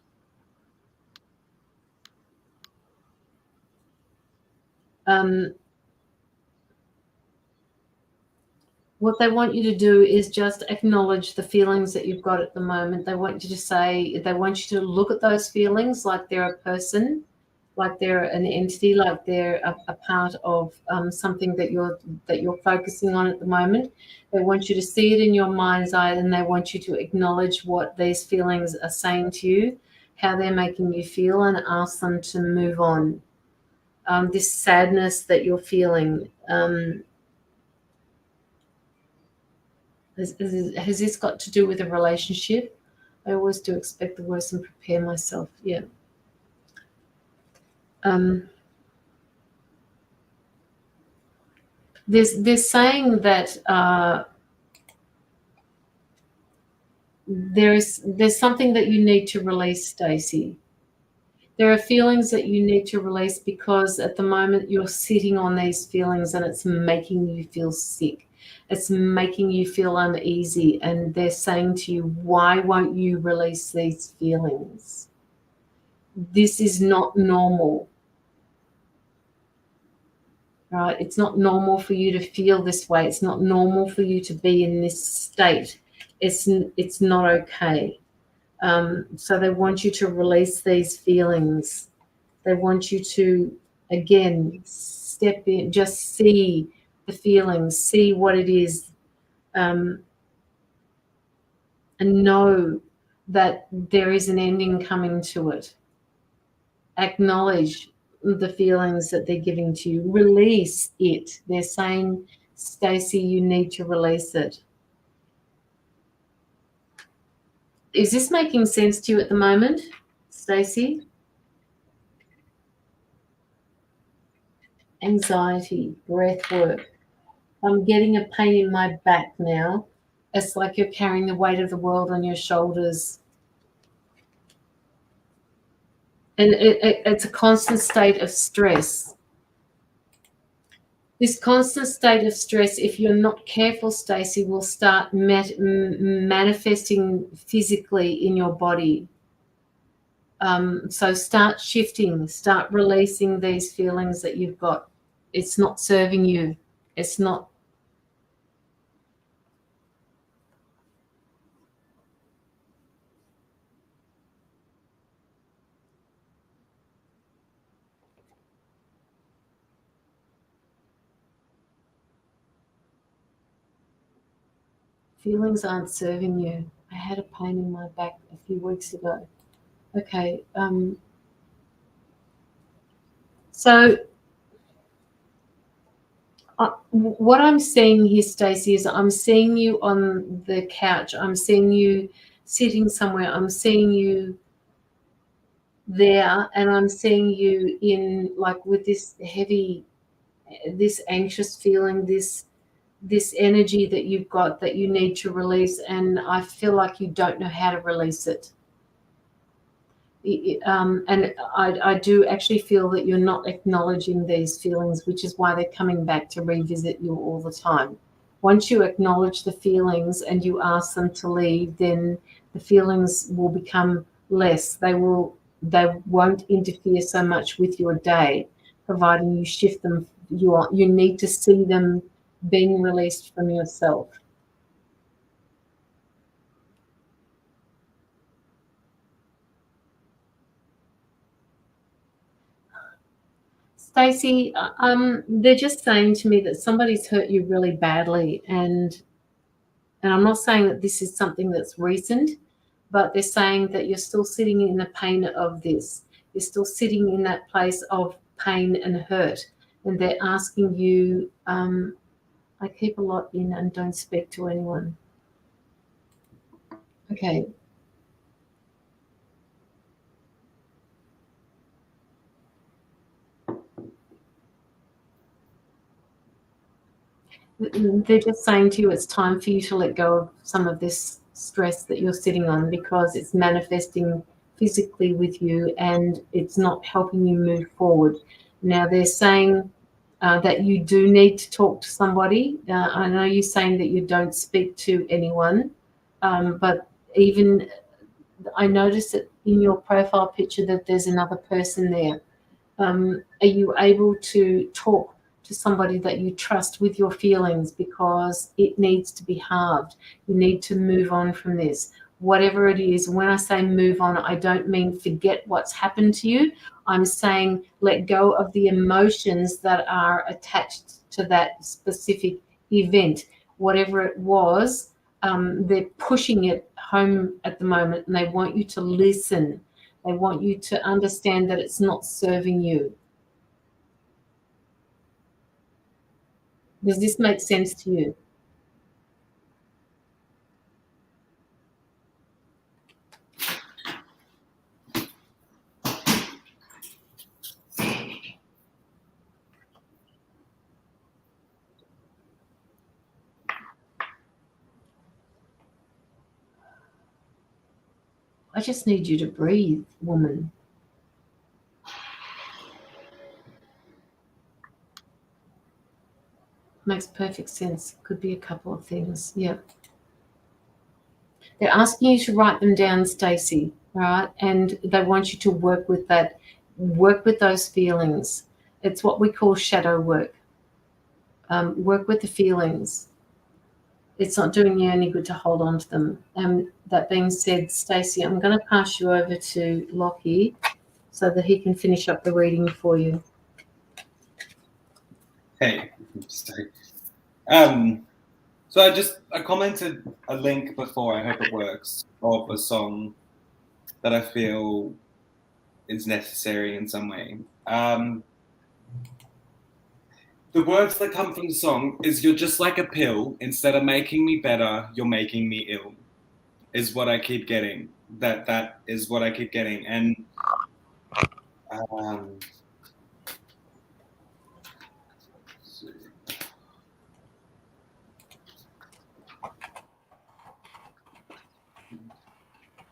What they want you to do is just acknowledge the feelings that you've got at the moment. They want you to say, they want you to look at those feelings like they're a person, like they're an entity, like they're a part of something that you're focusing on at the moment. They want you to see it in your mind's eye, and they want you to acknowledge what these feelings are saying to you, how they're making you feel, and ask them to move on. This sadness that you're feeling, has this got to do with a relationship? I always do expect the worst and prepare myself. Yeah. They're saying that there's something that you need to release, Stacey. There are feelings that you need to release because at the moment you're sitting on these feelings and it's making you feel sick. It's making you feel uneasy, and they're saying to you, why won't you release these feelings? This is not normal, right? It's not normal for you to feel this way. It's not normal for you to be in this state. It's not okay. So they want you to release these feelings. They want you to, again, step in, just see the feelings, see what it is, and know that there is an ending coming to it. Acknowledge the feelings that they're giving to you. Release it. They're saying, Stacey, you need to release it. Is this making sense to you at the moment, Stacey? Anxiety, breath work. I'm getting a pain in my back now. It's like you're carrying the weight of the world on your shoulders. And it's a constant state of stress. This constant state of stress, if you're not careful, Stacey, will start manifesting physically in your body. So start shifting, start releasing these feelings that you've got. It's not serving you. It's not. Feelings aren't serving you. I had a pain in my back a few weeks ago. Okay. So what I'm seeing here, Stacey, is I'm seeing you on the couch. I'm seeing you sitting somewhere. I'm seeing you there, and I'm seeing you in, like, with this heavy, this anxious feeling, this energy that you've got that you need to release, and I feel like you don't know how to release it. And I do actually feel that you're not acknowledging these feelings, which is why they're coming back to revisit you all the time. Once you acknowledge the feelings and you ask them to leave, then the feelings will become less. They won't interfere so much with your day, providing you shift them. You need to see them being released from yourself. Stacey, they're just saying to me that somebody's hurt you really badly, and I'm not saying that this is something that's recent, but they're saying that you're still sitting in the pain of this. You're still sitting in that place of pain and hurt, and they're asking you, I keep a lot in and don't speak to anyone. Okay. They're just saying to you it's time for you to let go of some of this stress that you're sitting on, because it's manifesting physically with you and it's not helping you move forward. Now they're saying that you do need to talk to somebody. I know you're saying that you don't speak to anyone, but even I noticed that in your profile picture that there's another person there. Are you able to talk to somebody that you trust with your feelings, because it needs to be halved. You need to move on from this, whatever it is. When I say move on, I don't mean forget what's happened to you. I'm saying let go of the emotions that are attached to that specific event, whatever it was. They're pushing it home at the moment, and they want you to listen. They want you to understand that it's not serving you. Does this make sense to you? I just need you to breathe, woman. Makes perfect sense. Could be a couple of things. Yeah. They're asking you to write them down, Stacey, right? And they want you to work with that, work with those feelings. It's what we call shadow work. Work with the feelings. It's not doing you any good to hold on to them. That being said, Stacey, I'm going to pass you over to Locky so that he can finish up the reading for you. Hey, so I commented a link before, I hope it works, of a song that I feel is necessary in some way. The words that come from the song is, "You're just like a pill. Instead of making me better, you're making me ill," is what I keep getting. That is what I keep getting. And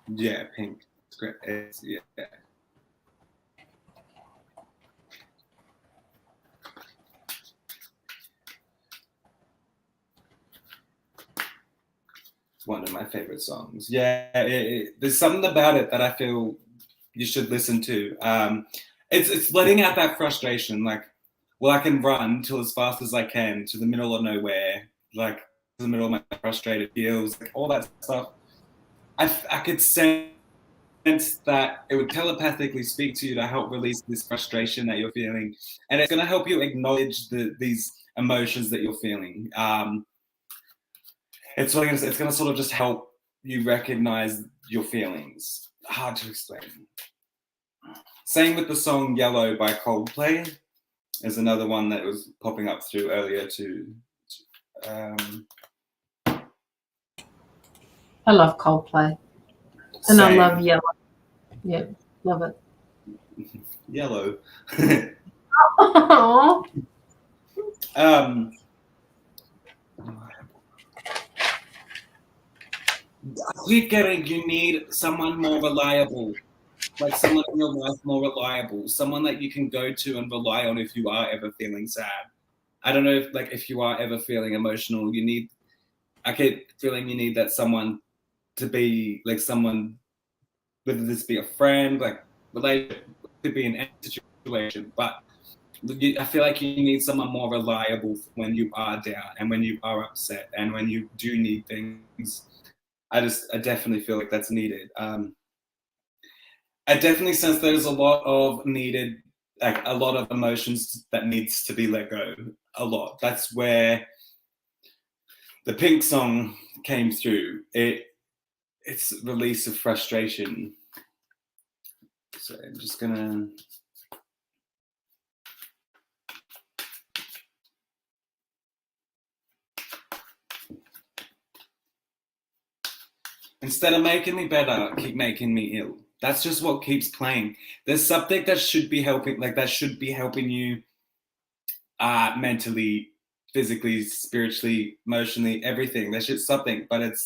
yeah, pink. It's great. Yeah. One of my favorite songs. Yeah, there's something about it that I feel you should listen to. It's letting out that frustration. Like, well, I can run till as fast as I can to the middle of nowhere, like the middle of my frustrated feels, like all that stuff. I could sense that it would telepathically speak to you to help release this frustration that you're feeling, and it's going to help you acknowledge these emotions that you're feeling. It's going to sort of just help you recognize your feelings. Hard to explain. Same with the song "Yellow" by Coldplay. Is another one that was popping up through earlier too. I love Coldplay. And I love Yellow. Yeah, love it. Yellow. Oh. I keep getting, you need someone more reliable, like someone in your life more reliable, someone that you can go to and rely on if you are ever feeling sad. I don't know if you are ever feeling emotional, I keep feeling you need that someone to be like someone, whether this be a friend, like related, could be in any situation, but I feel like you need someone more reliable when you are down and when you are upset and when you do need things. I definitely feel like that's needed. I definitely sense there's a lot of needed, like a lot of emotions that needs to be let go. A lot. That's where the Pink song came through. It's release of frustration. So I'm just gonna. Instead of making me better, keep making me ill. That's just what keeps playing. There's something that should be helping, you mentally, physically, spiritually, emotionally, everything. There's just something, but it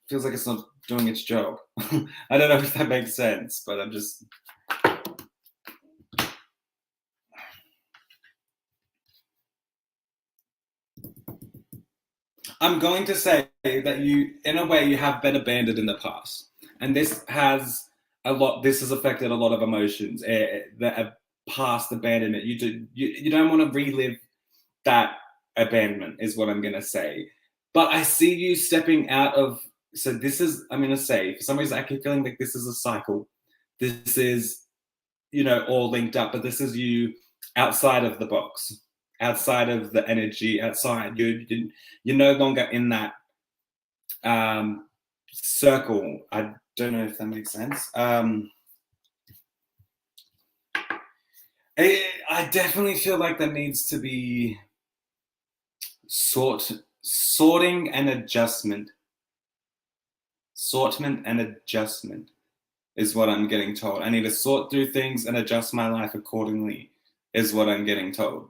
feels like it's not doing its job. I don't know if that makes sense, but I'm going to say that you, in a way, you have been abandoned in the past. And this has affected a lot of emotions. past abandonment. You don't want to relive that abandonment, is what I'm going to say. But I see you stepping out of, so this is, I'm going to say, for some reason, I keep feeling like this is a cycle. This is, all linked up, but this is you outside of the box, outside of the energy, outside. You're no longer in that circle. I don't know if that makes sense. I definitely feel like there needs to be sorting and adjustment. Sortment and adjustment is what I'm getting told. I need to sort through things and adjust my life accordingly, is what I'm getting told.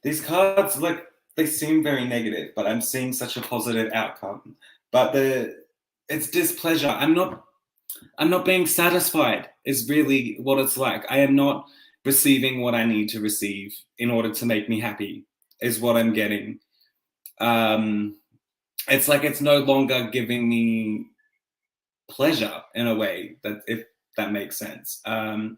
These cards, they seem very negative, but I'm seeing such a positive outcome. But it's displeasure. I'm not being satisfied, is really what it's like. I am not receiving what I need to receive in order to make me happy, is what I'm getting. It's like it's no longer giving me pleasure in a way, that if that makes sense. I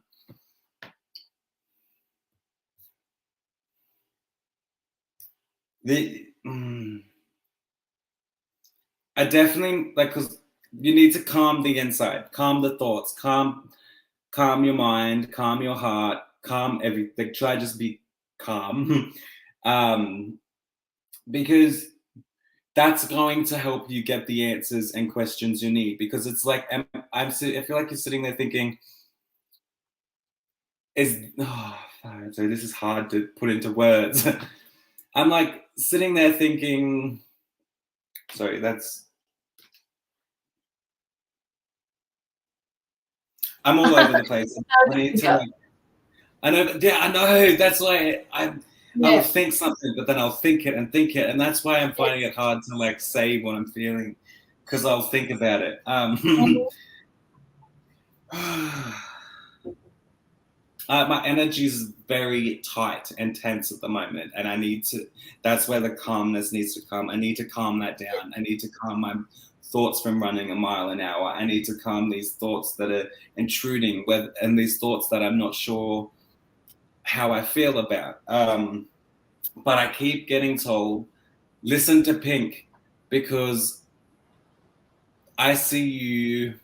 definitely because you need to calm the inside, calm the thoughts, calm your mind, calm your heart, calm everything. Try just be calm, because that's going to help you get the answers and questions you need. Because it's like I feel like you're sitting there thinking, so this is hard to put into words. I'm like sitting there thinking, sorry, I'm all over the place. I need to I know, yeah, I know. That's why I'll think something, but then I'll think it, and that's why I'm finding it hard to say what I'm feeling, because I'll think about it. My energy is very tight and tense at the moment, and that's where the calmness needs to come. I need to calm that down. I need to calm my thoughts from running a mile an hour. I need to calm these thoughts that are intruding, and these thoughts that I'm not sure how I feel about. But I keep getting told, listen to Pink, because I see you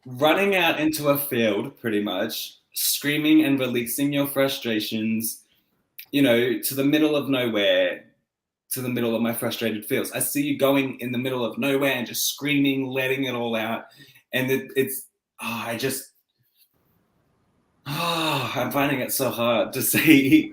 running out into a field, pretty much, screaming and releasing your frustrations, to the middle of nowhere, to the middle of my frustrated feels. I see you going in the middle of nowhere and just screaming, letting it all out. And I'm finding it so hard to say.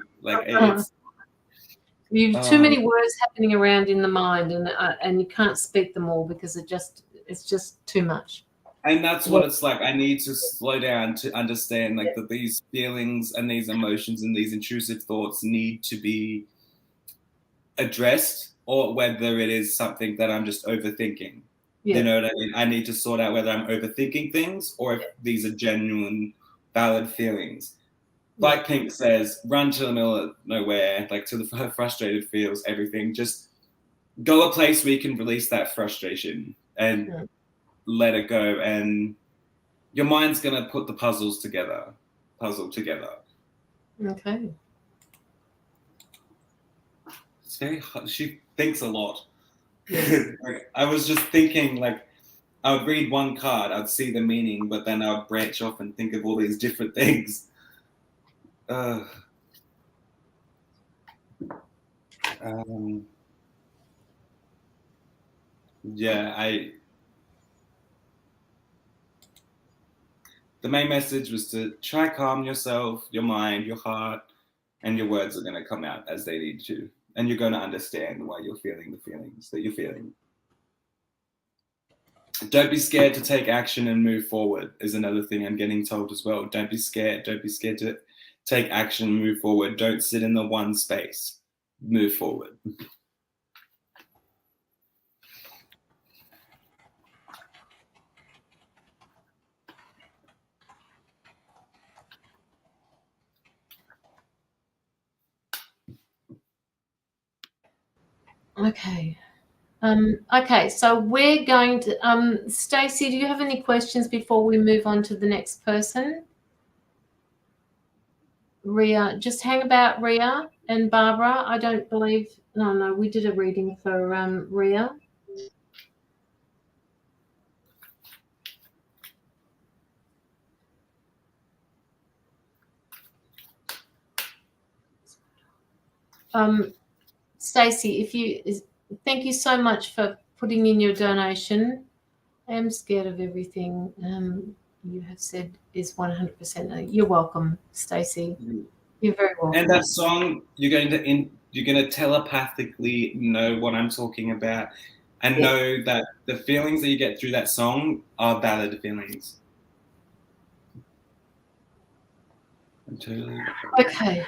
You've too many words happening around in the mind, and you can't speak them all because it's just too much. And that's what it's like. I need to slow down to understand that these feelings and these emotions and these intrusive thoughts need to be addressed, or whether it is something that I'm just overthinking. You know what I mean? I need to sort out whether I'm overthinking things or if these are genuine, valid feelings. Like Pink says, run to the middle of nowhere, to the frustrated feels, everything. Just go a place where you can release that frustration and let it go. And your mind's going to put the puzzle together. Okay. It's very hard. She thinks a lot. I was just thinking, I would read one card, I'd see the meaning, but then I would branch off and think of all these different things. The main message was to try calm yourself, your mind, your heart, and your words are going to come out as they need to. And you're going to understand why you're feeling the feelings that you're feeling. Don't be scared to take action and move forward is another thing I'm getting told as well. Don't be scared. Don't be scared to take action and move forward. Don't sit in the one space. Move forward. Okay. Okay, so we're going to, Stacey, do you have any questions before we move on to the next person? Ria, just hang about Ria and Barbara. I don't believe, no, we did a reading for Ria. Stacey, thank you so much for putting in your donation. I am scared of everything you have said is 100%. You're welcome, Stacey. You're very welcome. And that song, you're going to telepathically know what I'm talking about, and know that the feelings that you get through that song are valid feelings. Okay.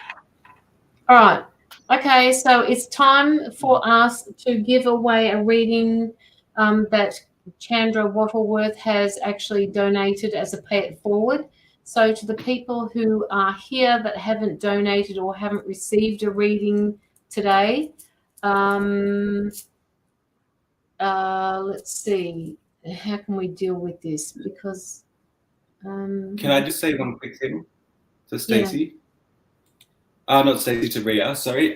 All right. Okay, so it's time for us to give away a reading that Chandra Wattleworth has actually donated as a pay it forward. So to the people who are here that haven't donated or haven't received a reading today, let's see, how can we deal with this? Because can I just say one quick thing to Stacey? Not Stacey, to Ria. Sorry.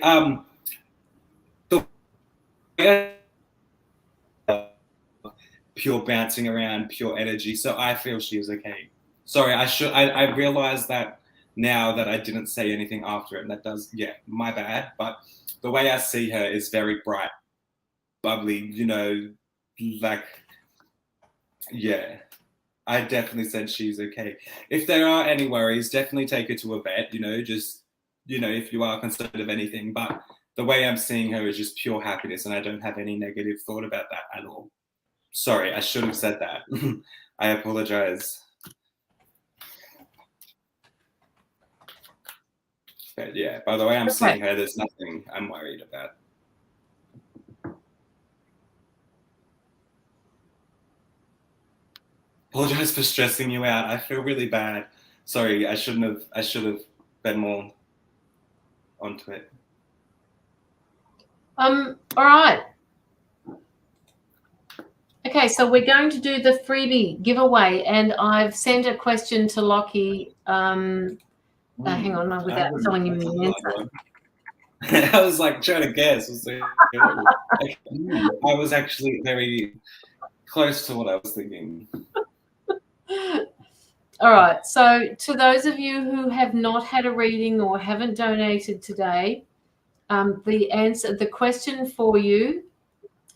Pure bouncing around, pure energy. So I feel she is okay. Sorry, I realize that now that I didn't say anything after it, and that does, my bad. But the way I see her is very bright, bubbly, like, I definitely said she's okay. If there are any worries, definitely take her to a vet, just, if you are concerned of anything. But the way I'm seeing her is just pure happiness, and I don't have any negative thought about that at all. Sorry, I should have said that. I apologize. But by the way I'm seeing her, there's nothing I'm worried about. Apologize for stressing you out. I feel really bad. Sorry, I should have been more onto it. All right. Okay, so we're going to do the freebie giveaway, and I've sent a question to Locky. Hang on, without telling him the answer. I was like trying to guess. I was actually very close to what I was thinking. All right, so to those of you who have not had a reading or haven't donated today, the question for you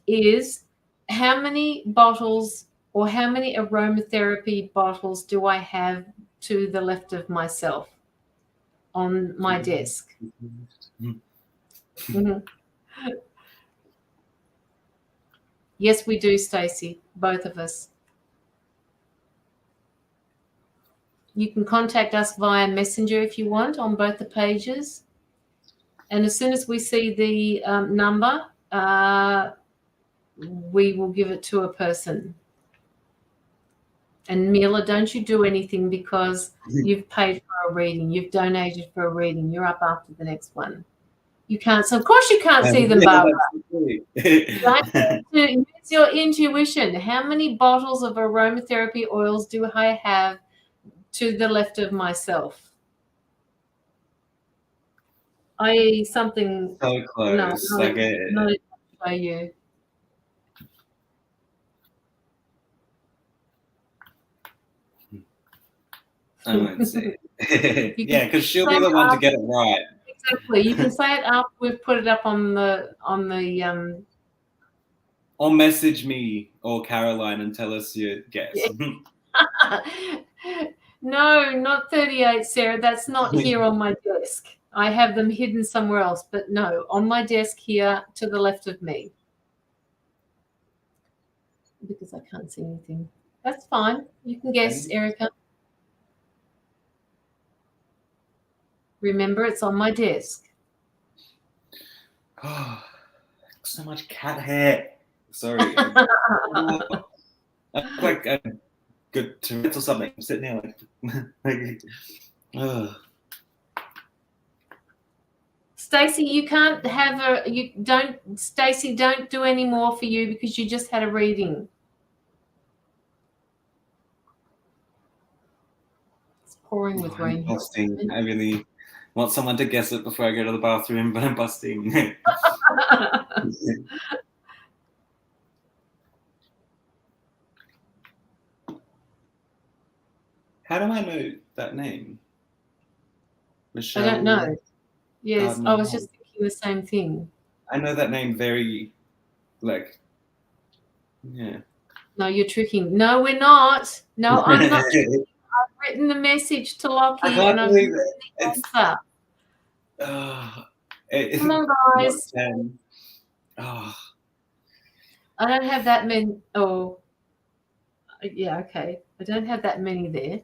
is, how many bottles or how many aromatherapy bottles do I have to the left of myself on my desk? Mm-hmm. Yes, we do, Stacey, both of us. You can contact us via Messenger if you want on both the pages. And as soon as we see the number, we will give it to a person. And Mila, don't you do anything because you've paid for a reading. You've donated for a reading. You're up after the next one. You can't. So of course you can't see them, Barbara. Use your intuition. How many bottles of aromatherapy oils do I have to the left of myself? I.e. something. So close. No, not by you. I won't say it. Because she'll be the one to get it right. Exactly. You can say it after we've put it up on the. Or message me or Caroline and tell us your guess. No, not 38, Sarah. That's not here on my desk. I have them hidden somewhere else. But no, on my desk here to the left of me. Because I can't see anything. That's fine. You can guess, Erica. Remember, it's on my desk. Oh, so much cat hair. Sorry. I look like a good Tourette's or something. I'm sitting there like Stacey, you can't have Stacey, don't do any more for you because you just had a reading. It's pouring with rain. I'm busting. I really want someone to guess it before I go to the bathroom, but I'm busting. How do I know that name? Michelle. I don't know. Yes, Gardner. I was just thinking the same thing. I know that name very, like, yeah. No, you're tricking. No, we're not. No, I'm not tricking. I've written the message to Locky and I've written the answer. Come on, guys. I don't have that many. Oh, yeah, okay. I don't have that many there.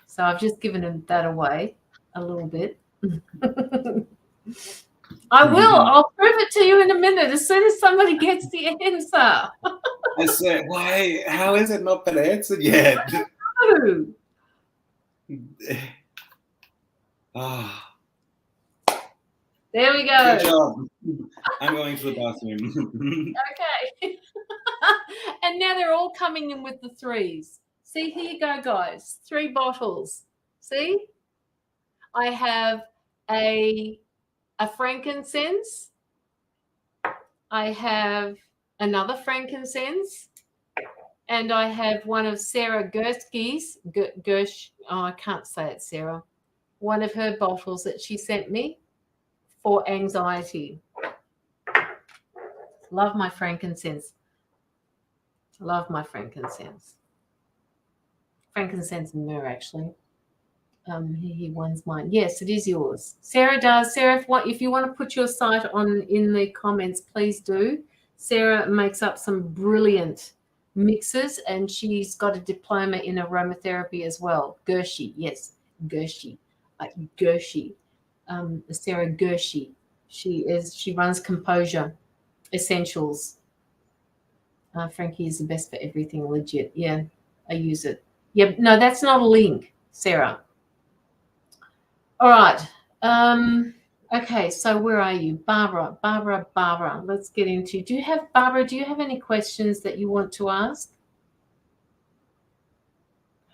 So I've just given that away a little bit. I will. I'll prove it to you in a minute as soon as somebody gets the answer. I swear, why? How is it not been answered yet? No. Oh. There we go. Good job. I'm going to the bathroom. Okay. And now they're all coming in with the threes. See, here you go, guys. 3 bottles. See? I have a frankincense. I have another frankincense. And I have one of Sarah Gursky's, I can't say it, Sarah. One of her bottles that she sent me for anxiety. Love my frankincense. Love my frankincense. Frankincense and myrrh, actually. One's mine. Yes, it is yours. Sarah does. Sarah, if you want to put your site on in the comments, please do. Sarah makes up some brilliant mixes, and she's got a diploma in aromatherapy as well. Gershi, yes, Gershi, Gershi. Sarah Gershi. She runs Composure Essentials. Frankie is the best for everything. Legit. Yeah, I use it. Yeah, no, that's not a link, Sarah. All right. Okay, so where are you? Barbara. Let's get into. Do you have any questions that you want to ask?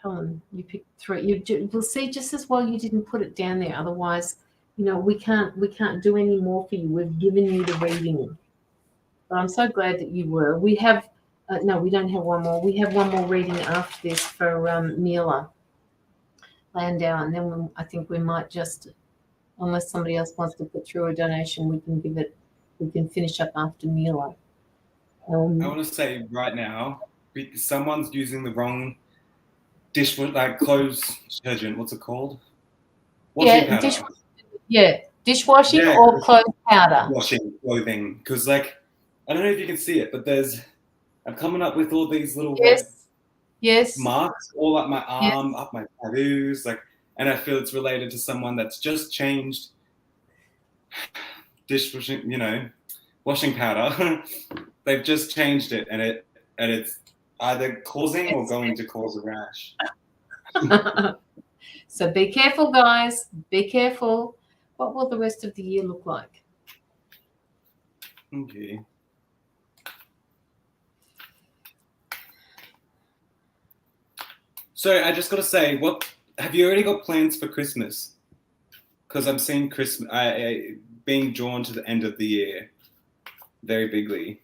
Helen, you picked 3. You'll see just as well you didn't put it down there. Otherwise, we can't do any more for you. We've given you the reading. But I'm so glad that you were. We have no, we don't have one more. We have one more reading after this for Mila Landau, and then I think we might just, unless somebody else wants to put through a donation, we can finish up after Mila. I want to say right now, someone's using the wrong clothes detergent. What's it called? Washing powder. Dishwashing or clothes powder. Washing clothing, because I don't know if you can see it, but I'm coming up with all these little red marks all up my arm, up my tattoos, and I feel it's related to someone that's just changed dishwashing, washing powder. They've just changed it, and it's either causing or going to cause a rash. So be careful, guys. Be careful. What will the rest of the year look like? Okay. So I just got to say, have you already got plans for Christmas? Because I'm seeing Christmas being drawn to the end of the year very bigly.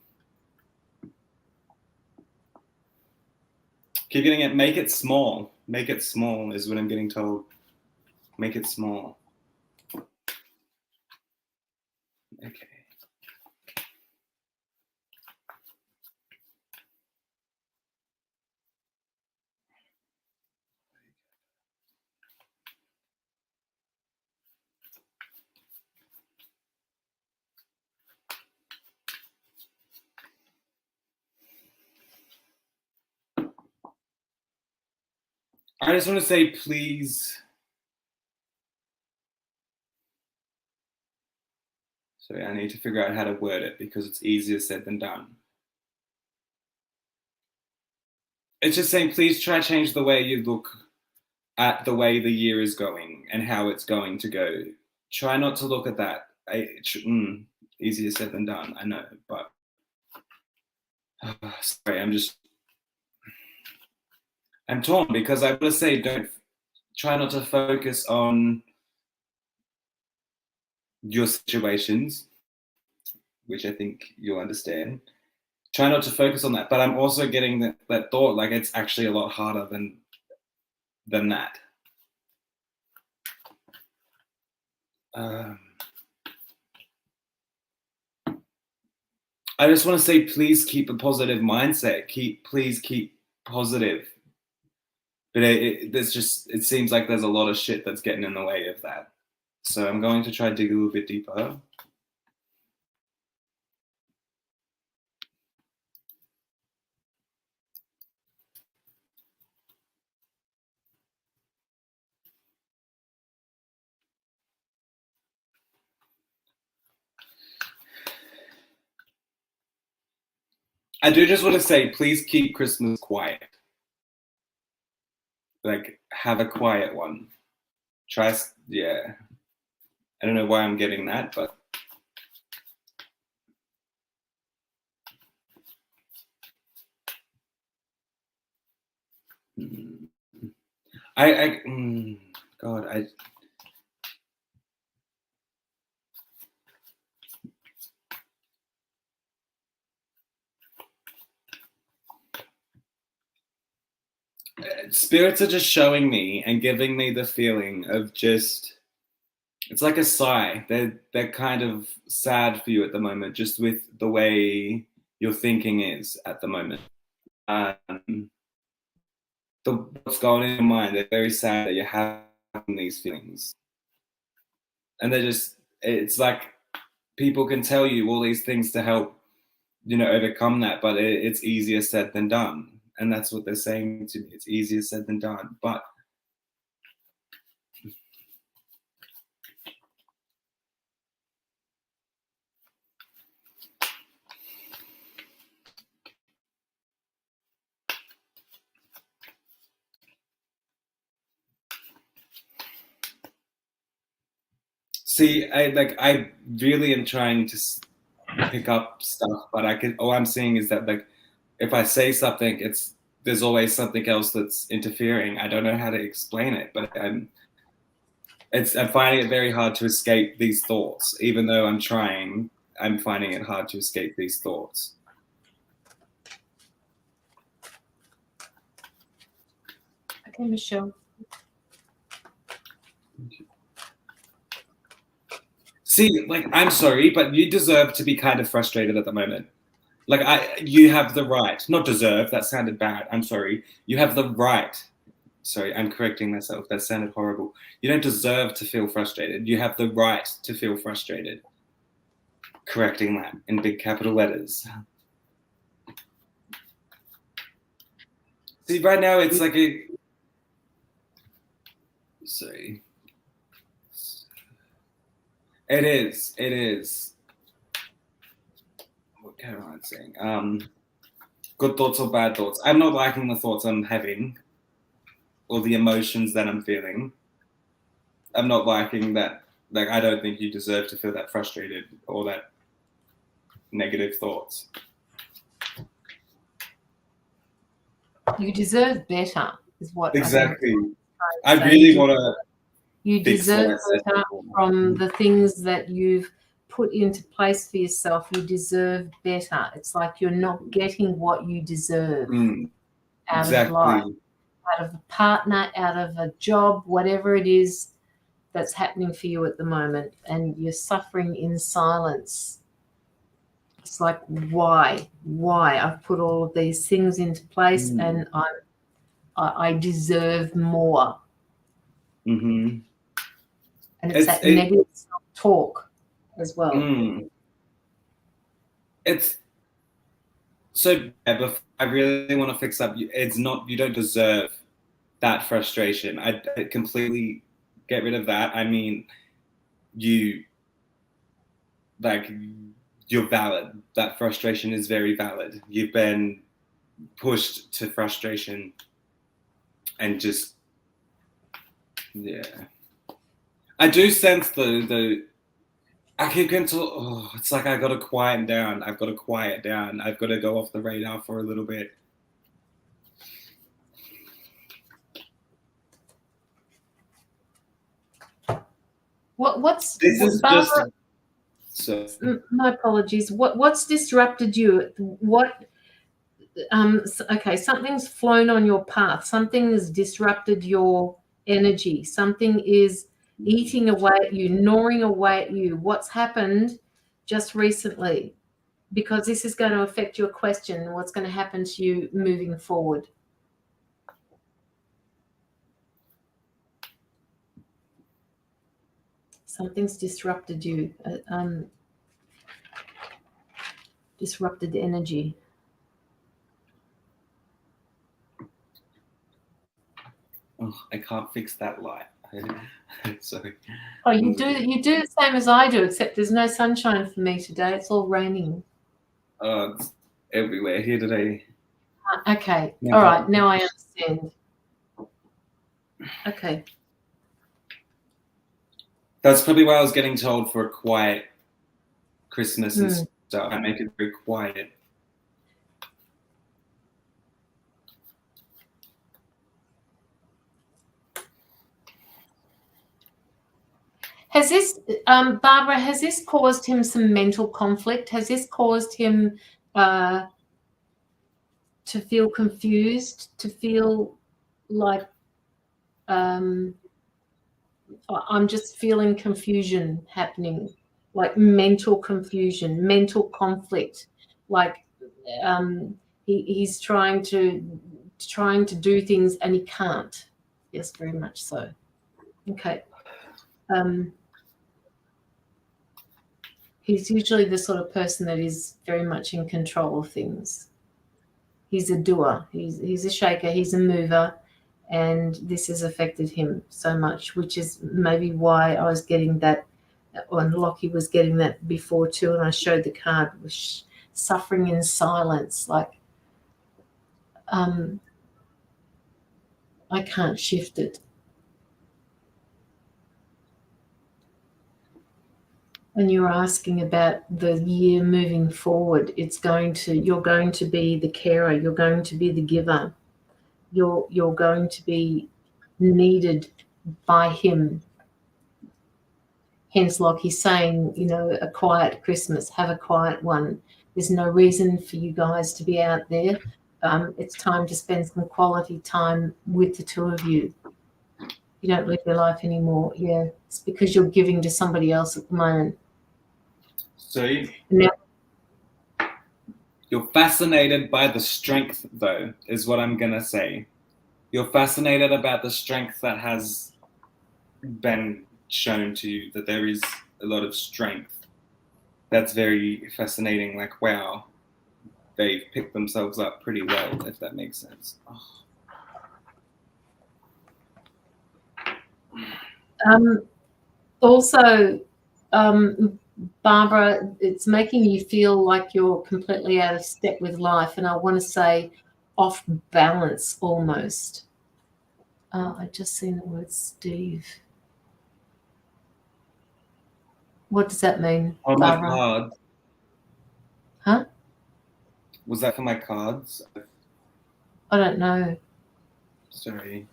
Keep getting it. Make it small. Make it small is what I'm getting told. Make it small. Okay. I just want to say, please. Sorry, I need to figure out how to word it because it's easier said than done. It's just saying, please try to change the way you look at the way the year is going and how it's going to go. try not to look at that. Easier said than done, I know, but sorry, I'm torn because I want to say try not to focus on your situations, which I think you'll understand. Try not to focus on that, but I'm also getting that thought like it's actually a lot harder than that. I just want to say, please keep a positive mindset. Please keep positive. But it seems like there's a lot of shit that's getting in the way of that. So I'm going to try to dig a little bit deeper. I do just want to say, please keep Christmas quiet. Like, have a quiet one. Yeah. I don't know why I'm getting that, but God, spirits are just showing me and giving me the feeling of just, it's like a sigh. They're kind of sad for you at the moment, just with the way your thinking is at the moment. What's going on in your mind, they're very sad that you're having these feelings. And it's like people can tell you all these things to help, overcome that, but it's easier said than done. And that's what they're saying to me. It's easier said than done. But see, I really am trying to pick up stuff, but all I'm seeing is that like if I say something, there's always something else that's interfering. I don't know how to explain it, but I'm finding it very hard to escape these thoughts. Even though I'm trying, I'm finding it hard to escape these thoughts. Okay, Michelle. See, like, I'm sorry, but you deserve to be kind of frustrated at the moment. Like, you have the right, not deserve, that sounded bad. I'm sorry. You have the right. Sorry, I'm correcting myself. That sounded horrible. You don't deserve to feel frustrated. You have the right to feel frustrated. Correcting that in big capital letters. See, right now it's like sorry. It is. What can I saying? Good thoughts or bad thoughts. I'm not liking the thoughts I'm having or the emotions that I'm feeling. I'm not liking that. Like, I don't think you deserve to feel that frustrated or that negative thoughts. You deserve better, is what Exactly. I really want to. You deserve better from the things that you've put into place for yourself. You deserve better. It's like you're not getting what you deserve out of life, out of a partner, out of a job, whatever it is that's happening for you at the moment, and you're suffering in silence. It's like, why? I've put all of these things into place, and I deserve more. Mm-hmm. And it's that negative self-talk as well. It's so bad, but I really want to fix up. It's not, you don't deserve that frustration. I completely get rid of that. I mean, you're valid. That frustration is very valid. You've been pushed to frustration and just, yeah. I do sense I keep getting to, it's like I got to quiet down. I've got to quiet down. I've got to go off the radar for a little bit. What's this is Barbara, just so. My apologies. What's disrupted you? What? Okay, something's flown on your path. Something has disrupted your energy. Something is eating away at you, gnawing away at you. What's happened just recently? Because this is going to affect your question. What's going to happen to you moving forward? Something's disrupted you. Disrupted energy. Oh, I can't fix that light. Sorry. Oh, you do the same as I do, except there's no sunshine for me today. It's all raining. Oh, it's everywhere here today. Okay. All right. Now I understand. Okay. That's probably why I was getting told for a quiet Christmas and stuff. I make it very quiet. Has this, Barbara, has this caused him some mental conflict? Has this caused him to feel confused, to feel like I'm just feeling confusion happening, like mental confusion, mental conflict, like he's trying to do things and he can't. Yes, very much so. Okay. He's usually the sort of person that is very much in control of things. He's a doer. He's a shaker. He's a mover. And this has affected him so much, which is maybe why I was getting that, and Locky was getting that before too, and I showed the card, was suffering in silence, like I can't shift it. And you're asking about the year moving forward. You're going to be the carer. You're going to be the giver. You're going to be needed by him. Hence, like he's saying, a quiet Christmas, have a quiet one. There's no reason for you guys to be out there. It's time to spend some quality time with the two of you. You don't live your life anymore. Yeah, it's because you're giving to somebody else at the moment. So you're fascinated by the strength, though, is what I'm going to say. You're fascinated about the strength that has been shown to you, that there is a lot of strength. That's very fascinating. Like, wow, they've picked themselves up pretty well, if that makes sense. Also, Barbara, it's making you feel like you're completely out of step with life, and I want to say off balance almost. I just seen the word Steve. What does that mean, Oh, Barbara? my cards. Huh? Was that for my cards? I don't know. Sorry.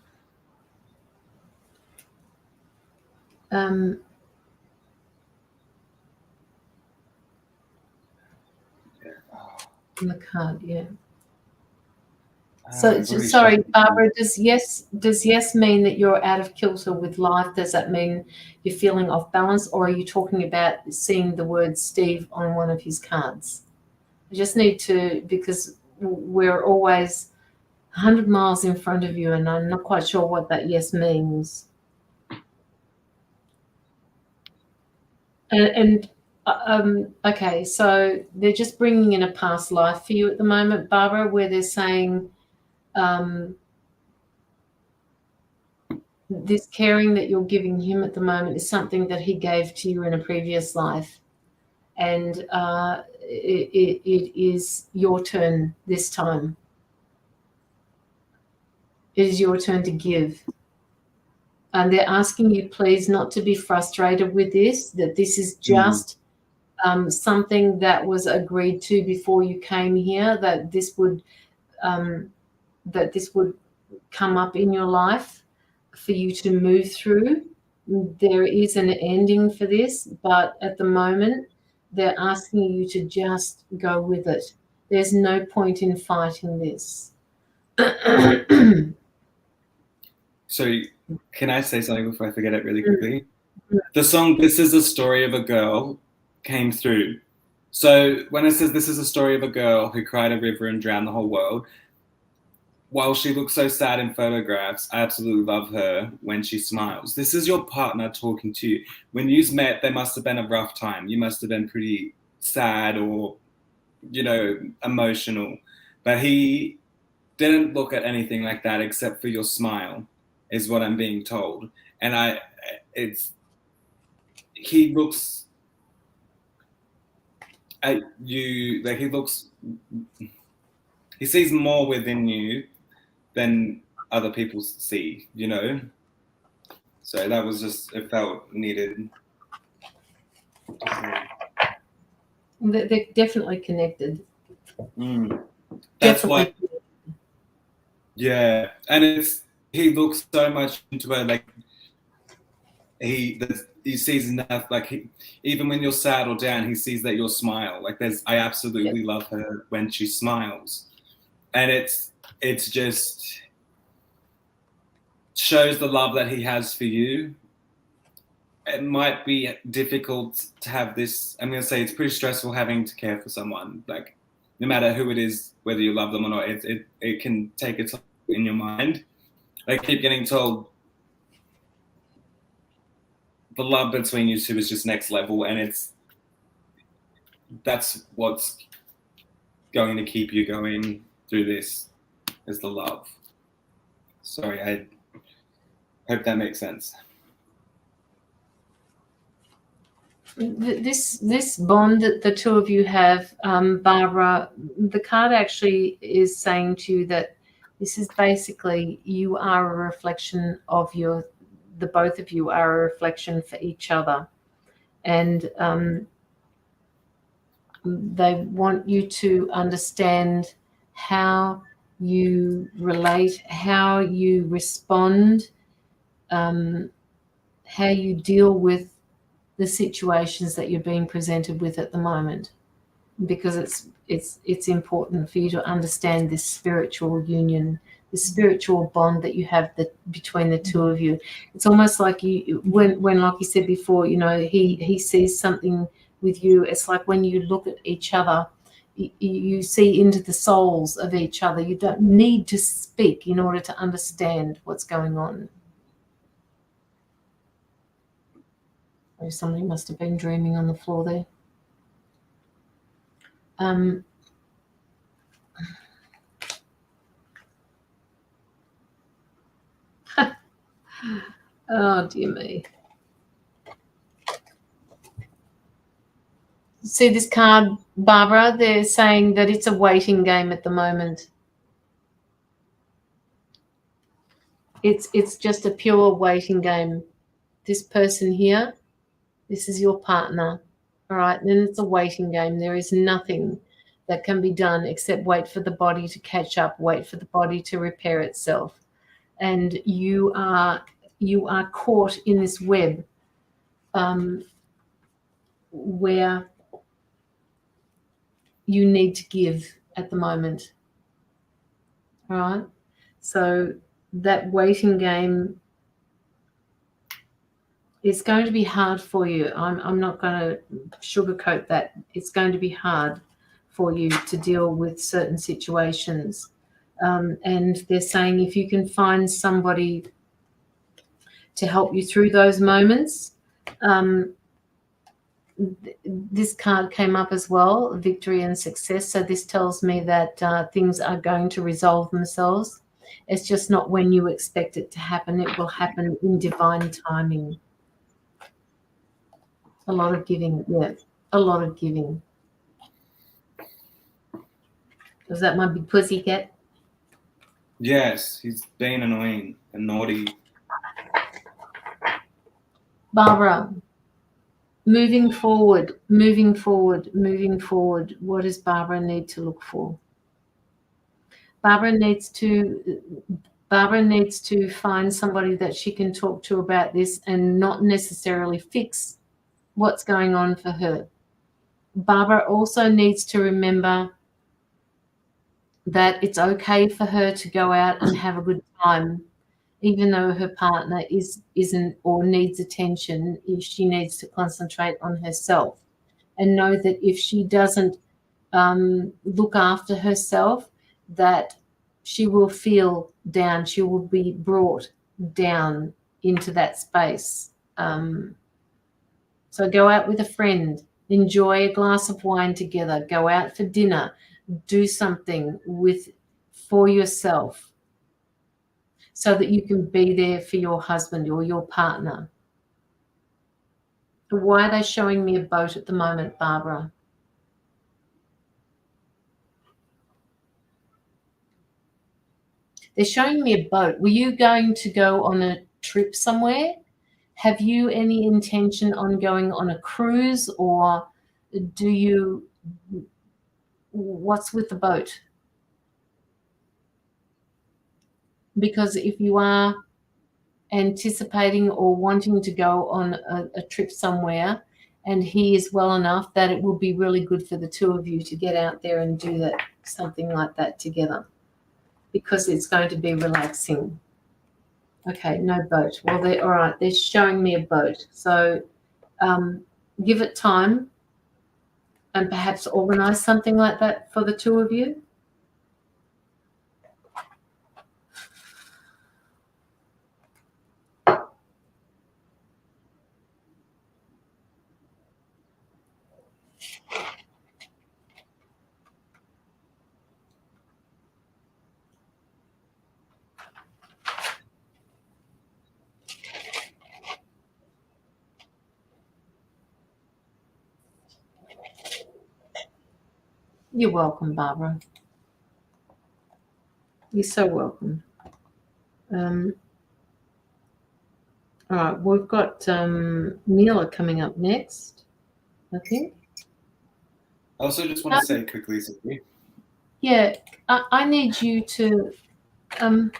On the card, yeah. So sorry, Barbara, does yes mean that you're out of kilter with life? Does that mean you're feeling off balance, or are you talking about seeing the word Steve on one of his cards? I just need to, because we're always 100 miles in front of you, and I'm not quite sure what that yes means. Okay, so they're just bringing in a past life for you at the moment, Barbara, where they're saying this caring that you're giving him at the moment is something that he gave to you in a previous life, and it is your turn this time. It is your turn to give. And they're asking you, please, not to be frustrated with this, that this is just something that was agreed to before you came here, that this would come up in your life for you to move through. There is an ending for this, but at the moment, they're asking you to just go with it. There's no point in fighting this. So, can I say something before I forget it really quickly? The song "This Is a Story of a Girl" came through. So when it says this is a story of a girl who cried a river and drowned the whole world, while she looks so sad in photographs, I absolutely love her when she smiles. This is your partner talking to you. When you met, there must have been a rough time. You must have been pretty sad or, emotional. But he didn't look at anything like that except for your smile, is what I'm being told. And he looks at you, like he sees more within you than other people see, So that was just, it felt needed. They're definitely connected. That's why. Yeah, and he looks so much into her, like he sees enough, like even when you're sad or down, he sees that you'll smile. Like I absolutely love her when she smiles, and it's just shows the love that he has for you. It might be difficult to have this. I'm going to say it's pretty stressful having to care for someone, like no matter who it is, whether you love them or not. It can take its toll in your mind. I keep getting told the love between you two is just next level, and that's what's going to keep you going through this, is the love. Sorry, I hope that makes sense. This bond that the two of you have, Barbara, the card actually is saying to you that this is basically, you are a reflection of the both of you are a reflection for each other. And they want you to understand how you relate, how you respond, how you deal with the situations that you're being presented with at the moment, because it's important for you to understand this spiritual union, the spiritual bond that you have between the two of you. It's almost like when Locky said before, he sees something with you. It's like when you look at each other, you see into the souls of each other. You don't need to speak in order to understand what's going on. Oh, somebody must have been dreaming on the floor there. Oh, dear me. See this card, Barbara? They're saying that it's a waiting game at the moment. It's just a pure waiting game. This person here, this is your partner, all right? Then it's a waiting game. There is nothing that can be done except wait for the body to catch up, wait for the body to repair itself. And you are caught in this web where you need to give at the moment, all right? So that waiting game is going to be hard for you. I'm not going to sugarcoat that. It's going to be hard for you to deal with certain situations. And they're saying if you can find somebody to help you through those moments, this card came up as well, victory and success. So this tells me that things are going to resolve themselves. It's just not when you expect it to happen. It will happen in divine timing. A lot of giving, yeah, a lot of giving. Was that my big pussycat? Yes, he's being annoying and naughty. Barbara, moving forward, moving forward, moving forward. What does Barbara need to look for? Barbara needs to find somebody that she can talk to about this and not necessarily fix what's going on for her. Barbara also needs to remember that it's okay for her to go out and have a good time, even though her partner isn't or needs attention. If she needs to concentrate on herself, and know that if she doesn't look after herself, that she will feel down. She will be brought down into that space. So go out with a friend, enjoy a glass of wine together, go out for dinner, do something for yourself so that you can be there for your husband or your partner. Why are they showing me a boat at the moment, Barbara? They're showing me a boat. Were you going to go on a trip somewhere? Have you any intention on going on a cruise, or what's with the boat? Because if you are anticipating or wanting to go on a trip somewhere, and he is well enough, that it will be really good for the two of you to get out there and do that, something like that together, because it's going to be relaxing. Okay, no boat. Well, all right. They're showing me a boat. So give it time and perhaps organize something like that for the two of you. You're welcome, Barbara. You're so welcome. All right, we've got Mila coming up next, I think. I also just want to say quickly, Sophie. Yeah, I need you to fuck.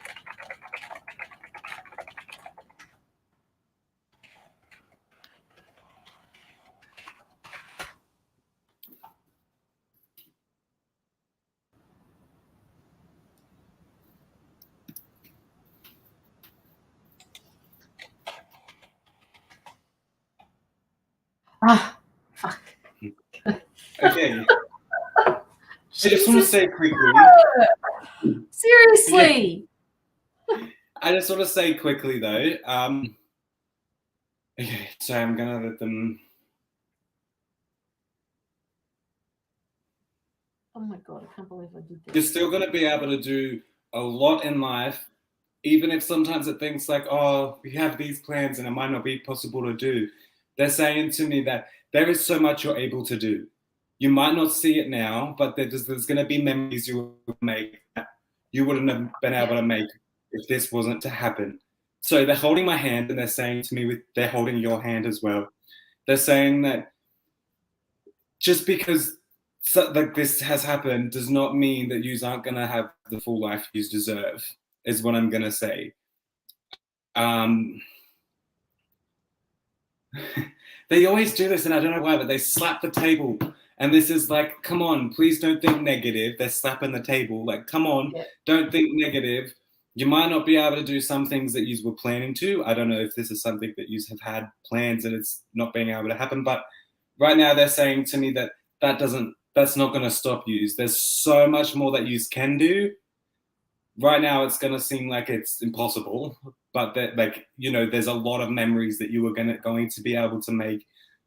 Okay. I just want to say quickly. Seriously. I just want to say quickly though. Okay, so I'm gonna let them. Oh my god, I can't believe I did that. You're still gonna be able to do a lot in life, even if sometimes it thinks like, oh, we have these plans and it might not be possible to do. They're saying to me that there is so much you're able to do. You might not see it now, but there's going to be memories you will make that you wouldn't have been able to make if this wasn't to happen. So they're holding my hand and they're saying to me, they're holding your hand as well. They're saying that just because like this has happened does not mean that you aren't going to have the full life you deserve, is what I'm going to say. They always do this, and I don't know why, but they slap the table. And this is like, come on, please don't think negative. They're slapping the table. Like, come on, don't think negative. You might not be able to do some things that you were planning to. I don't know if this is something that you have had plans and it's not being able to happen. But right now they're saying to me that that's not going to stop you. There's so much more that you can do. Right now it's going to seem like it's impossible, but that, like, you know, there's a lot of memories that you were going to be able to make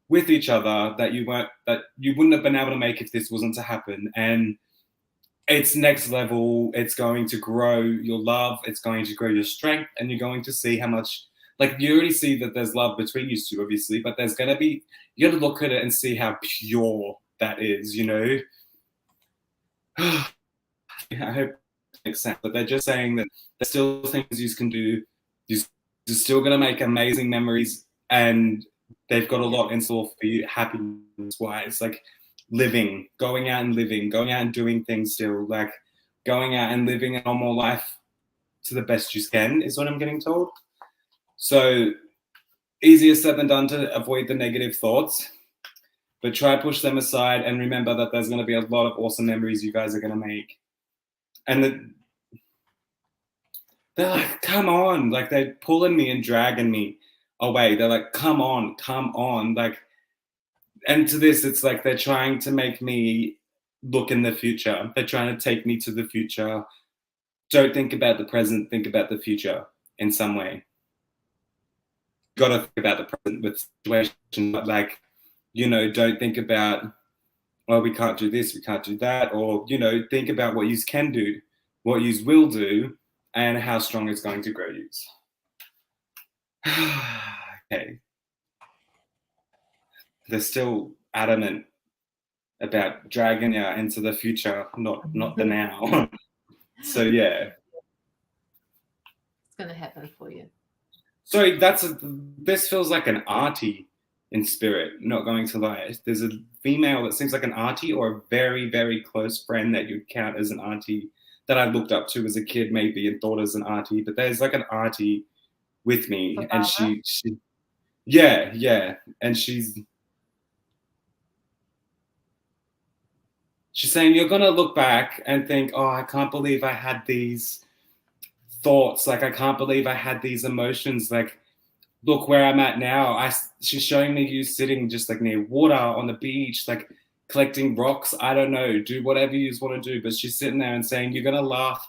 with each other that you wouldn't have been able to make if this wasn't to happen. And it's next level. It's going to grow your love. It's going to grow your strength, and you're going to see how much, like, you already see that there's love between you two, obviously, but there's going to be, you got to look at it and see how pure that is, you know? I hope makes sense, but they're just saying that there's still things you can do. You're still going to make amazing memories and they've got a lot in store for you happiness-wise, like living, going out and doing things still, like going out and living a normal life to the best you can is what I'm getting told. So easier said than done to avoid the negative thoughts, but try to push them aside and remember that there's going to be a lot of awesome memories you guys are going to make. And they're like, come on, like they're pulling me and dragging me away. They're like, come on. Like, and to this, it's like they're trying to make me look in the future. They're trying to take me to the future. Don't think about the present, think about the future in some way. Got to think about the present with situation, but like, you know, don't think about, well, we can't do this, we can't do that, or, you know, think about what you can do, what you will do, and how strong it's going to grow you. Okay. They're still adamant about dragging you into the future, not the now. So yeah. It's going to happen for you. Sorry, this feels like an auntie in spirit, not going to lie. There's a female that seems like an auntie or a very, very close friend that you'd count as an auntie that I looked up to as a kid maybe and thought as an auntie, but there's like an auntie with me, and she yeah, and she's saying you're gonna look back and think, oh, I can't believe I had these thoughts, like I can't believe I had these emotions, like look where I'm at now. She's showing me you sitting just like near water on the beach, like collecting rocks. I don't know, do whatever you want to do, but she's sitting there and saying you're gonna laugh,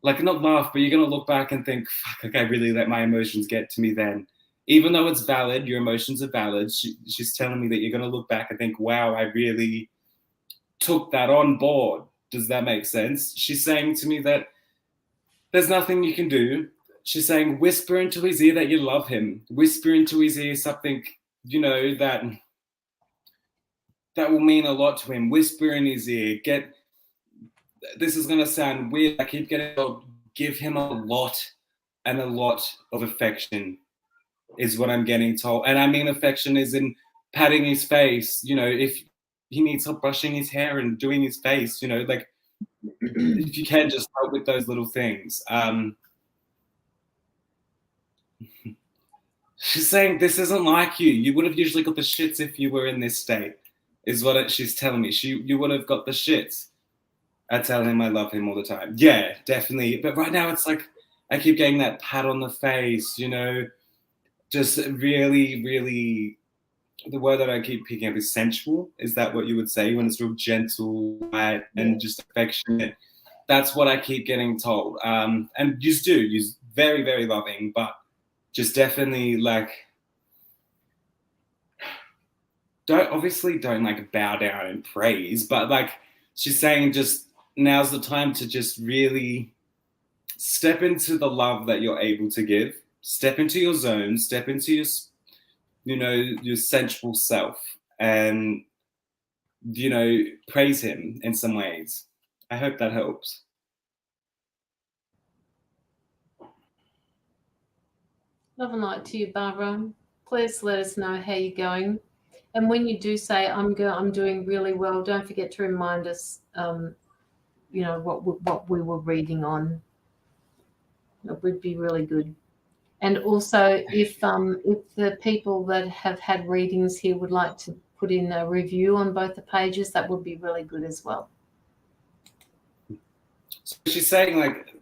like not laugh, but you're gonna look back and think, fuck, like I really let my emotions get to me then. Even though it's valid, your emotions are valid. She's telling me that you're gonna look back and think, wow, I really took that on board. Does that make sense? She's saying to me that there's nothing you can do. She's saying, whisper into his ear that you love him. Whisper into his ear something, you know, that will mean a lot to him. Whisper in his ear. This is going to sound weird. I keep getting told, give him a lot of affection is what I'm getting told. And I mean affection is in patting his face, you know, if he needs help brushing his hair and doing his face, you know, like if you can just help with those little things. She's saying this isn't like you. You would have usually got the shits if you were in this state, is what she's telling me. You would have got the shits. I tell him I love him all the time. Yeah, definitely. But right now it's like I keep getting that pat on the face, you know, just really, really, the word that I keep picking up is sensual. Is that what you would say when it's real gentle, light, and just affectionate? That's what I keep getting told. And you're very, very loving, but just definitely like, don't like bow down and praise, but like she's saying just now's the time to just really step into the love that you're able to give, step into your zone, step into your, you know, your sensual self, and, you know, praise him in some ways. I hope that helps. Love and light to you, Barbara. Please let us know how you're going. And when you do say, I'm doing really well, don't forget to remind us, you know, what we were reading on. It would be really good. And also, if the people that have had readings here would like to put in a review on both the pages, that would be really good as well. So she's saying, like,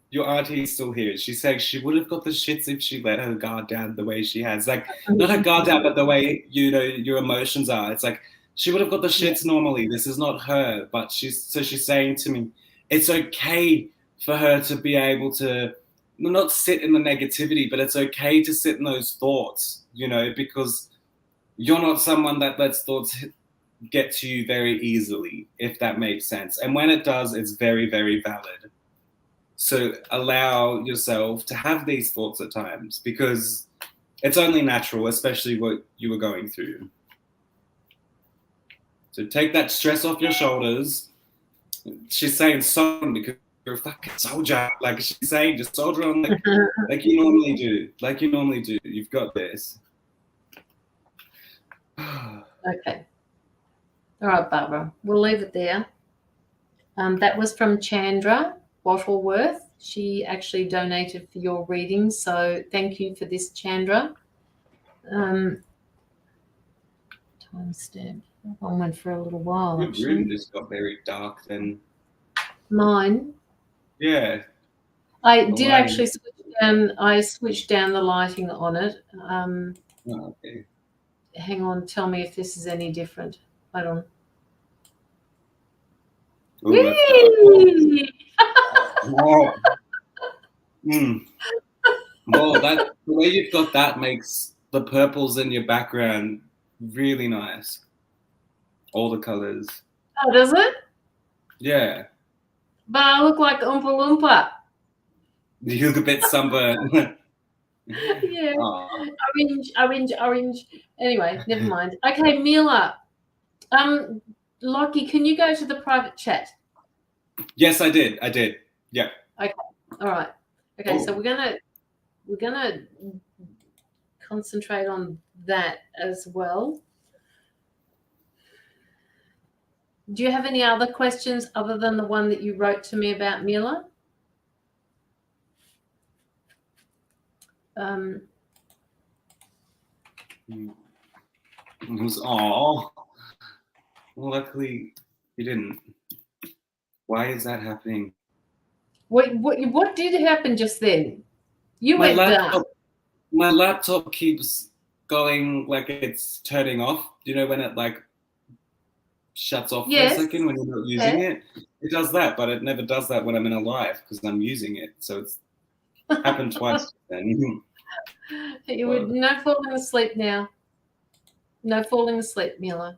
your auntie is still here. She's saying she would have got the shits if she let her guard down the way she has. Like, not her guard down, but the way, you know, your emotions are. It's like she would have got the shits normally. This is not her. But she's saying to me, it's okay for her to be able to not sit in the negativity, but it's okay to sit in those thoughts, you know, because you're not someone that lets thoughts get to you very easily, if that makes sense. And when it does, it's very, very valid. So allow yourself to have these thoughts at times, because it's only natural, especially what you were going through. So take that stress off your shoulders. She's saying soften, because you're a fucking soldier. Like she's saying, just soldier on like you normally do. Like you normally do. You've got this. Okay. All right, Barbara. We'll leave it there. That was from Chandra Bottleworth. She actually donated for your reading, so thank you for this, Chandra. Timestamp. I went for a little while. Your actually. room just got very dark then. Mine. Yeah. I did actually switch down. I switched down the lighting on it. Okay. Hang on. Tell me if this is any different. Hold on. Ooh, oh. Well, the way you've got that makes the purples in your background really nice. All the colors. Oh, does it? Yeah. But I look like Oompa Loompa. You look a bit sunburned. Yeah. Orange. Anyway, never mind. Okay, Mila. Locky, can you go to the private chat? Yes, I did. Yeah. Okay. All right. Okay, so we're gonna concentrate on that as well. Do you have any other questions other than the one that you wrote to me about Mila? Oh, well, luckily you didn't. Why is that happening? What did happen just then? You went dark. My laptop keeps going like it's turning off. Do you know when it like shuts off for a second when you're not using it? It does that, but it never does that when I'm in a live because I'm using it. So it's happened twice then. You would no falling asleep now. No falling asleep, Mila.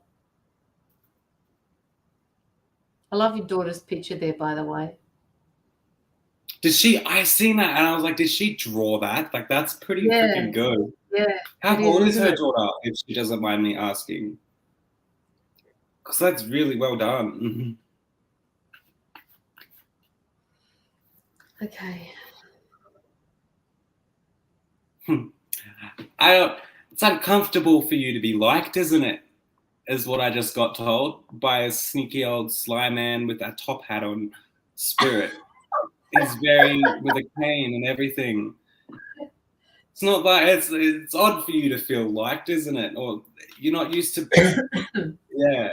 I love your daughter's picture there, by the way. I seen that and I was like, did she draw that? Like, that's pretty freaking good. Yeah. How old is her daughter, if she doesn't mind me asking? Because that's really well done. Okay. It's uncomfortable for you to be liked, isn't it? Is what I just got told by a sneaky old sly man with that top hat on. Spirit. He's very with a cane and everything. It's not like it's odd for you to feel liked, isn't it? Or you're not used to. Yeah.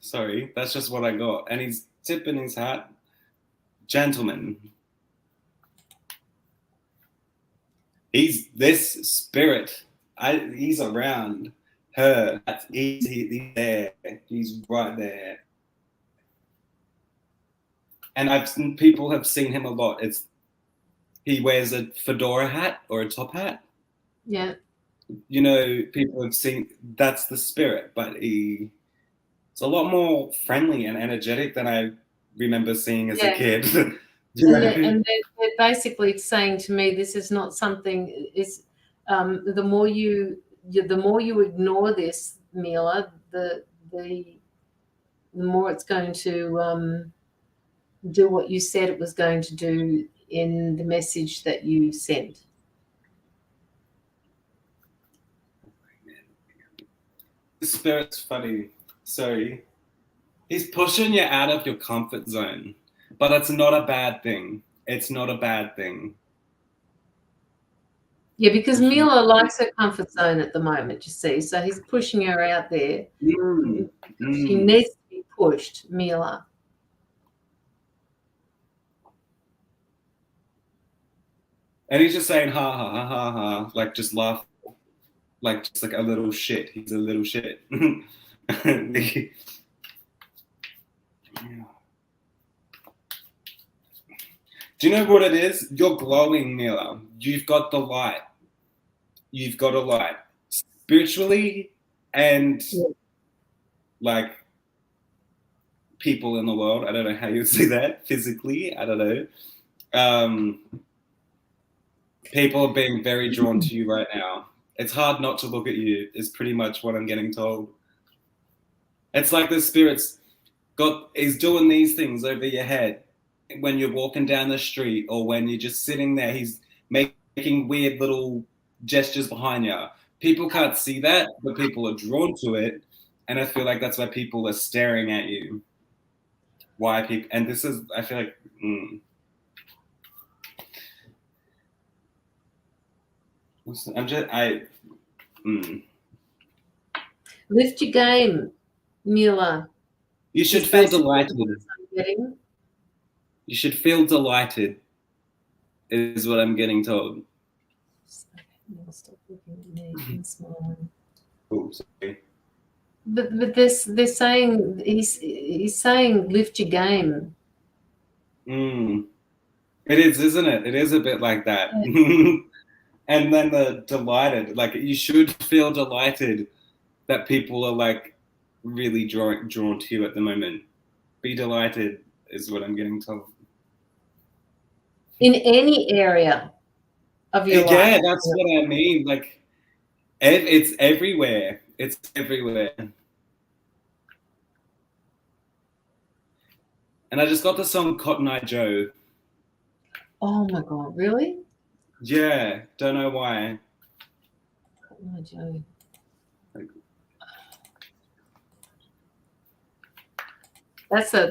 Sorry, that's just what I got. And he's tipping his hat. Gentleman. He's this spirit. He's around her. He's there. He's right there. And people have seen him a lot. He wears a fedora hat or a top hat. Yeah. You know, people have seen that's the spirit, but it's a lot more friendly and energetic than I remember seeing as a kid. And they're basically saying to me, this is not something. Is the more you ignore this, Mila, the more it's going to do what you said it was going to do in the message that you sent. The spirit's funny. Sorry. He's pushing you out of your comfort zone, but it's not a bad thing. It's not a bad thing. Yeah, because Mila likes her comfort zone at the moment, you see. So he's pushing her out there. She needs to be pushed, Mila. And he's just saying, ha, ha, ha, ha, ha, like just laugh, like just like a little shit. He's a little shit. Do you know what it is? You're glowing, Mila. You've got the light. You've got a light. Spiritually and like people in the world. I don't know how you'd say that. Physically, I don't know. People are being very drawn to you right now. It's hard not to look at you, is pretty much what I'm getting told. It's like the spirits is doing these things over your head when you're walking down the street or when you're just sitting there. He's making weird little gestures behind you. People can't see that, but people are drawn to it, and I feel like that's why people are staring at you. Why people? And this is, I feel like. Lift your game, Mila. You should feel delighted. You should feel delighted, is what I'm getting told. Stop looking at me and smiling. Oh, sorry. But they're saying he's saying lift your game. It is, isn't it? It is a bit like that. Yeah. And then the delighted, like you should feel delighted that people are like really drawn to you at the moment. Be delighted is what I'm getting told. In any area of your life. Yeah, that's what I mean. Like it's everywhere. It's everywhere. And I just got the song Cotton Eye Joe. Oh my God, really? Yeah, don't know why. Cotton Eye Joe. That's a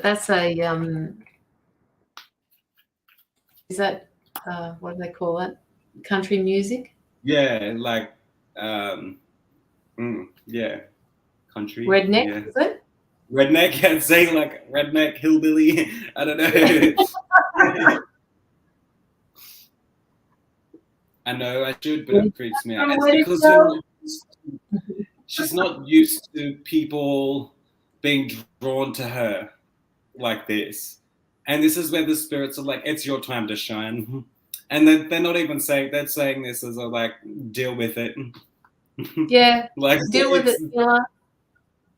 is that what do they call it? Country music? Yeah, like yeah. Country. Redneck, yeah. Is it? Redneck, I'd say like redneck hillbilly. I don't know. I know I should, but it freaks me out. It's because she's not used to people being drawn to her like this. And this is where the spirits are like, it's your time to shine. And they're not even saying, they're saying this as a like, deal with it. Yeah, like deal with it.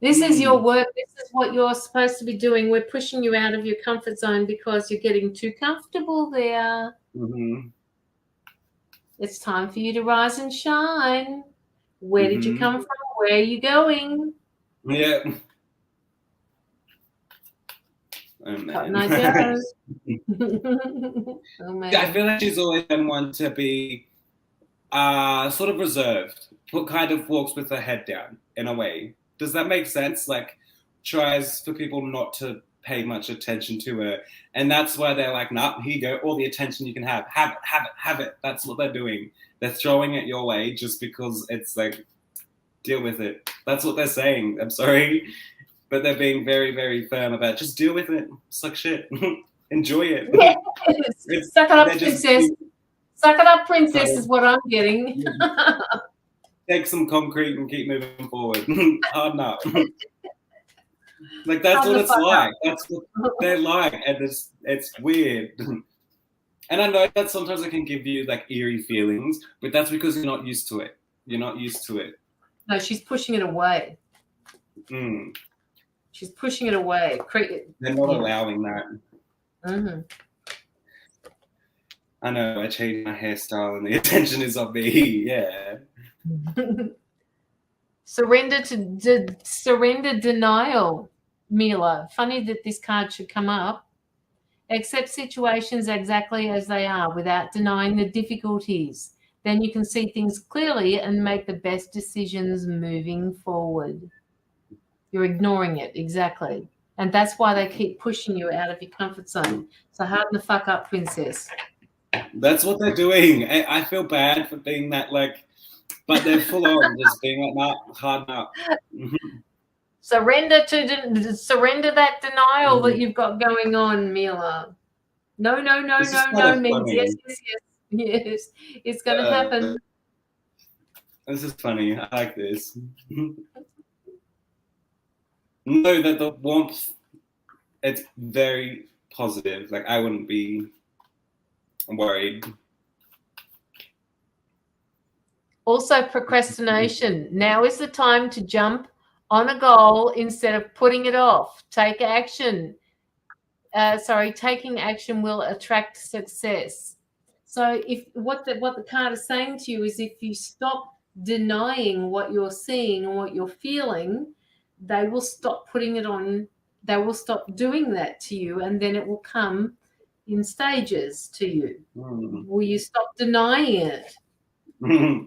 This is your work. This is what you're supposed to be doing. We're pushing you out of your comfort zone because you're getting too comfortable there. Mm-hmm. It's time for you to rise and shine. Where did you come from? Where are you going? Yeah. Oh, man. Oh, man. I feel like she's always been one to be sort of reserved, kind of walks with her head down in a way. Does that make sense? Like, tries for people not to pay much attention to her. And that's why they're like, nah, here you go, all the attention you can have. Have it, have it, have it. That's what they're doing. They're throwing it your way just because it's like, deal with it. That's what they're saying. I'm sorry. But they're being very, very firm about just deal with it. Suck shit. Enjoy it. Yes. Suck it up, princess. Suck it up, princess, is what I'm getting. Take some concrete and keep moving forward. Harden up. Like that's what it's like. That's what they're like, and it's weird. And I know that sometimes it can give you like eerie feelings, but that's because you're not used to it. You're not used to it. No, she's pushing it away. She's pushing it away. They're not allowing that. Mm-hmm. I know. I changed my hairstyle, and the attention is on me. Yeah. Surrender denial, Mila. Funny that this card should come up. Accept situations exactly as they are without denying the difficulties. Then you can see things clearly and make the best decisions moving forward. You're ignoring it, exactly. And that's why they keep pushing you out of your comfort zone. So harden the fuck up, princess. That's what they're doing. I feel bad for being that, like, but they're full on just being like, nah, harden up. Surrender that denial that you've got going on, Mila. No means yes. It's going to happen. This is funny. I like this. Know that the warmth, it's very positive. Like, I wouldn't be worried. Also, procrastination. Now is the time to jump on a goal instead of putting it off. Take action. Taking action will attract success. So if what the card is saying to you is if you stop denying what you're seeing and what you're feeling, they will stop putting it on they will stop doing that to you, and then it will come in stages to you. Will you stop denying it?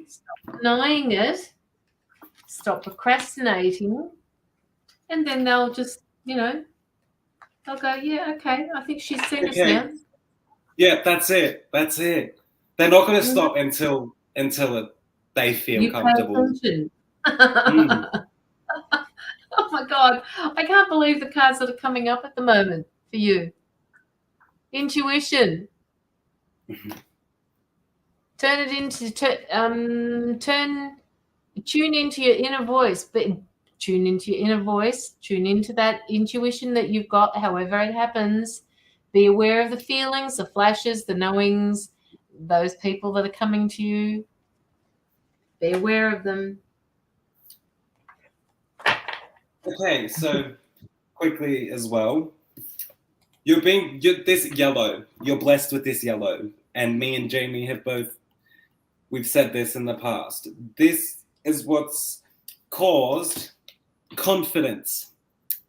Stop denying it. Stop procrastinating, and then they'll just, they'll go, yeah, okay, I think she's seen us now. Yeah, that's it. That's it. They're not going to stop until they feel comfortable. Oh my God, I can't believe the cards that are coming up at the moment for you. Intuition. Turn it into tune into your inner voice, but tune into your inner voice, tune into that intuition that you've got, however it happens. Be aware of the feelings, the flashes, the knowings, those people that are coming to you. Be aware of them. Okay, so quickly as well, this yellow. You're blessed with this yellow, and me and Jamie have we've said this in the past. This is what's caused confidence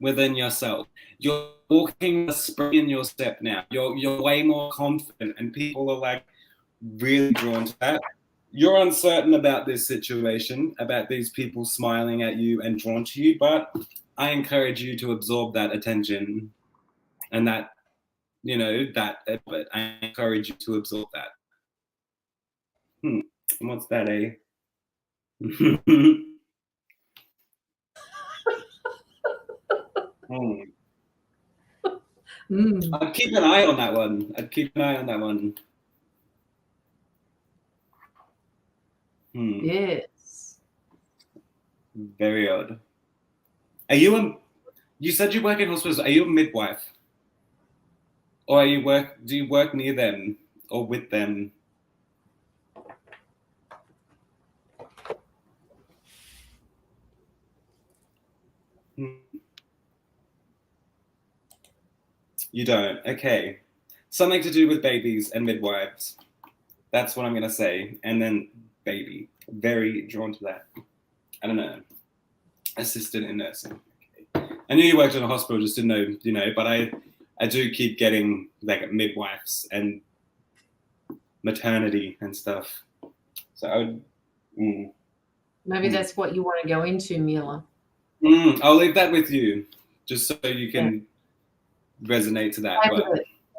within yourself. You're walking a spring in your step now. You're way more confident, and people are like really drawn to that. You're uncertain about this situation, about these people smiling at you and drawn to you, but I encourage you to absorb that attention and that, I encourage you to absorb that. What's that, eh? I'd keep an eye on that one. Yes. Very odd. You said you work in hospitals. Are you a midwife? Or do you work near them or with them? You don't. Okay. Something to do with babies and midwives. That's what I'm going to say. And then baby. Very drawn to that. I don't know. Assistant in nursing. Okay. I knew you worked in a hospital, just didn't know, but I do keep getting like midwives and maternity and stuff. So I would... Maybe that's what you want to go into, Mila. I'll leave that with you, just so you can resonate to that.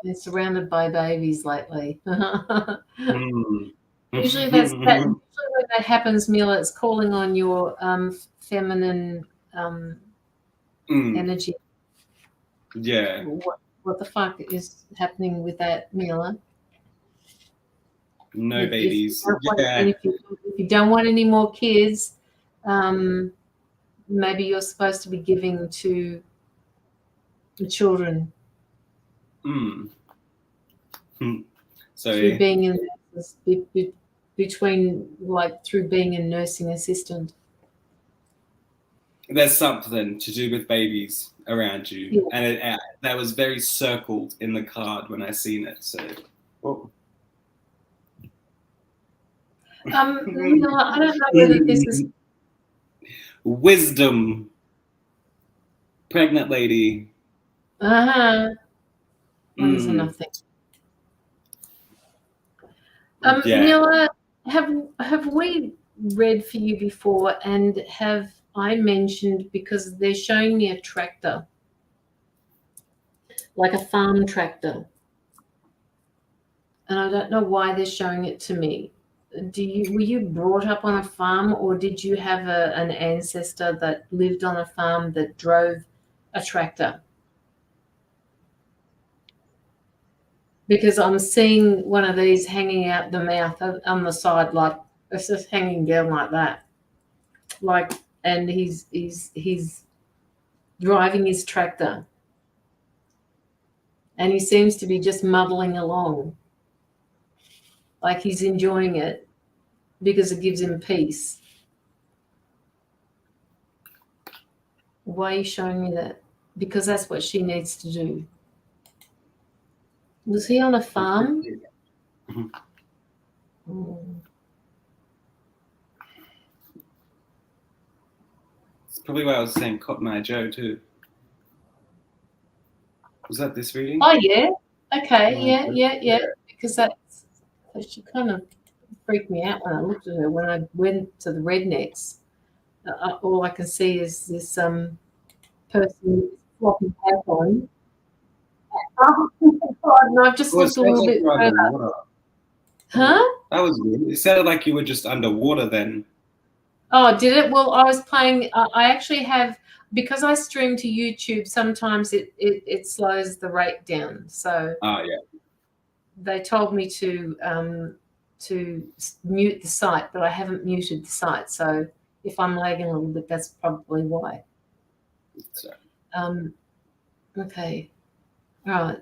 They're surrounded by babies lately. Usually usually when that happens, Mila, it's calling on your feminine energy. Yeah. What the fuck is happening with that, Mila? No babies. If you don't want any more kids, maybe you're supposed to be giving to the children. So through being in through being a nursing assistant. There's something to do with babies around you, and that was very circled in the card when I seen it. So. No, I don't know whether this is wisdom. Pregnant lady. What is nothing? Mila, have we read for you before, and have I mentioned, because they're showing me a tractor, like a farm tractor, and I don't know why they're showing it to me. Were you brought up on a farm, or did you have an ancestor that lived on a farm that drove a tractor? Because I'm seeing one of these hanging out the mouth on the side, like it's just hanging down like that, and he's driving his tractor, and he seems to be just muddling along, like he's enjoying it because it gives him peace. Why are you showing me that? Because that's what she needs to do. Was he on a farm? It's probably why I was saying Cotton Eye Joe too. Was that this reading? Oh, yeah. Okay, yeah. Because she kind of freaked me out when I looked at her. When I went to the rednecks, all I can see is this person with floppy hat on. Oh my God, and I've just Well, it looked a sounds little like bit you're further. underwater. Huh? That was weird. It sounded like you were just underwater then. Oh, did it? Well, I was playing. I actually have, because I stream to YouTube. Sometimes it slows the rate down. So Oh yeah. they told me to mute the site, but I haven't muted the site. So if I'm lagging a little bit, that's probably why. Sorry. Okay. All right.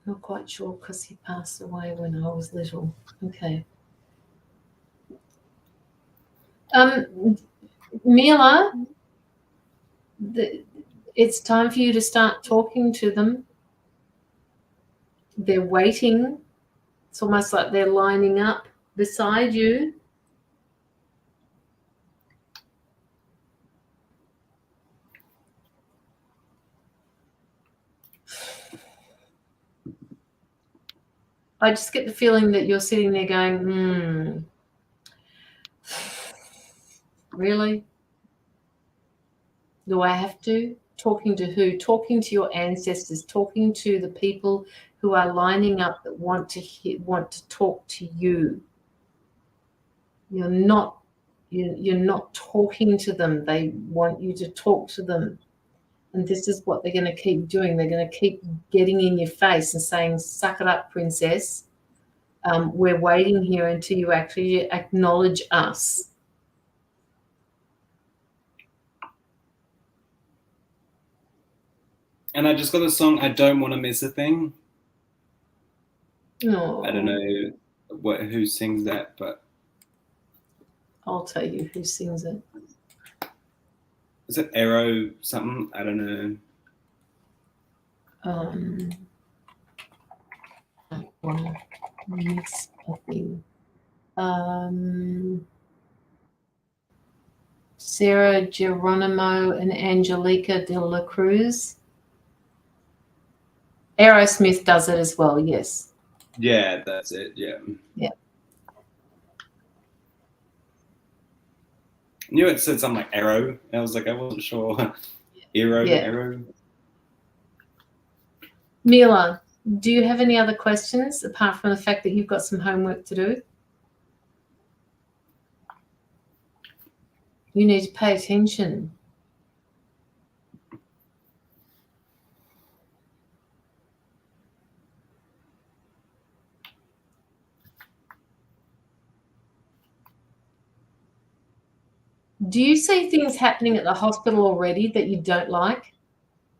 Not quite sure because he passed away when I was little. Okay. Mila, it's time for you to start talking to them. They're waiting. It's almost like they're lining up beside you. I just get the feeling that you're sitting there going, really? Do I have to? Talking to who? Talking to your ancestors, talking to the people who are lining up that want to talk to you. You're not talking to them. They want you to talk to them. And this is what they're going to keep doing. They're going to keep getting in your face and saying, suck it up, princess. We're waiting here until you actually acknowledge us. And I just got the song I Don't Want to Miss a Thing. Oh, I don't know who sings that, but I'll tell you who sings it. is it Arrow something? I don't know. I want to miss a thing. Sarah Geronimo and Angelica de la Cruz. Aerosmith does it as well, yes. Yeah, that's it. Yeah. Yeah. I knew it said something like Arrow. I was like, I wasn't sure. Arrow. Mila, do you have any other questions apart from the fact that you've got some homework to do? You need to pay attention. Do you see things happening at the hospital already that you don't like,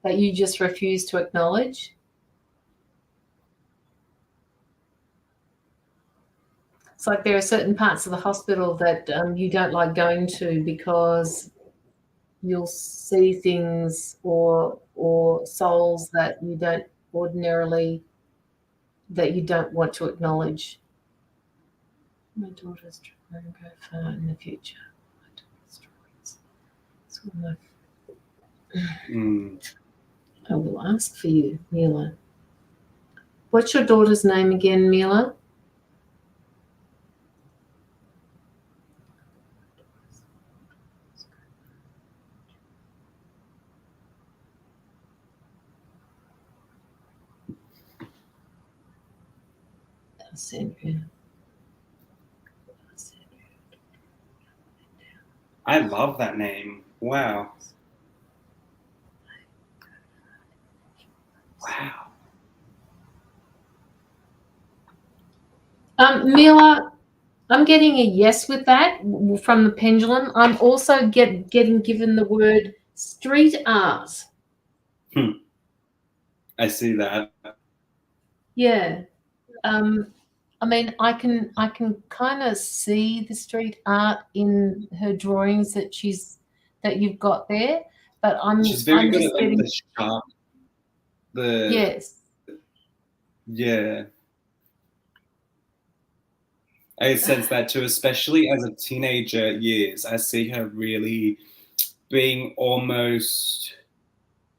that you just refuse to acknowledge? It's like there are certain parts of the hospital that you don't like going to because you'll see things or souls that you don't ordinarily, that you don't want to acknowledge. My daughter's trying to go far in the future. I will ask for you, Mila. What's your daughter's name again, Mila? I love that name. Wow. Mila, I'm getting a yes with that from the pendulum. I'm also getting given the word street art. I see that. Yeah. I mean, I can kind of see the street art in her drawings that you've got there, but She's very good just at like the sharp. Yes. Yeah. I sense that too, especially as a teenager years. I see her really being almost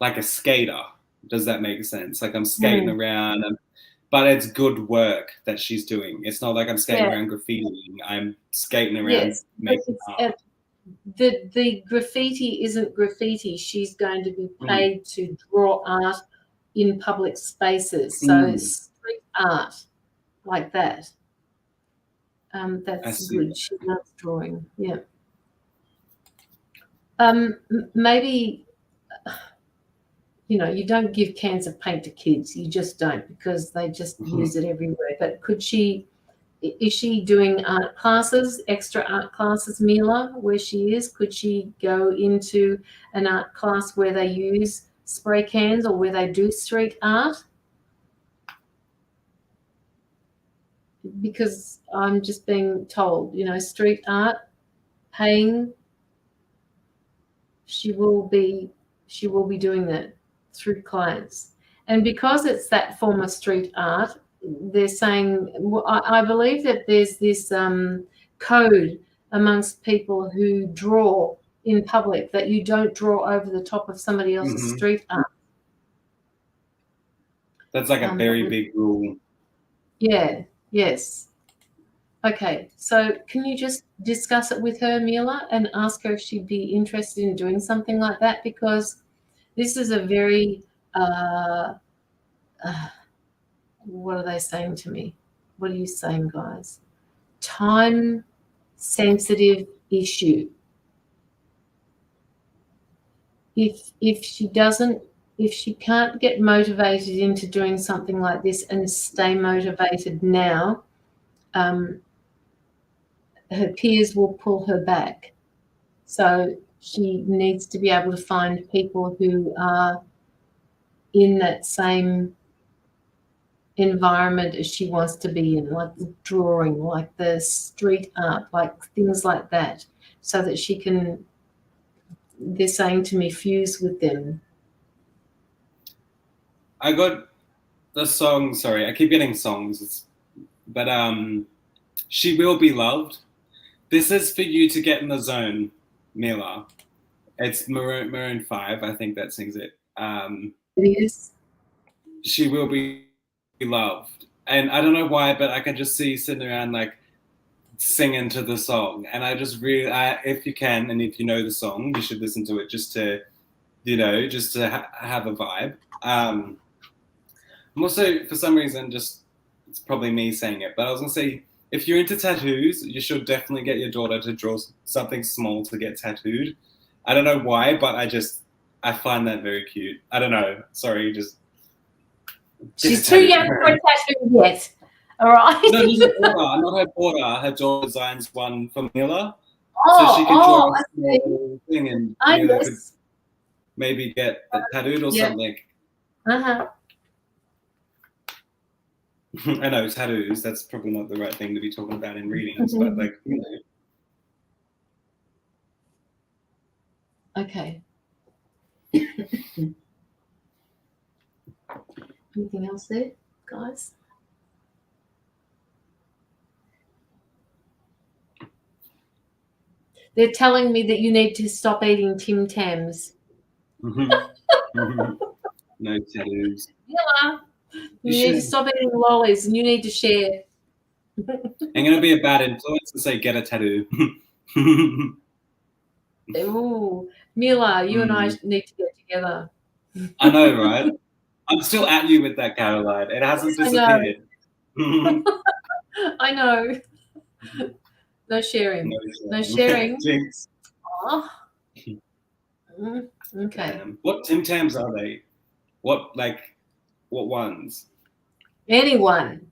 like a skater. Does that make sense? Like I'm skating around, but it's good work that she's doing. It's not like I'm skating around graffitiing. I'm skating around making art. The graffiti isn't graffiti. She's going to be paid to draw art in public spaces. So street art like that. That's good. She loves drawing. Yeah. Maybe, you know, you don't give cans of paint to kids. You just don't, because they just use it everywhere. But is she doing art classes, extra art classes, Mila, where she is? Could she go into an art class where they use spray cans or where they do street art? Because I'm just being told, you know, street art, paying, she will be doing that through clients. And because it's that form of street art, they're saying, I believe that there's this code amongst people who draw in public that you don't draw over the top of somebody else's street art. That's like a very big rule. Yeah, yes. Okay, so can you just discuss it with her, Mila, and ask her if she'd be interested in doing something like that? Because this is a very what are they saying to me? What are you saying, guys? Time-sensitive issue. If she can't get motivated into doing something like this and stay motivated now, her peers will pull her back. So she needs to be able to find people who are in that same environment as she wants to be in, like the drawing, like the street art, like things like that, so that she can, they're saying to me, fuse with them. I got the song, sorry, I keep getting songs, but She Will Be Loved. This is for you to get in the zone, Mila. It's Maroon 5, I think that sings it. It is. She Will Be Loved. And I don't know why, but I can just see you sitting around like singing to the song. And I just really, if you can, and if you know the song, you should listen to it just to, you know, just to have a vibe. I'm also, for some reason, just, it's probably me saying it, but I was going to say, if you're into tattoos, you should definitely get your daughter to draw something small to get tattooed. I don't know why, but I find that very cute. I don't know. Sorry, just. She's too young for a tattoo yet. All right. No, not her daughter. Her daughter designs one for Mila. So she can draw a small thing and Mila could maybe get tattooed or something. Uh-huh. I know, tattoos, that's probably not the right thing to be talking about in readings, but like, you know. Okay. Anything else there, guys? They're telling me that you need to stop eating Tim Tams. No tattoos. Yeah. You need to stop eating lollies and you need to share. I'm going to be a bad influence and say, get a tattoo. Ooh, Mila, you and I need to get together. I know, right? I'm still at you with that, Caroline. It hasn't disappeared. I know. No sharing. No sharing. Jinx. Oh. Okay. What Tim Tams are they? What ones? Anyone.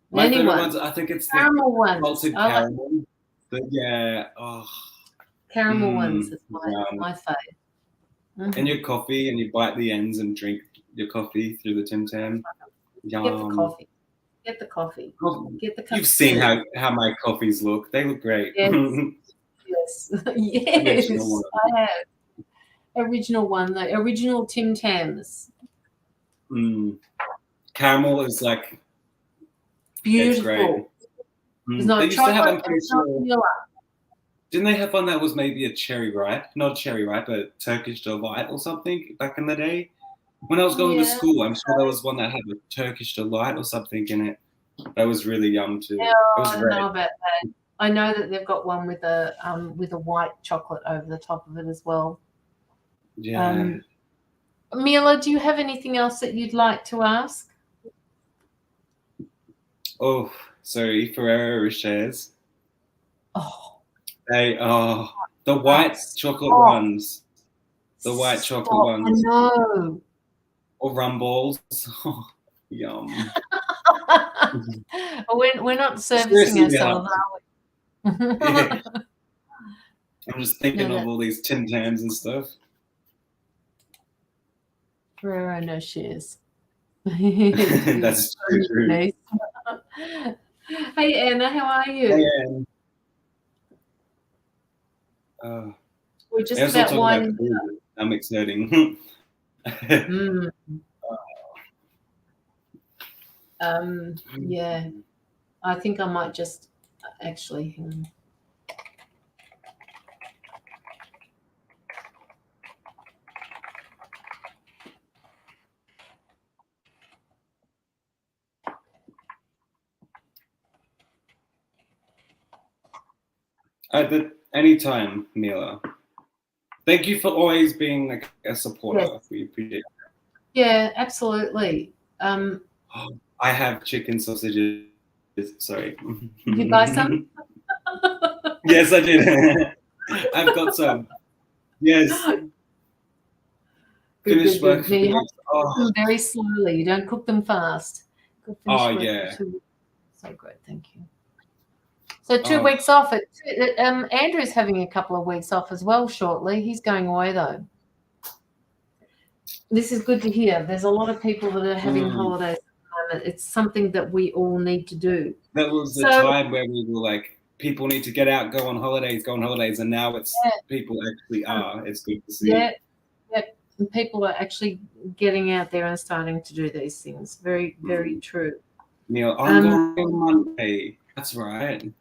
My favorite ones, I think it's caramel ones. Salted caramel. But yeah, caramel ones is my fave. And your coffee, and you bite the ends and drink your coffee through the Tim Tam. Get the coffee. Get the coffee. Get the coffee. You've seen how my coffees look. They look great. Yes. Yes, I have. Original one, the original Tim Tams. Caramel is like beautiful. It's not They used to have, I'm chocolate. pretty It's not sure. vanilla. Didn't they have one that was maybe a cherry ripe? Not cherry ripe, but Turkish delight or something back in the day? When I was going to Yeah. school, I'm sure there was one that had a Turkish delight or something in it. That was really yum too. Yeah, It was I don't red. know about that. I know that they've got one with a white chocolate over the top of it as well. Yeah. Mila, do you have anything else that you'd like to ask? Oh, sorry, Ferrero Rochers. Oh, They are the white chocolate oh, ones. The white chocolate I ones. know. Or rumballs. Oh, yum. We're not servicing Seriously, yeah. ourselves, are we? Yeah. I'm just thinking No, of all these Tim Tams and stuff. Ferrero no shares. That's true. Nice. Hey Anna, how are you? Hey, We're just also about talking about winding food. I'm exciting. Yeah, I think I might just actually hang on. Anytime, Mila. Thank you for always being like a supporter. Yes. We appreciate it. Yeah, absolutely. I have chicken sausages. Sorry. Did you buy some? Yes, I did. I've got some. Yes. Good. Finished work for Yeah, the you have week. to cook them very slowly. You don't cook them fast. Oh, yeah. So great, thank you. So 2 weeks off. Andrew's having a couple of weeks off as well shortly. He's going away though. This is good to hear. There's a lot of people that are having holidays at the moment. It's something that we all need to do. That was the time where we were like, people need to get out, go on holidays, and now it's people actually are. It's good to see. Yeah. And people are actually getting out there and starting to do these things. Very, very true. Neil, I'm going on Monday. That's right.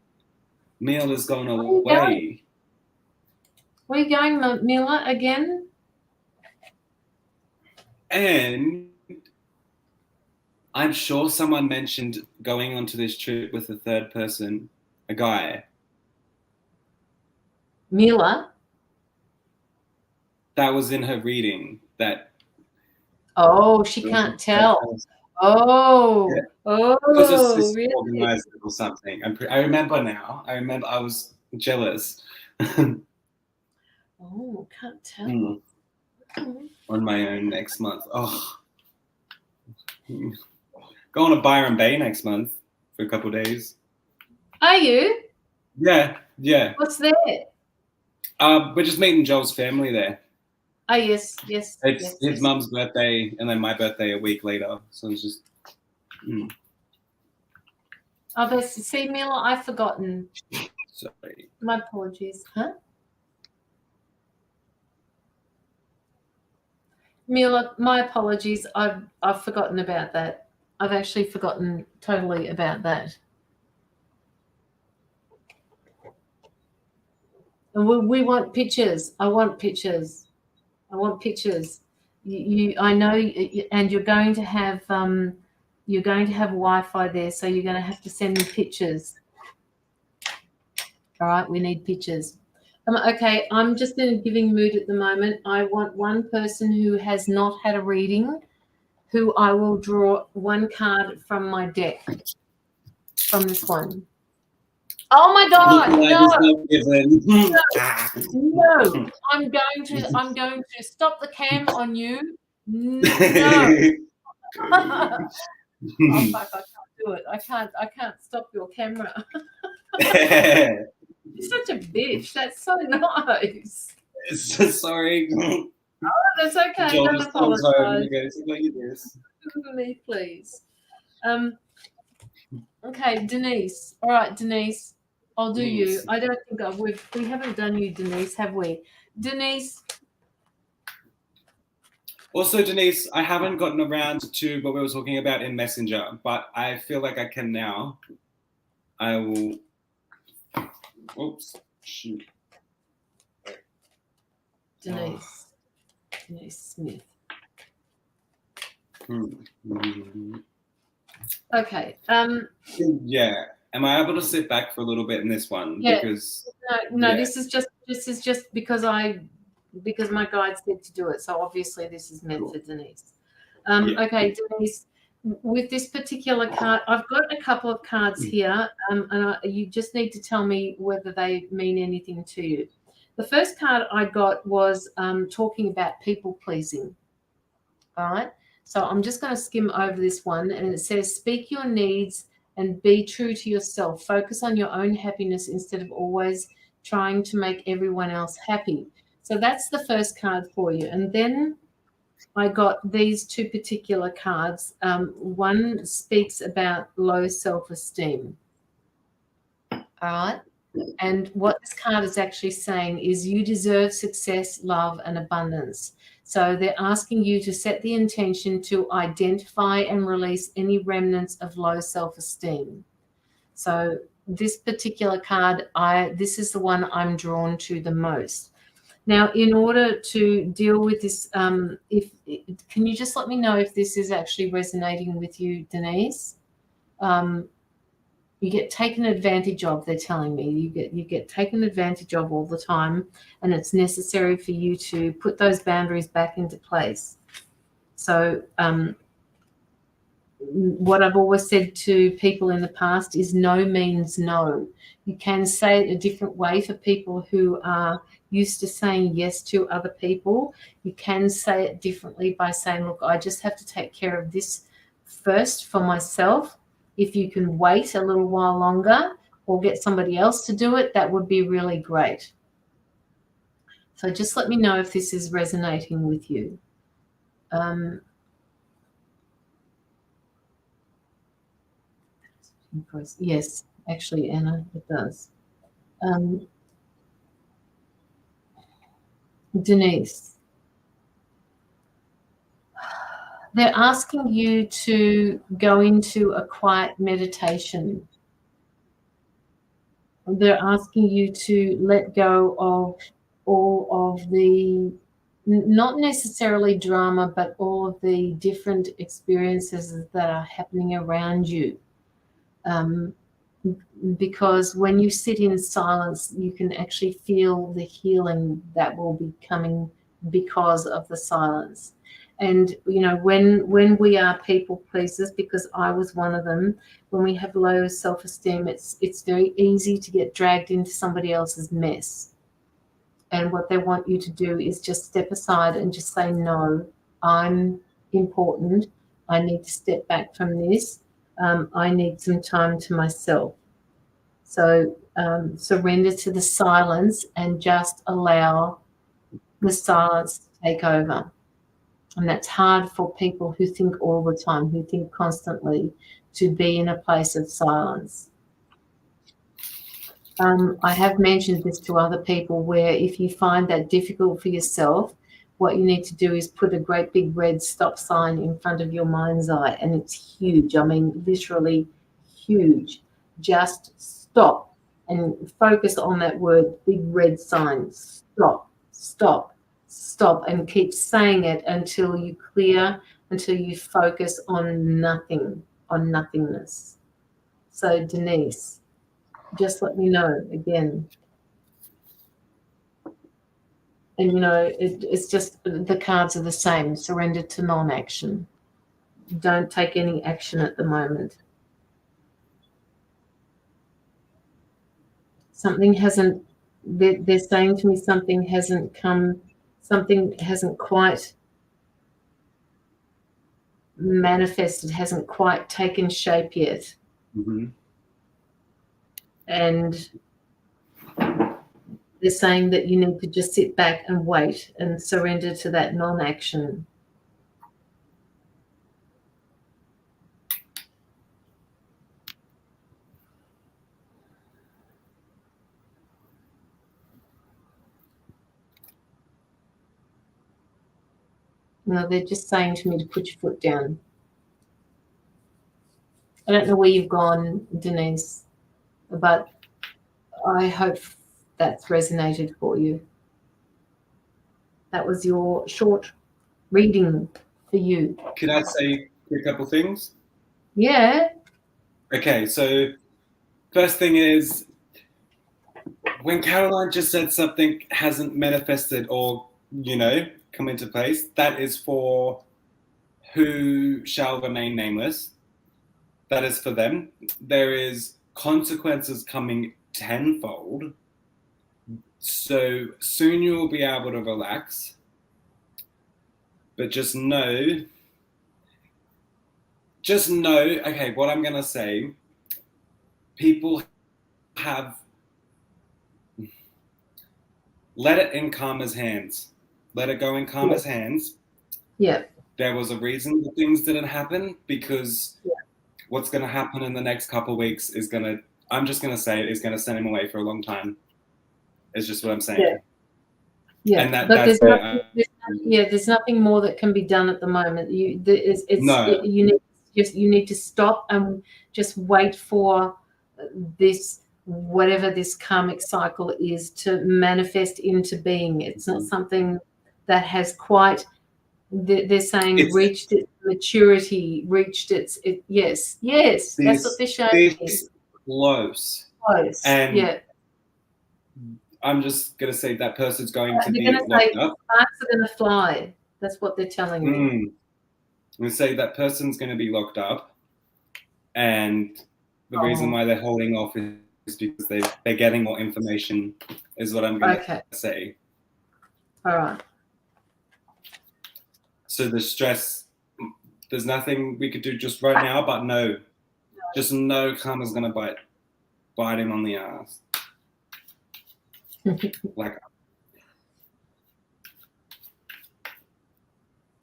Neil is going away. Where are you going, Mila, again? And I'm sure someone mentioned going onto this trip with a third person, a guy. Mila? That was in her reading. Oh, she can't tell. Oh, yeah. Oh, because her sister really? organized it or something. I remember now. I remember I was jealous. Oh, can't tell. On my own next month. Oh. Going to Byron Bay next month for a couple of days. Are you? Yeah. What's there? We're just meeting Joel's family there. Oh, yes. It's his mum's birthday and then my birthday a week later. So it's just... Oh, that's, see, Mila, I've forgotten. Sorry. My apologies. Huh? Mila, my apologies. I've forgotten about that. I've actually forgotten totally about that. And we want pictures. I want pictures. I know, and you're going to have Wi-Fi there, so you're going to have to send me pictures. All right, we need pictures. Okay, I'm just in a giving mood at the moment. I want one person who has not had a reading, who I will draw one card from my deck, from this one. Oh my God! No! I'm going to stop the cam on you. No! Oh fuck! I can't do it. I can't stop your camera. You're such a bitch. That's so nice. Sorry. Oh, that's okay. Joel Don't apologize. Me, please. Okay, Denise. All right, Denise. I'll do you. I don't think we haven't done you, Denise, have we? Denise. Also, Denise, I haven't gotten around to what we were talking about in Messenger, but I feel like I can now. I will. Oops, shoot. Denise Smith. Okay. Yeah. Am I able to sit back for a little bit in this one? Yeah. Because No. yeah. This is just because my guide said to do it. So obviously this is meant for Denise. Yeah. Okay, Denise. With this particular card, I've got a couple of cards here, and you just need to tell me whether they mean anything to you. The first card I got was talking about people pleasing. All right. So I'm just going to skim over this one, and it says, speak your needs and be true to yourself. Focus on your own happiness instead of always trying to make everyone else happy. So that's the first card for you. And then I got these two particular cards. One speaks about low self-esteem. All right. And what this card is actually saying is you deserve success, love, and abundance. So they're asking you to set the intention to identify and release any remnants of low self-esteem. So this particular card, this is the one I'm drawn to the most. Now, in order to deal with this, can you just let me know if this is actually resonating with you, Denise? You get taken advantage of, they're telling me. You get taken advantage of all the time, and it's necessary for you to put those boundaries back into place. So what I've always said to people in the past is no means no. You can say it a different way for people who are used to saying yes to other people. You can say it differently by saying, look, I just have to take care of this first for myself. If you can wait a little while longer or get somebody else to do it, that would be really great. So just let me know if this is resonating with you. Yes, actually, Anna, it does. Denise, they're asking you to go into a quiet meditation. They're asking you to let go of all of the, not necessarily drama, but all of the different experiences that are happening around you. Because when you sit in silence, you can actually feel the healing that will be coming because of the silence. And you know, when we are people pleasers, because I was one of them, when we have low self-esteem, it's very easy to get dragged into somebody else's mess. And what they want you to do is just step aside and just say, no, I'm important. I need to step back from this. I need some time to myself. So surrender to the silence and just allow the silence to take over. And that's hard for people who think all the time, who think constantly, to be in a place of silence. I have mentioned this to other people, where if you find that difficult for yourself, what you need to do is put a great big red stop sign in front of your mind's eye. And it's huge. I mean, literally huge. Just stop and focus on that word, big red sign. Stop, stop, stop, and keep saying it until you clear, until you focus on nothing, on nothingness. So Denise, just let me know again. And, you know, it's just the cards are the same. Surrender to non-action. Don't take any action at the moment. Something hasn't, they're saying to me something hasn't come, something hasn't quite manifested, hasn't quite taken shape yet. Mm-hmm. And they're saying that you need to just sit back and wait and surrender to that non-action. No, they're just saying to me to put your foot down. I don't know where you've gone, Denise. But I hope that's resonated for you. That was your short reading for you. Can I say a couple things? Yeah. Okay, so first thing is, when Caroline just said something hasn't manifested or, come into place, that is for who shall remain nameless. That is for them. There is consequences coming tenfold. So soon you will be able to relax. But just know, okay, what I'm going to say, people have, let it in karma's hands. Let it go in karma's hands. Yeah. There was a reason that things didn't happen, because what's going to happen in the next couple of weeks is going to, I'm just going to say it, is going to send him away for a long time. It's just what I'm saying. Yeah. And but there's nothing more that can be done at the moment. You need to stop and just wait for this, whatever this karmic cycle is, to manifest into being. It's not something that has quite, they're saying, reached its maturity, yes, that's what they're showing. Close. And I'm just going to say that person's going to be locked up. Sparks are going to fly. That's what they're telling me. I'm going to say that person's going to be locked up. And the reason why they're holding off is because they're getting more information, is what I'm going to say. All right. So the stress, there's nothing we could do just right now, but just know karma's going to bite him on the ass. Like,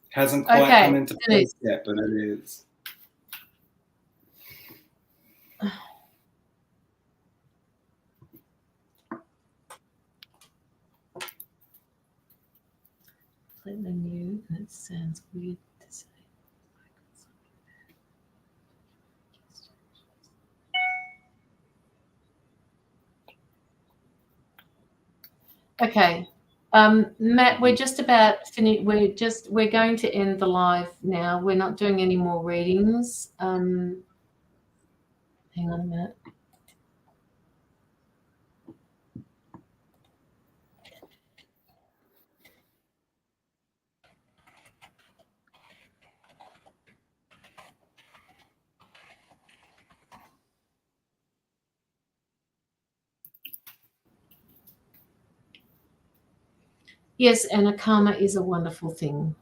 hasn't quite come into place yet, but it is. Completely new, and it sounds weird to say. Okay, Matt, we're just about finished. We're going to end the live now. We're not doing any more readings. Hang on a minute. Yes, and karma is a wonderful thing.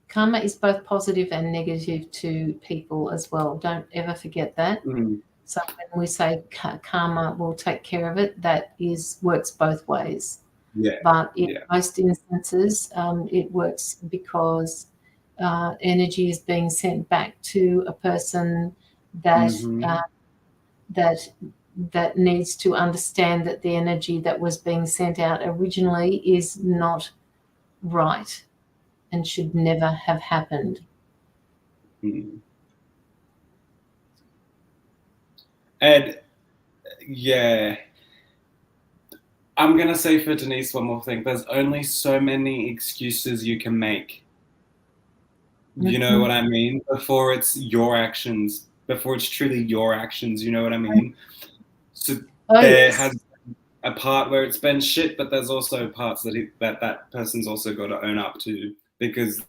Karma is both positive and negative to people as well. Don't ever forget that. So when we say karma will take care of it, that works both ways. But in most instances, it works because energy is being sent back to a person that that needs to understand that the energy that was being sent out originally is not right and should never have happened. And I'm going to say for Denise one more thing. There's only so many excuses you can make. You know what I mean? Before it's your actions, before it's truly your actions, you know what I mean? So there has a part where it's been shit, but there's also parts that person's also got to own up to, because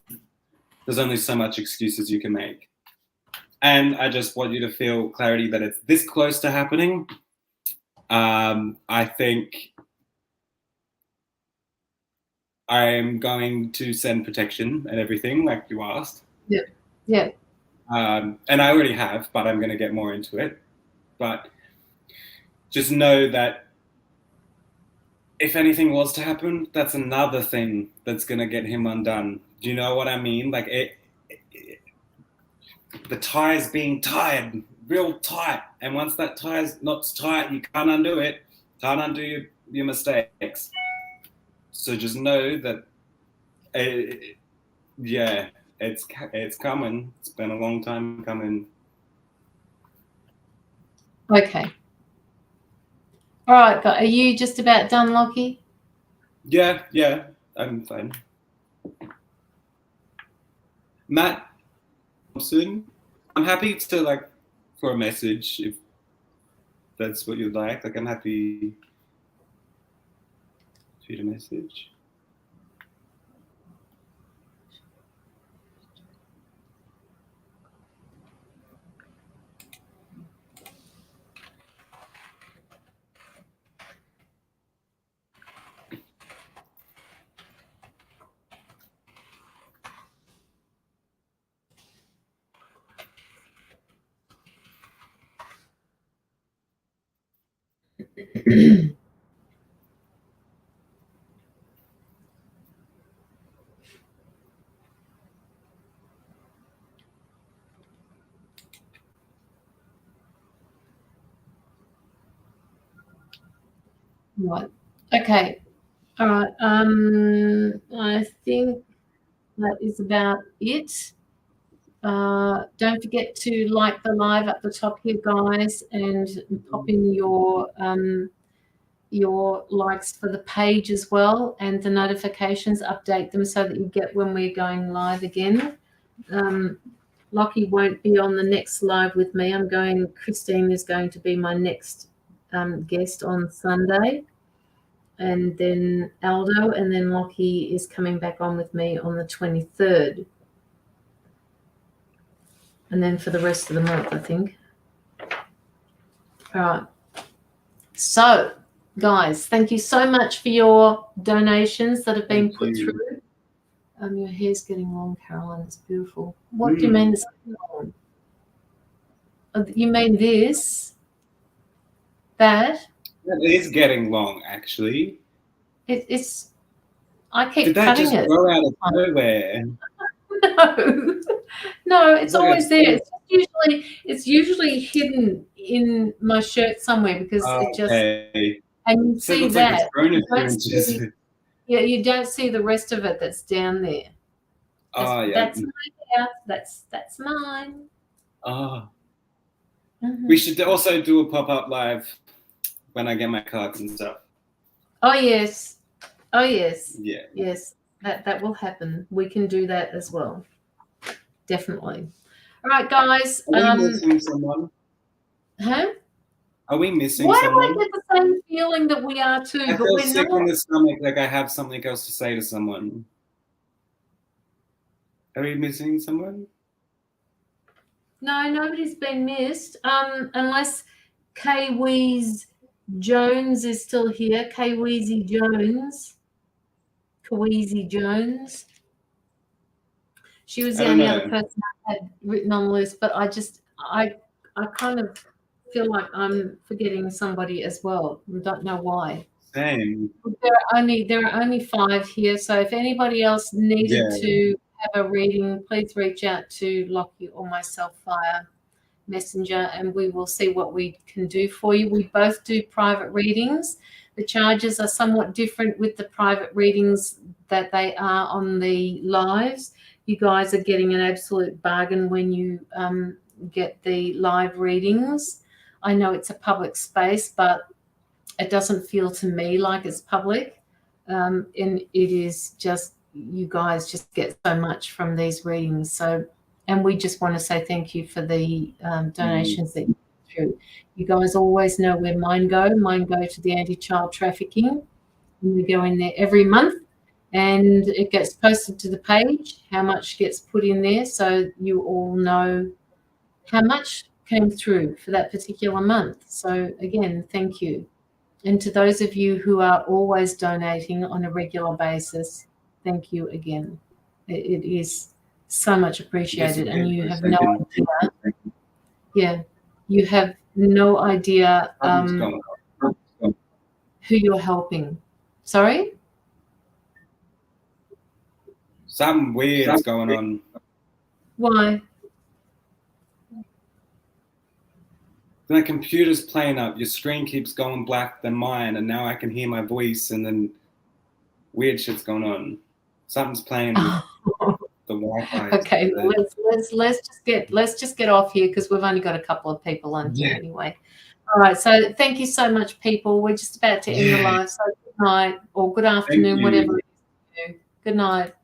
there's only so much excuses you can make. And I just want you to feel clarity that it's this close to happening. I think I'm going to send protection and everything, like you asked. Yeah. And I already have, but I'm going to get more into it. But just know that if anything was to happen, that's another thing that's going to get him undone. Do you know what I mean? Like the tie's being tied, real tight. And once that tie's not tight, you can't undo it. Can't undo your mistakes. So just know that, it's coming. It's been a long time coming. Okay. All right, are you just about done, Locky? Yeah, I'm fine. Matt Thompson, I'm happy to for a message if that's what you'd like. I'm happy to shoot a message. Right. Okay. All right. I think that is about it. Don't forget to like the live at the top here, guys, and pop in your likes for the page as well, and the notifications, update them so that you get when we're going live again. Locky won't be on the next live with me. Christine is going to be my next guest on Sunday, and then Aldo, and then Locky is coming back on with me on the 23rd. And then for the rest of the month, I think. All right. So, guys, thank you so much for your donations that have been put through. Your hair's getting long, Caroline. It's beautiful. What do you mean it's long? You mean this? That? It is getting long, actually. It's. I keep Did that cutting just it. grow out of nowhere? No, it's always there. It's usually hidden in my shirt somewhere because it just. And you see that. You don't see the rest of it that's down there. That's my hair. That's mine. We should also do a pop-up live when I get my cards and stuff. Oh yes. Yeah. Yes, that will happen. We can do that as well. Definitely. All right, guys. Are we missing someone? Huh? Are we missing someone? Why do I get the same feeling that we are too? I feel sick in the stomach, like I have something else to say to someone. Are we missing someone? No, nobody's been missed. Unless Kweezy Jones is still here. Kweezy Jones. She was the only other person I had written on the list, but I kind of feel like I'm forgetting somebody as well. I don't know why. Same. There are only 5 here, so if anybody else needed to have a reading, please reach out to Locky or myself via Messenger, and we will see what we can do for you. We both do private readings. The charges are somewhat different with the private readings that they are on the lives. You guys are getting an absolute bargain when you get the live readings. I know it's a public space, but it doesn't feel to me like it's public. And it is just, you guys just get so much from these readings. So, and we just want to say thank you for the donations that you put through. You guys always know where mine go. Mine go to the anti-child trafficking. And we go in there every month, and it gets posted to the page, how much gets put in there, so you all know how much came through for that particular month. So again, thank you. And to those of you who are always donating on a regular basis, thank you again. It is so much appreciated, and you have no idea. Yeah, you have no idea who you're helping. Sorry? Something weird's going on. Why? My computer's playing up. Your screen keeps going black than mine, and now I can hear my voice, and then weird shit's going on. Something's playing with the Wi-Fi. Okay, let's just get off here because we've only got a couple of people on here anyway. All right. So thank you so much, people. We're just about to end the live. So good night or good afternoon, whatever it is you do. Good night.